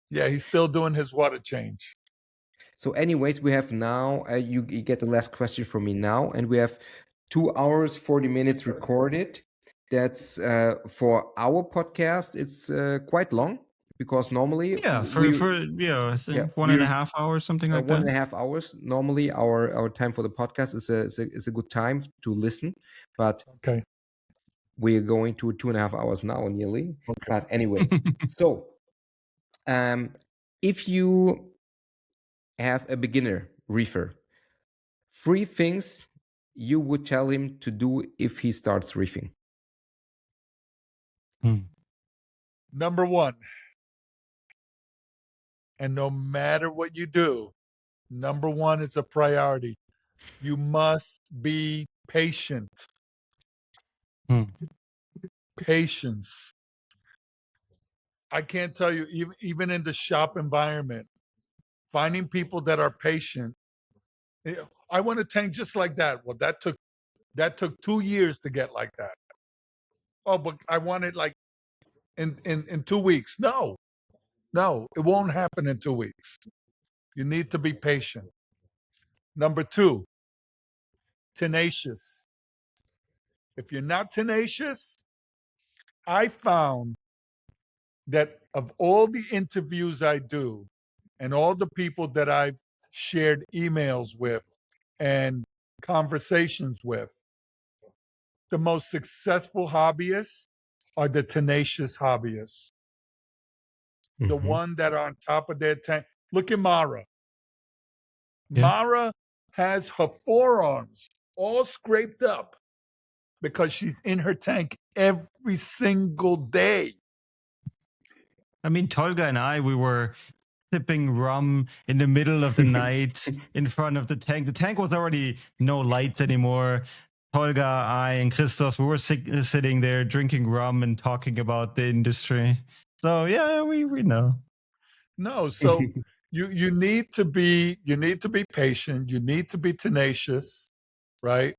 yeah, he's still doing his water change. So, anyways, we have now. You get the last question from me now, and we have 2 hours 40 minutes recorded. That's for our podcast. It's quite long because normally Yeah, I think 1.5 hours, something like that. 1.5 hours. Normally, our time for the podcast is a good time to listen, but Okay. we are going to 2.5 hours now nearly. Okay. But anyway, so if you have a beginner reefer, 3 things you would tell him to do if he starts reefing. Number one, and no matter what you do, number one is a priority. You must be patient. Patience. I can't tell you, even in the shop environment, finding people that are patient. I want a tank just like that. Well, that took 2 years to get like that. Oh, but I want it like in 2 weeks. No, it won't happen in 2 weeks. You need to be patient. Number 2, tenacious. If you're not tenacious, I found that of all the interviews I do and all the people that I've shared emails with and conversations with, the most successful hobbyists are the tenacious hobbyists. The one that are on top of their tank. Look at Mara. Yeah. Mara has her forearms all scraped up because she's in her tank every single day. I mean, Tolga and I, we were sipping rum in the middle of the night in front of the tank. The tank was already no lights anymore. Tolga, I, and Christos, we were sitting there drinking rum and talking about the industry. So yeah, we know. No, so you need to be patient. You need to be tenacious, right?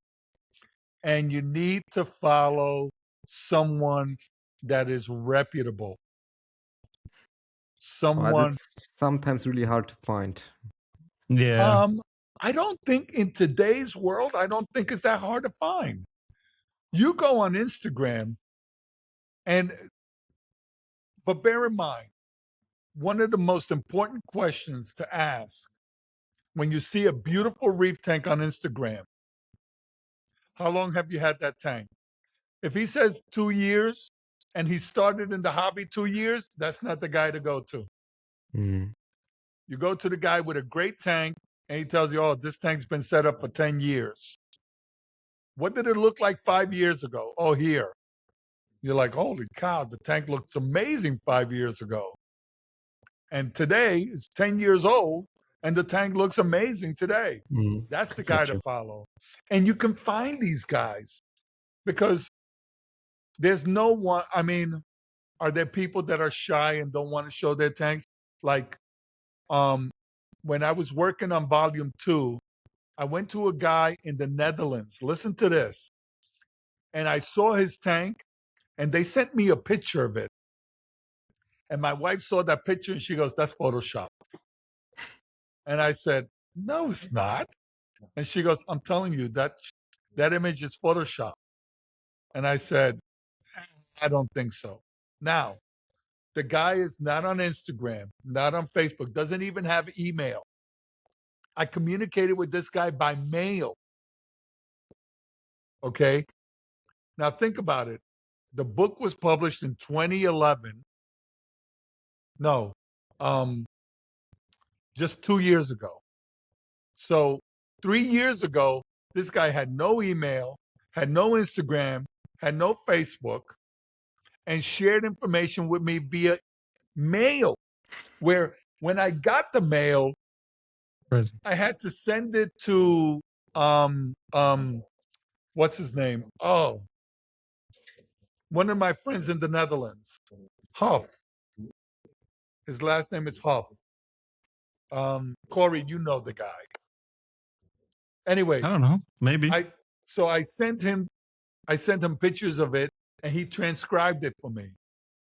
And you need to follow someone that is reputable. Someone. It's sometimes really hard to find. Yeah. I don't think in today's world, I don't think it's that hard to find. You go on Instagram, but bear in mind, one of the most important questions to ask when you see a beautiful reef tank on Instagram, how long have you had that tank? If he says 2 years and he started in the hobby 2 years, that's not the guy to go to. Mm. You go to the guy with a great tank and he tells you, oh, this tank's been set up for 10 years. What did it look like 5 years ago? Oh, here. You're like, holy cow, the tank looks amazing 5 years ago. And today it's 10 years old and the tank looks amazing today. That's the guy to follow. And you can find these guys because there's no one. I mean, are there people that are shy and don't want to show their tanks? Like, when I was working on volume 2, I went to a guy in the Netherlands. Listen to this. And I saw his tank and they sent me a picture of it. And my wife saw that picture and she goes, that's Photoshop. And I said, no, it's not. And she goes, I'm telling you, that image is Photoshop. And I said, I don't think so. Now, the guy is not on Instagram, not on Facebook, doesn't even have email. I communicated with this guy by mail. Okay? Now think about it. The book was published in 2011. No, just 2 years ago. So 3 years ago, this guy had no email, had no Instagram, had no Facebook, and shared information with me via mail, where when I got the mail, Right. I had to send it to what's his name? Oh, one of my friends in the Netherlands, Huff. His last name is Huff. Corey, you know the guy. Anyway, I don't know. Maybe. I sent him pictures of it and he transcribed it for me.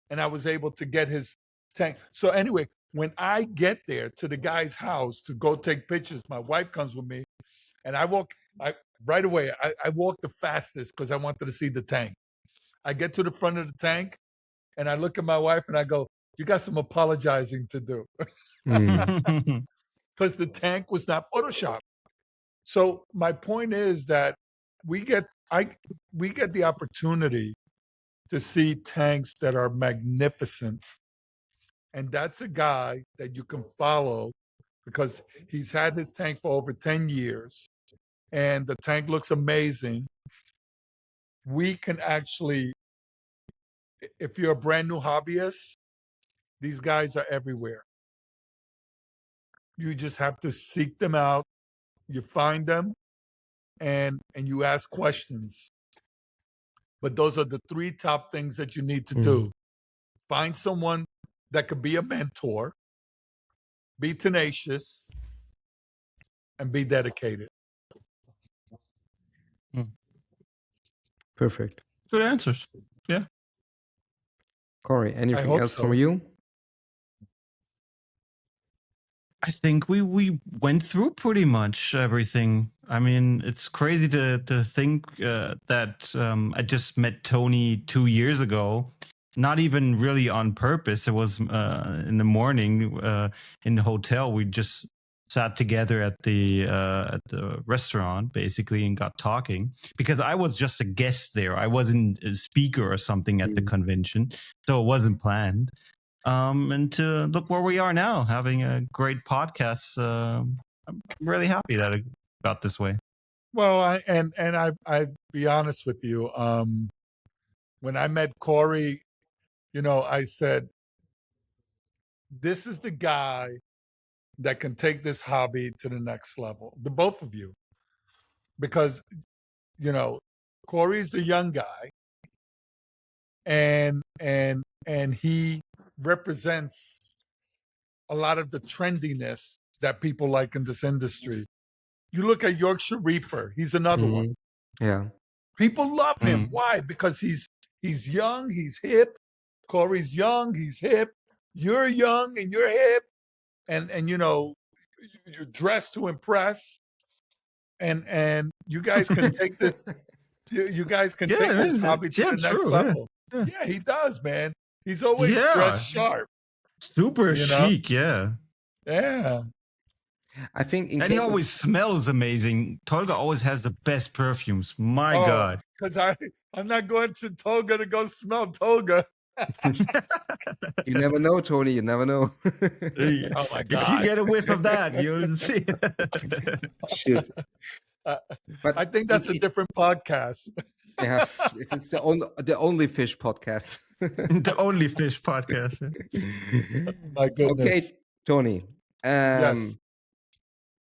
And I was able to get his tank. So anyway, when I get there to the guy's house to go take pictures, my wife comes with me and I walk the fastest because I wanted to see the tank. I get to the front of the tank and I look at my wife and I go, you got some apologizing to do. Because the tank was not Photoshopped. So my point is that we get the opportunity to see tanks that are magnificent. And that's a guy that you can follow because he's had his tank for over 10 years and the tank looks amazing. We can actually, if you're a brand new hobbyist, these guys are everywhere. You just have to seek them out. You find them and you ask questions. But those are the 3 top things that you need to do. Find someone that could be a mentor, be tenacious, and be dedicated. Perfect. Good answers. Yeah. Corey, anything hope else so. from you? I think we went through pretty much everything. I mean, it's crazy to think that I just met Tony 2 years ago, not even really on purpose. It was in the morning in the hotel. We just sat together at the restaurant basically and got talking because I was just a guest there. I wasn't a speaker or something at the convention, so it wasn't planned. And to look where we are now, having a great podcast. I'm really happy that it got this way. Well, I be honest with you. When I met Corey, I said, this is the guy that can take this hobby to the next level. The both of you, because Corey's the young guy, and he represents a lot of the trendiness that people like in this industry. You look at Yorkshire Reefer; he's another one. Yeah. People love him. Why? Because he's young, he's hip. Corey's young, he's hip. You're young and you're hip, and you're dressed to impress. And you guys can take this. You guys can take this hobby to the next level. Yeah, he does, man. He's always dressed sharp. Super chic, yeah. Yeah. I think and he always smells amazing. Tolga always has the best perfumes. My God. Because I'm not going to Tolga to go smell Tolga. You never know, Tony. You never know. Oh my God. If you get a whiff of that, you'll see. Shit. But I think that's a different podcast. Yeah, it's the only fish podcast. The only fish podcast. My goodness. Okay, Tony. Yes.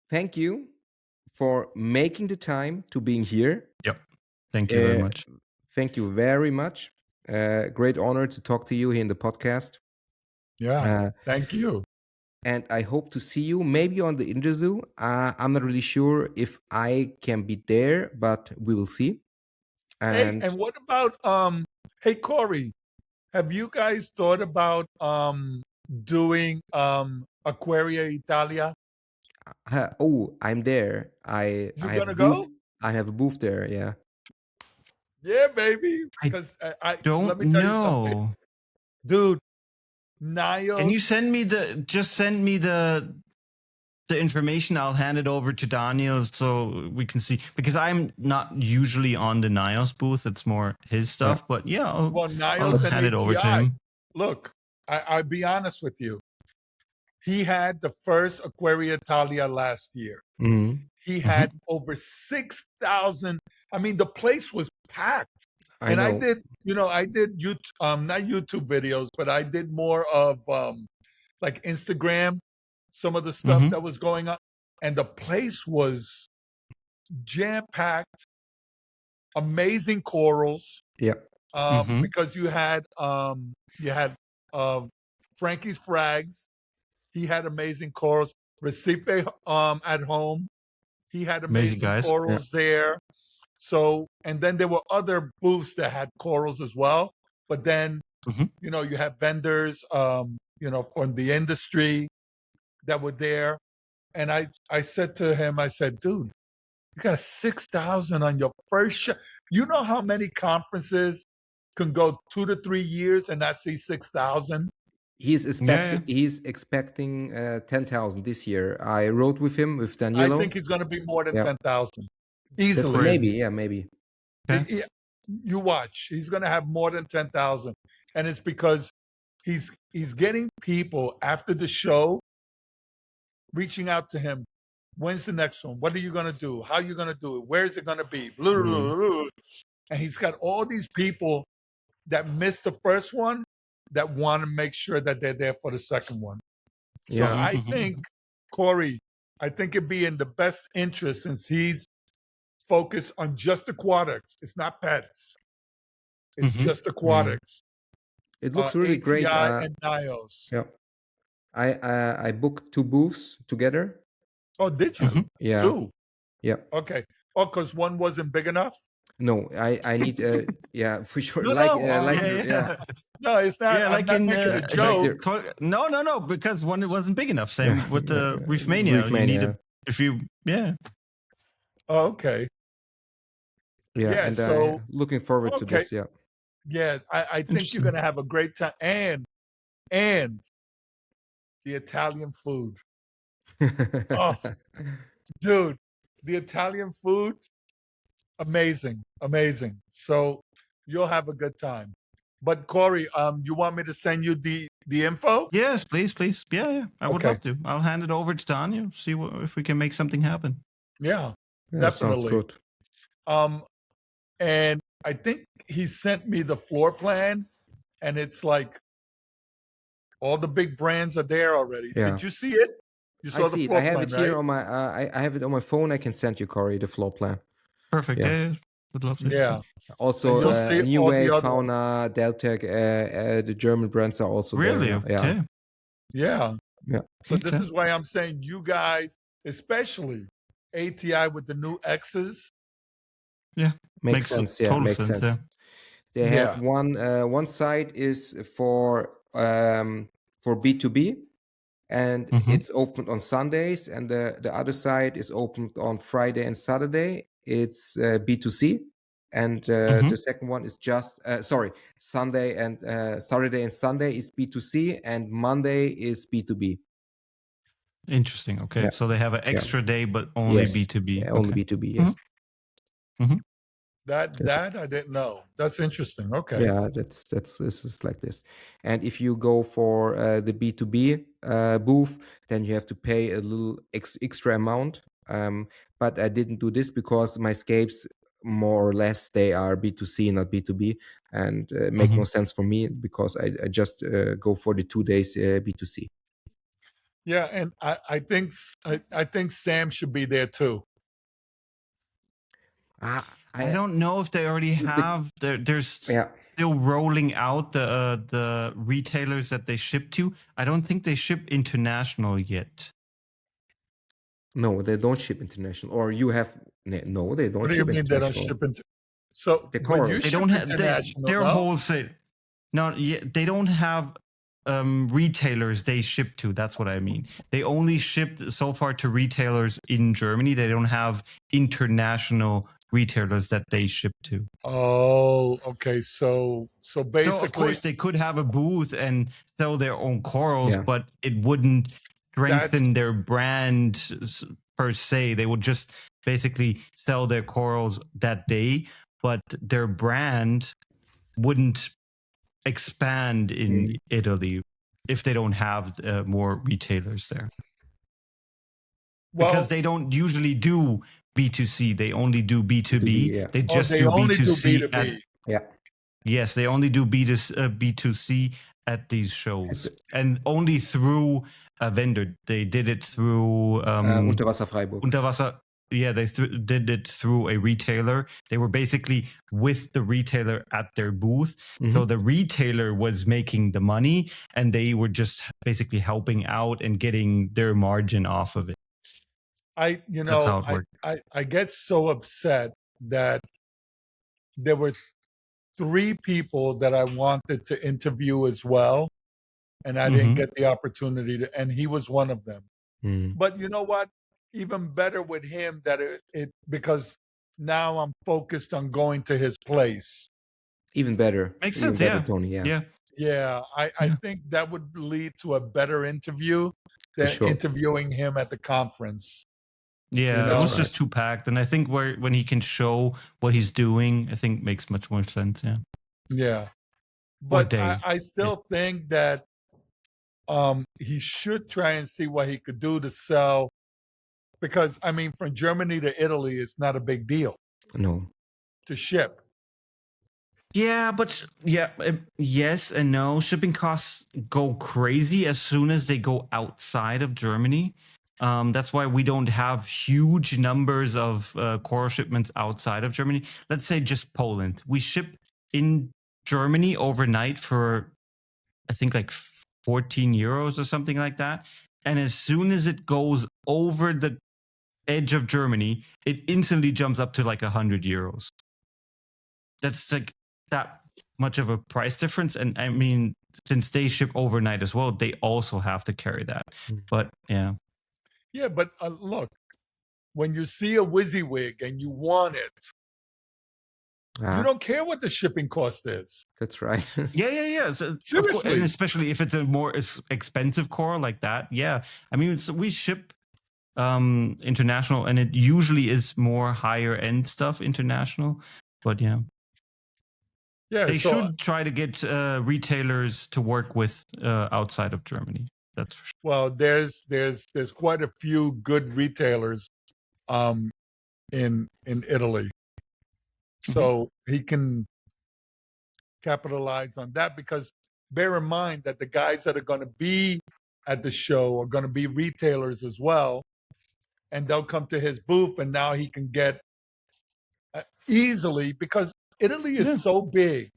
Thank you for making the time to being here. Yep. Thank you very much. Thank you very much. Great honor to talk to you here in the podcast. Yeah. Thank you. And I hope to see you maybe on the interview. I'm not really sure if I can be there, but we will see. And what about hey Corey, have you guys thought about doing Aquaria Italia? I'm there. I gonna have go? I have a booth there, yeah. Yeah, baby. Because I don't let me tell you know. something. Dude, Niall. Can you send me the information? I'll hand it over to Daniel so we can see, because I'm not usually on the Nios booth. It's more his stuff, but yeah, I'll hand it over to him. Look, I'll be honest with you. He had the first Aquaria Italia last year. Mm-hmm. He had over 6,000. I mean, the place was packed. I did YouTube, not YouTube videos, but I did more of like Instagram, some of the stuff that was going on. And the place was jam-packed, amazing corals. Yeah. Because you had Frankie's Frags. He had amazing corals. Recife at home. He had amazing corals there. So, and then there were other booths that had corals as well. But then, you had vendors, from the industry that were there. And I said to him, I said, dude, you got 6,000 on your first show. You know how many conferences can go 2 to 3 years and not see 6,000? He's expecting 10,000 this year. I wrote with him, with Daniel. I think he's going to be more than 10,000. Easily. Maybe. Okay. You watch. He's going to have more than 10,000. And it's because he's getting people after the show reaching out to him. When's the next one? What are you going to do? How are you going to do it? Where is it going to be? And he's got all these people that missed the first one that want to make sure that they're there for the second one. So I think, Corey, it'd be in the best interest, since he's focused on just aquatics. It's not pets. It's just aquatics. It looks really great. and Nios. Yeah. I booked 2 booths together. Oh, did you? Yeah. 2? Yeah. Okay. Oh, because one wasn't big enough? No, I need yeah, for sure. No, Like no, like Yeah. no, it's not. Yeah, I'm like not in making a like joke. no, because one it wasn't big enough. Same yeah, with the Reefmania. You need Reefmania. a if you yeah. Oh, okay. Yeah, Yeah. and So looking forward to okay. this. Yeah. Yeah, I think you're Interesting. gonna have a great time. And the Italian food. Oh, dude, the Italian food, amazing, amazing. So you'll have a good time. But Corey, you want me to send you the info? Yes, please. Yeah. I would Okay. love to. I'll hand it over to Tanya. See if we can make something happen. Yeah, Yeah, sounds definitely. good. And I think he sent me the floor plan, and it's like all the big brands are there already. Yeah. Did you see it? You I saw the see it. floor I have plan, it here right? on my I have it on my phone. I can send you, Corey, the floor plan. Perfect. Yeah. Yeah. Would love to. Yeah. Also, And you'll see New all the Wave, other ones. Fauna, Deltec, the German brands are also Really? there. Yeah. Okay. Yeah. Yeah. So this Okay. is why I'm saying you guys, especially ATI with the new X's. Yeah. Makes sense. Yeah, total makes sense. sense. Yeah. They have Yeah. one side is for B2B, and Mhm. it's opened on Sundays, and the other side is opened on Friday and Saturday. It's B2C, and Mhm. the second one is just Sunday and Saturday and Sunday is B2C, and Monday is B2B. Interesting. Okay. Yeah. So they have an Yeah. extra day, but only Yes. B2B. Yeah, only Okay. B2B. Yes. Mhm. That I didn't know. That's interesting. Okay. Yeah, that's this is like this. And if you go for the B2B booth, then you have to pay a little extra amount. But I didn't do this because my scapes more or less they are B2C, not B2B, and make no Mhm. sense for me because I just go for the 2 days B2C. Yeah, and I think Sam should be there too. I don't know if they already have. There's Yeah. still rolling out the retailers that they ship to. I don't think they ship international yet. No, they don't ship international. Or you have no, they don't What do you ship mean they don't international. ship into? So, The but you corals. They ship don't have international, their no? wholesale. No, yeah, they don't have retailers they ship to. That's what I mean. They only ship so far to retailers in Germany. They don't have international retailers that they ship to. Oh, okay. So basically, So of course they could have a booth and sell their own corals, Yeah. but it wouldn't strengthen their brand per se. They would just basically sell their corals that day, but their brand wouldn't expand in Italy if they don't have more retailers there. well, Because they don't usually do B2C, they only do B2B. B2B, yeah. They just they do only do B2C B2B. Yeah. Yes, they only do B2C at these shows, and only through a vendor. They did it through Unterwasser Freiburg. Unterwasser. Yeah, they did it through a retailer. They were basically with the retailer at their booth. So the retailer was making the money, and they were just basically helping out and getting their margin off of it. That's how it worked. I get so upset that there were 3 people that I wanted to interview as well, and I didn't get the opportunity to, and he was one of them. But you know what? Even better with him that it because now I'm focused on going to his place. Even better. Makes Even sense, better, yeah. Tony. Yeah. Yeah, I think that would lead to a better interview than sure. interviewing him at the conference. Yeah, You it was know? just too packed, and I think when he can show what he's doing, I think makes much more sense. Yeah. Yeah. Or But I still think that he should try and see what he could do to sell, because I mean, from Germany to Italy, it's not a big deal No. to ship. Yeah, but yes and no. Shipping costs go crazy as soon as they go outside of Germany. That's why we don't have huge numbers of coral shipments outside of Germany. Let's say just Poland. We ship in Germany overnight for, I think, like 14 euros or something like that. And as soon as it goes over the edge of Germany, it instantly jumps up to like 100 euros. that's like that much of a price difference. And I mean, since they ship overnight as well, they also have to carry that. But yeah. Yeah, but look, when you see a WYSIWYG and you want it, you don't care what the shipping cost is. That's right. Yeah. So, Seriously. and especially if it's a more expensive core like that. Yeah. I mean, so we ship international, and it usually is more higher end stuff international. But yeah. Yeah, They so, should try to get retailers to work with outside of Germany. That's for sure. well, there's quite a few good retailers in Italy. So he can capitalize on that, because bear in mind that the guys that are going to be at the show are going to be retailers as well, and they'll come to his booth, and now he can get easily, because Italy is so big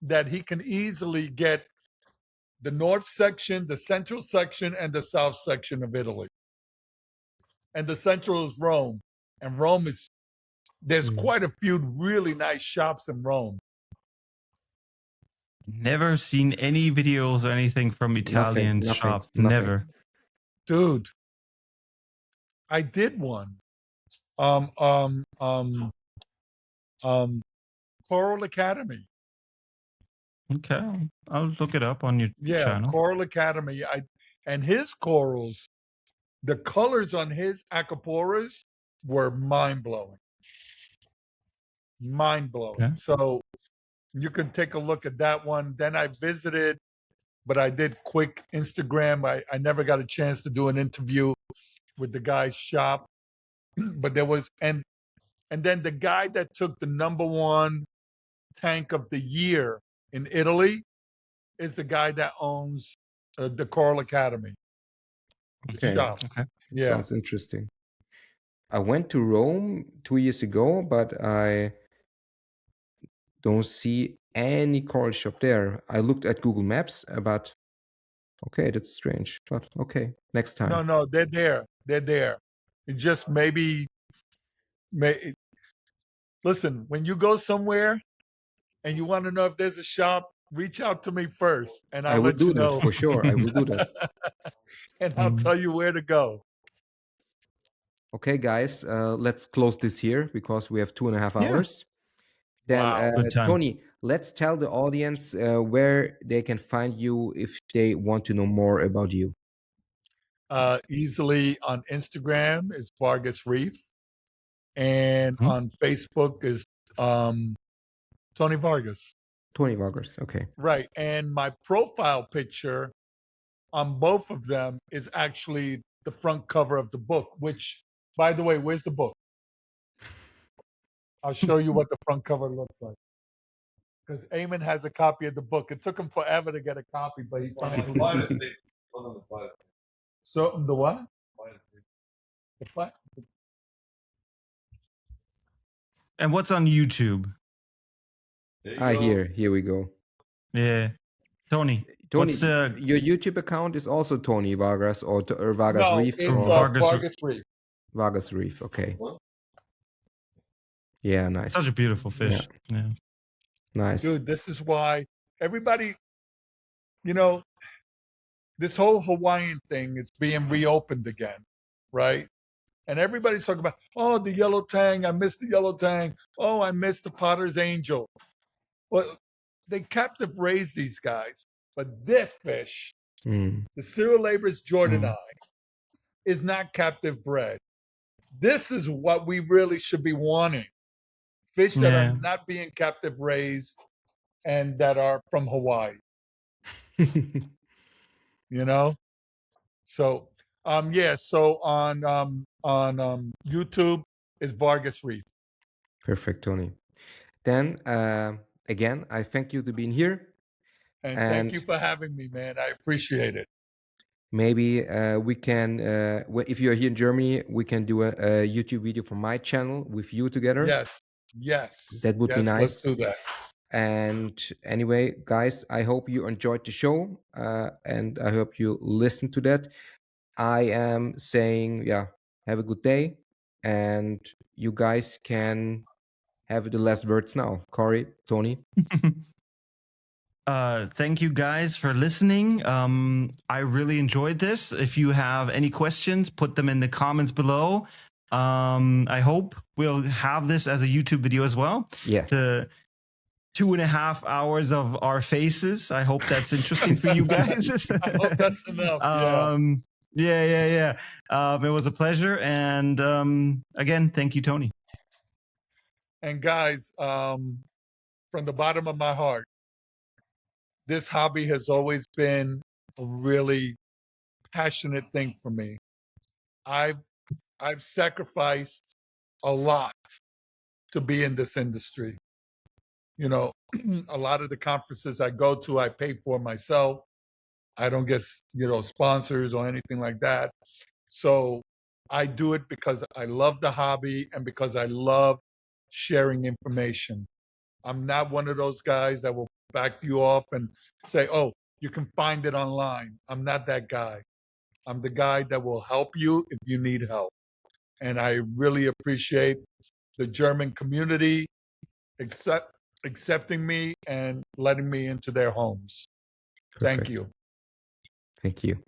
that he can easily get the north section, the central section, and the south section of Italy. And the central is Rome, and Rome is, there's quite a few really nice shops in Rome. Never seen any videos or anything from Italian shops. Nothing. Never. Dude, I did one. Coral Academy. Okay, I'll look it up on your channel. Coral Academy. And his corals, the colors on his acroporas were mind-blowing. Mind-blowing. Yeah. So you can take a look at that one. Then I visited, but I did quick Instagram. I never got a chance to do an interview with the guy's shop. But there was, and then the guy that took the #1 tank of the year in Italy is the guy that owns the Coral Academy. Okay. Yeah. Sounds interesting. I went to Rome 2 years ago, but I don't see any coral shop there. I looked at Google Maps, but okay, that's strange. But okay, next time. No, they're there. They're there. It just maybe. Listen, when you go somewhere and you want to know if there's a shop, reach out to me first, and I'll let you know. I will do that for sure. I will do that. And I'll tell you where to go. Okay, guys, let's close this here because we have 2.5 hours. Then, Good time. Tony, let's tell the audience where they can find you if they want to know more about you. Easily on Instagram is Vargas Reef, and on Facebook is Tony Vargas. Tony Vargas, okay. Right, and my profile picture on both of them is actually the front cover of the book, which, by the way, where's the book? I'll show you what the front cover looks like. Because Eamon has a copy of the book. It took him forever to get a copy, but he finally So the what? The what? And what's on YouTube? Here we go. Yeah, Tony. What's your YouTube account is also Tony Vargas or Vargas Reef? It's Vargas Reef. Vargas Reef, okay. Yeah, nice. Such a beautiful fish. Yeah. Nice. Dude, this is why everybody, this whole Hawaiian thing is being reopened again, right? And everybody's talking about, oh, the yellow tang, I missed the yellow tang. Oh, I missed the potter's angel. Well, they captive raise these guys. But this fish, the Cirrolabrus jordani, is not captive bred. This is what we really should be wanting. Fish that are not being captive raised and that are from Hawaii. So so on YouTube is Vargas Reef. Perfect, Tony. Then again, I thank you to being here. And thank you for having me, man. I appreciate it. Maybe we can, if you're here in Germany, we can do a YouTube video from my channel with you together. Yes. That would be nice. Let's do that. And anyway, guys, I hope you enjoyed the show and I hope you listened to that. I am saying, have a good day. And you guys can have the last words now. Corey, Tony. Thank you guys for listening. I really enjoyed this. If you have any questions, put them in the comments below. I hope we'll have this as a YouTube video as well. Yeah. The 2.5 hours of our faces. I hope that's interesting for you guys. I hope that's enough. Yeah. It was a pleasure. And again, thank you, Tony. And guys, from the bottom of my heart, this hobby has always been a really passionate thing for me. I've sacrificed a lot to be in this industry. You know, a lot of the conferences I go to, I pay for myself. I don't get, sponsors or anything like that. So I do it because I love the hobby and because I love sharing information. I'm not one of those guys that will back you off and say, oh, you can find it online. I'm not that guy. I'm the guy that will help you if you need help. And I really appreciate the German community accepting me and letting me into their homes. Perfect. Thank you. Thank you.